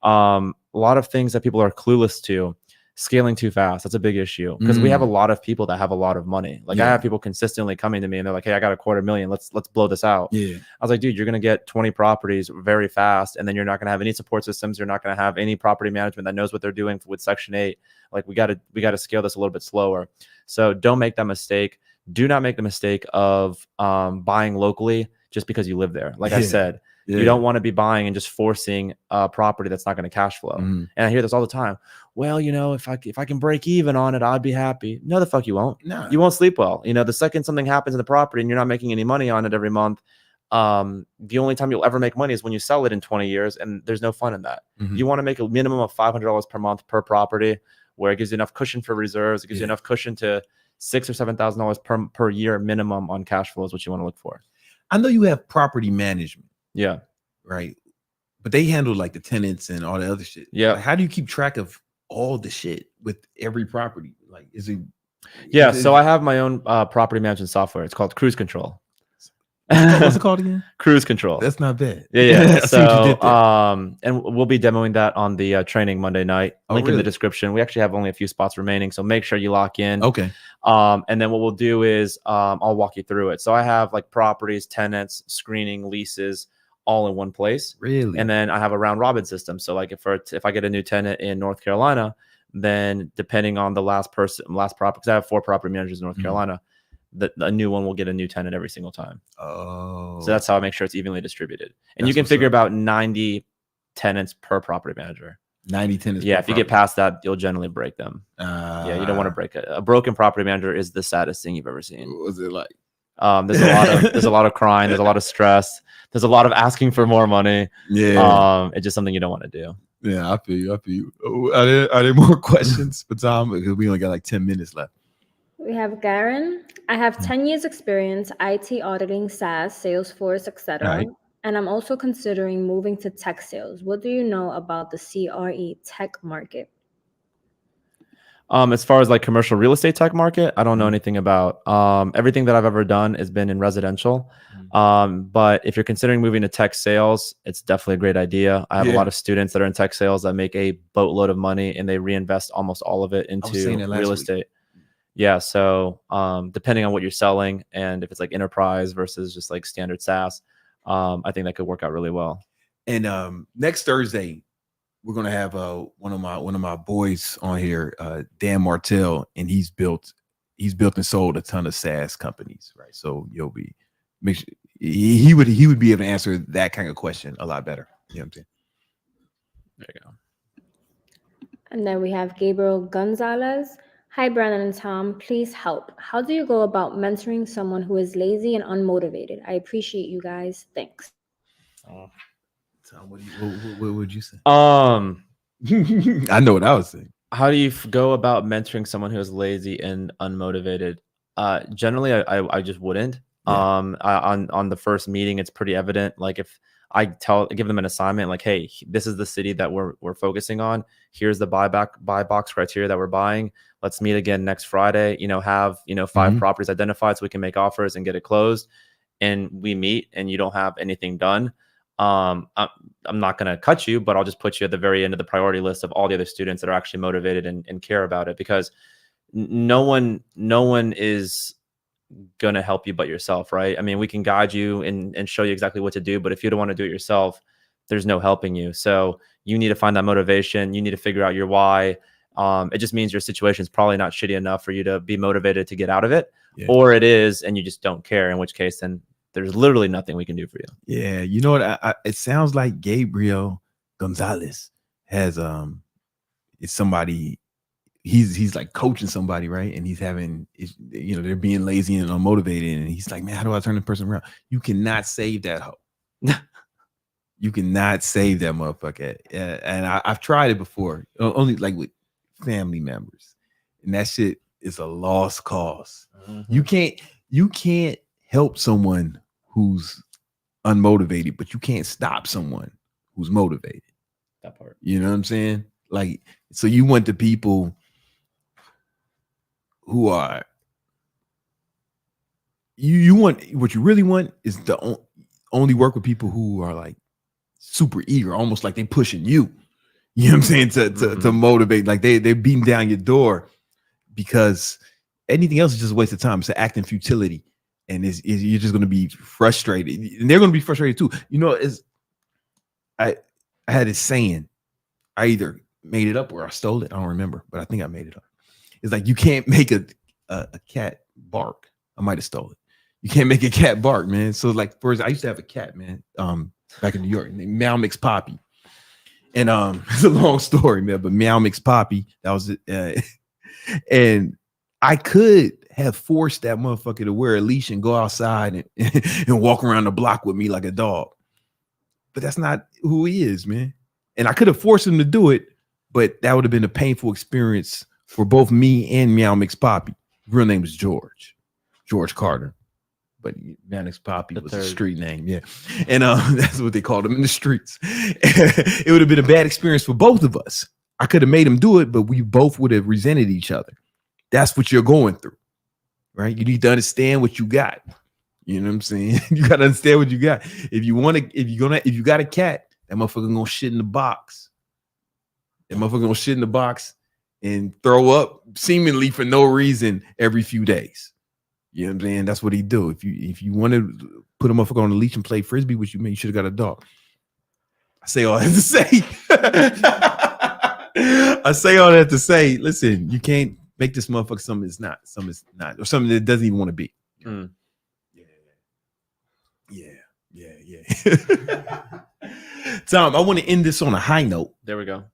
A lot of things that people are clueless to. Scaling too fast, that's a big issue because we have a lot of people that have a lot of money. Like I have people consistently coming to me and they're like, hey, I got $250,000, let's blow this out. I was like, dude, you're gonna get 20 properties very fast and then you're not gonna have any support systems, you're not gonna have any property management that knows what they're doing with Section 8. Like we gotta scale this a little bit slower. So don't make that mistake. Do not make the mistake of buying locally just because you live there. Like I said, you don't want to be buying and just forcing a property that's not going to cash flow. And I hear this all the time. Well, you know, if I can break even on it, I'd be happy. No, the fuck you won't. No. You won't sleep well. You know, the second something happens in the property and you're not making any money on it every month, the only time you'll ever make money is when you sell it in 20 years, and there's no fun in that. You want to make a minimum of $500 per month per property, where it gives you enough cushion for reserves. It gives you enough cushion to $6,000 or $7,000 per year minimum on cash flow is what you want to look for. I know you have property management. Yeah. Right. But they handle like the tenants and all the other shit. Yeah. Like, how do you keep track of all the shit with every property? Like, is it? Yeah. So I have my own property management software. It's called Cruise Control. What's it called again? Cruise Control. That's not bad. Yeah. So, and we'll be demoing that on the training Monday night. Link in the description. We actually have only a few spots remaining, so make sure you lock in. Okay. And then what we'll do is I'll walk you through it. So I have like properties, tenants, screening, leases, all in one place. Really? And then I have a round robin system. So like if I get a new tenant in North Carolina, then depending on the last property, because I have 4 property managers in North Carolina, a new one will get a new tenant every single time. Oh. So that's how I make sure it's evenly distributed. And you can figure about 90 tenants per property manager. 90 tenants. Yeah. If you get past that, you'll generally break them. Yeah. You don't want to break it. A broken property manager is the saddest thing you've ever seen. What was it like? There's a lot of crying. There's a lot of stress. There's a lot of asking for more money. Yeah. It's just something you don't want to do. Yeah, I feel you. Oh, are there more questions for Tom? Because we only got like 10 minutes left. We have Garen. I have 10 years experience, IT auditing, SaaS, Salesforce, etc. Right. And I'm also considering moving to tech sales. What do you know about the CRE tech market? As far as like commercial real estate tech market, I don't know anything about. Everything that I've ever done has been in residential. But if you're considering moving to tech sales, it's definitely a great idea. I have a lot of students that are in tech sales that make a boatload of money and they reinvest almost all of it into real estate. Yeah. So depending on what you're selling and if it's like enterprise versus just like standard SaaS, I think that could work out really well. And next Thursday, we're gonna have one of my boys on here, Dan Martel, and he's built and sold a ton of SaaS companies, right? So you'll be make sure he would be able to answer that kind of question a lot better. You know what I'm saying? There you go. And then we have Gabriel Gonzalez. Hi, Brandon and Tom. Please help. How do you go about mentoring someone who is lazy and unmotivated? I appreciate you guys. Thanks. Tom, what would you say? I know what I was saying. How do you go about mentoring someone who is lazy and unmotivated? Generally, I just wouldn't. Yeah. On the first meeting, it's pretty evident. Like if I give them an assignment, like, hey, this is the city that we're focusing on. Here's the buy box criteria that we're buying. Let's meet again next Friday. Have 5 properties identified so we can make offers and get it closed. And we meet, and you don't have anything done. I'm not going to cut you, but I'll just put you at the very end of the priority list of all the other students that are actually motivated and care about it, because no one is going to help you but yourself, right? I mean, we can guide you and show you exactly what to do, but if you don't want to do it yourself, there's no helping you. So you need to find that motivation. You need to figure out your why. It just means your situation is probably not shitty enough for you to be motivated to get out of it, or it is, and you just don't care, in which case then there's literally nothing we can do for you. Yeah, you know what? It sounds like Gabriel Gonzalez has it's somebody. He's like coaching somebody, right? And he's having, you know, they're being lazy and unmotivated, and he's like, man, how do I turn the person around? You cannot save that hoe. You cannot save that motherfucker. And I've tried it before, only like with family members, and that shit is a lost cause. Mm-hmm. You can't help someone who's unmotivated, but you can't stop someone who's motivated. That part. You know what I'm saying? Like, so you want the people who are, you want, what you really want is to only work with people who are like super eager, almost like they pushing you. You know what I'm saying? To motivate, like they're beating down your door, because anything else is just a waste of time. It's an act in futility, and you're just going to be frustrated, and they're going to be frustrated too. You know, I had this saying, I either made it up or I stole it. I don't remember, but I think I made it up. It's like, you can't make a cat bark. I might have stole it. You can't make a cat bark, man. So like, first, I used to have a cat, man, back in New York, named Meow Mix Poppy. And it's a long story, man, but Meow Mix Poppy, that was it. And I could have forced that motherfucker to wear a leash and go outside and walk around the block with me like a dog. But that's not who he is, man. And I could have forced him to do it, but that would have been a painful experience for both me and Meow Mix Poppy. Real name is George Carter, but Meow Mix Poppy was a street name, yeah. And that's what they called him in the streets. It would have been a bad experience for both of us. I could have made him do it, but we both would have resented each other. That's what you're going through, right? You need to understand what you got. You know what I'm saying? You got to understand what you got. If you got a cat, that motherfucker gonna shit in the box. That motherfucker gonna shit in the box and throw up seemingly for no reason every few days. You know what I'm saying? That's what he do. If you want to put a motherfucker on a leash and play frisbee, which you mean, you should have got a dog. I say all that to say. I say all that to say, listen, you can't make this motherfucker something it's not, or something that it doesn't even want to be. Mm. Yeah. Tom, I want to end this on a high note. There we go.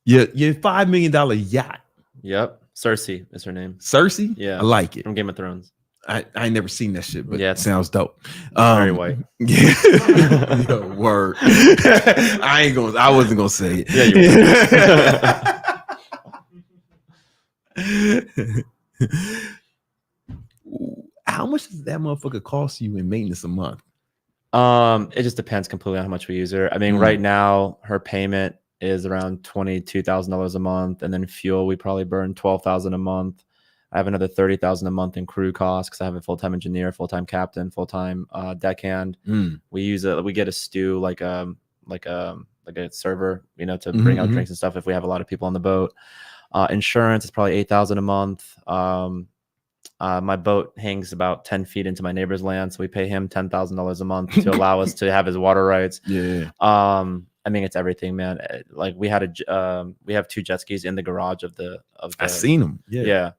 Your $5 million yacht. Yep. Cersei is her name. Cersei? Yeah. I like it. From Game of Thrones. I ain't never seen that shit, but yeah, it sounds dope. Very white. Yeah. Yo, word. I wasn't gonna say it. Yeah, you were. How much does that motherfucker cost you in maintenance a month? It just depends completely on how much we use her. I mean, right now her payment is around $22,000 a month, and then fuel we probably burn $12,000 a month. I have another $30,000 a month in crew costs because I have a full-time engineer, full-time captain, full-time deckhand. We get a stew like a server, you know, to bring out drinks and stuff if we have a lot of people on the boat. Insurance is probably $8,000 a month. My boat hangs about 10 feet into my neighbor's land, so we pay him $10,000 a month to allow us to have his water rights. Yeah. I mean, it's everything, man. Like we have 2 jet skis in the garage of the. I seen them. Yeah.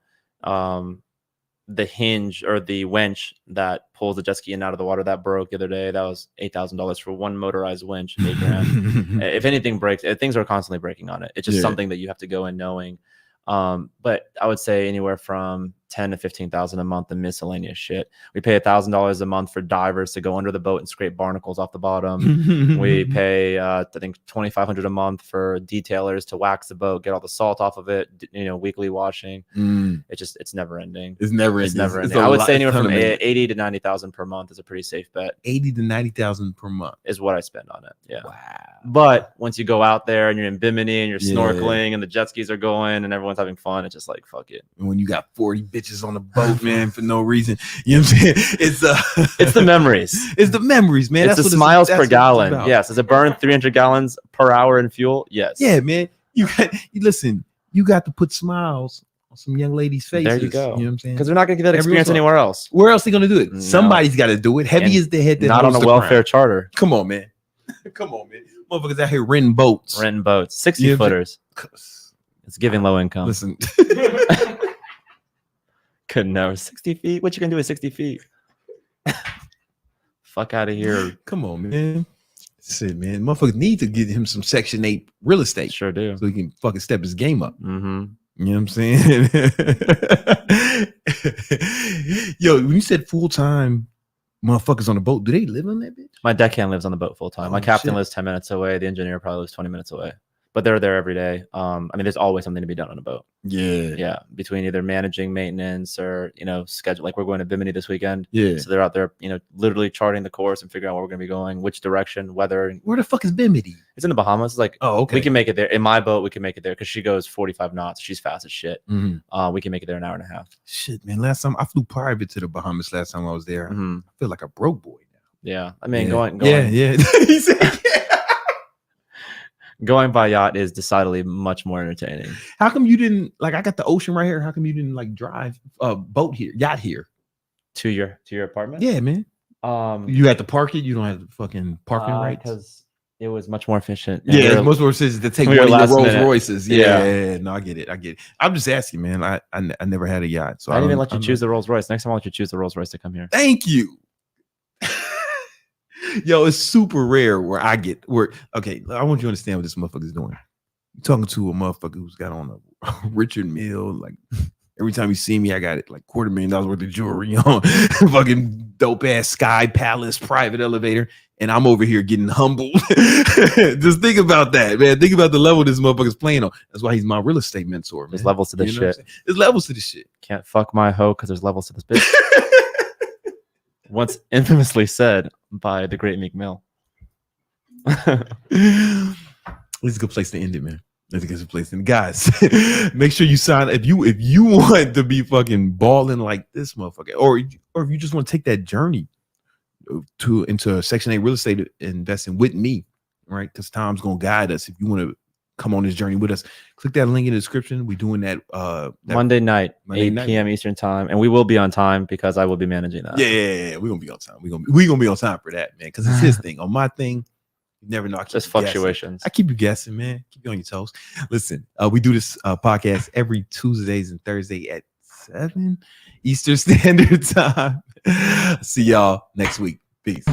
The hinge or the winch that pulls the jet ski in and out of the water that broke the other day. That was $8,000 for one motorized winch. $8,000. If anything breaks, things are constantly breaking on it. It's just something that you have to go in knowing. But I would say anywhere from $10,000 to $15,000 a month in miscellaneous shit. We pay $1,000 a month for divers to go under the boat and scrape barnacles off the bottom. We pay, I think, $2,500 a month for detailers to wax the boat, get all the salt off of it. You know, weekly washing. It's never ending. It's never ending. I would say anywhere from $80,000 to $90,000 per month is a pretty safe bet. $80,000 to $90,000 per month is what I spend on it. Yeah. Wow. But once you go out there and you're in Bimini and you're snorkeling and the jet skis are going and everyone's having fun, it's just like, fuck it. And when you got 40 bitches on the boat, man, for no reason, you know what I'm saying? It's the memories. It's the memories, man. It's the smiles per gallon. Yes. Does it burn 300 gallons per hour in fuel? Yes. Yeah, man. You got to put smiles on some young ladies' faces. There you go. You know what I'm saying? Because they're not going to get that experience anywhere else. Where else are they going to do it? No. Somebody's got to do it. Heavy is the head that not on a welfare charter. Come on, man. Motherfuckers out here renting boats. 60 footers. It's giving low income. Listen. Couldn't know. 60 feet? What you gonna do with 60 feet? Fuck out of here. Come on, man. Shit, man. Motherfuckers need to get him some Section 8 real estate. Sure do. So he can fucking step his game up. Mm-hmm. You know what I'm saying? Yo, when you said full-time motherfuckers on the boat, do they live on that bitch? My deckhand lives on the boat full time. Oh, My captain shit. lives 10 minutes away. The engineer probably lives 20 minutes away. But they're there every day. I mean, there's always something to be done on a boat. Yeah. Yeah. Between either managing maintenance or, schedule. Like we're going to Bimini this weekend. Yeah. So they're out there, literally charting the course and figuring out where we're going to be going, which direction, weather. Where the fuck is Bimini? It's in the Bahamas. Like, Oh, okay. we can make it there. In my boat, we can make it there because she goes 45 knots. She's fast as shit. Mm-hmm. We can make it there in an hour and a half. Shit, man. Last time I flew private to the Bahamas last time I was there. Mm-hmm. I feel like a broke boy now. Yeah. I mean, Yeah. going. Yeah. He said, Going by yacht is decidedly much more entertaining. how come you didn't, like, I got the ocean right here. How come you didn't, like, drive a boat here, yacht here? To your apartment? Yeah, man. You had to park it. You don't have the fucking parking rights. Because it was much more efficient. And Yeah, we it's were- much more sense to take we were one of last your Rolls minute. Royces. Yeah. Yeah, no, I get it. I'm just asking, man. I never had a yacht, so I didn't even don't- let you choose the Rolls Royce. Next time I'll let you choose the Rolls Royce to come here. Thank you. Yo, it's super rare where okay, I want you to understand what this motherfucker's doing. You're talking to a motherfucker who's got on a Richard Mille, like every time you see me, I got it like $250,000 worth of jewelry on, fucking dope ass Sky Palace private elevator, and I'm over here getting humbled. Just think about that, man. Think about the level this motherfucker's playing on. That's why he's my real estate mentor, man. There's levels to this You know what shit. I'm saying? There's levels to this shit. Can't fuck my hoe because there's levels to this bitch. Once infamously said by the great Meek Mill. This is a good place to end it, man. That's a good place to end it. Guys, make sure you sign if you want to be fucking balling like this motherfucker, or if you just want to take that journey into Section 8 real estate investing with me, right? Because Tom's gonna guide us. If you want to come on this journey with us, click that link in the description. We're doing that Monday night, Monday 8 night. p.m. Eastern time, and we will be on time because I will be managing that. Yeah, we're gonna be on time. We're gonna be on time for that, man. Because it's his thing. On my thing, you never know. I keep Just you guessing. fluctuations. I keep you guessing, man. Keep you on your toes. Listen, we do this podcast every Tuesdays and Thursday at 7 Eastern Standard Time. See y'all next week. Peace.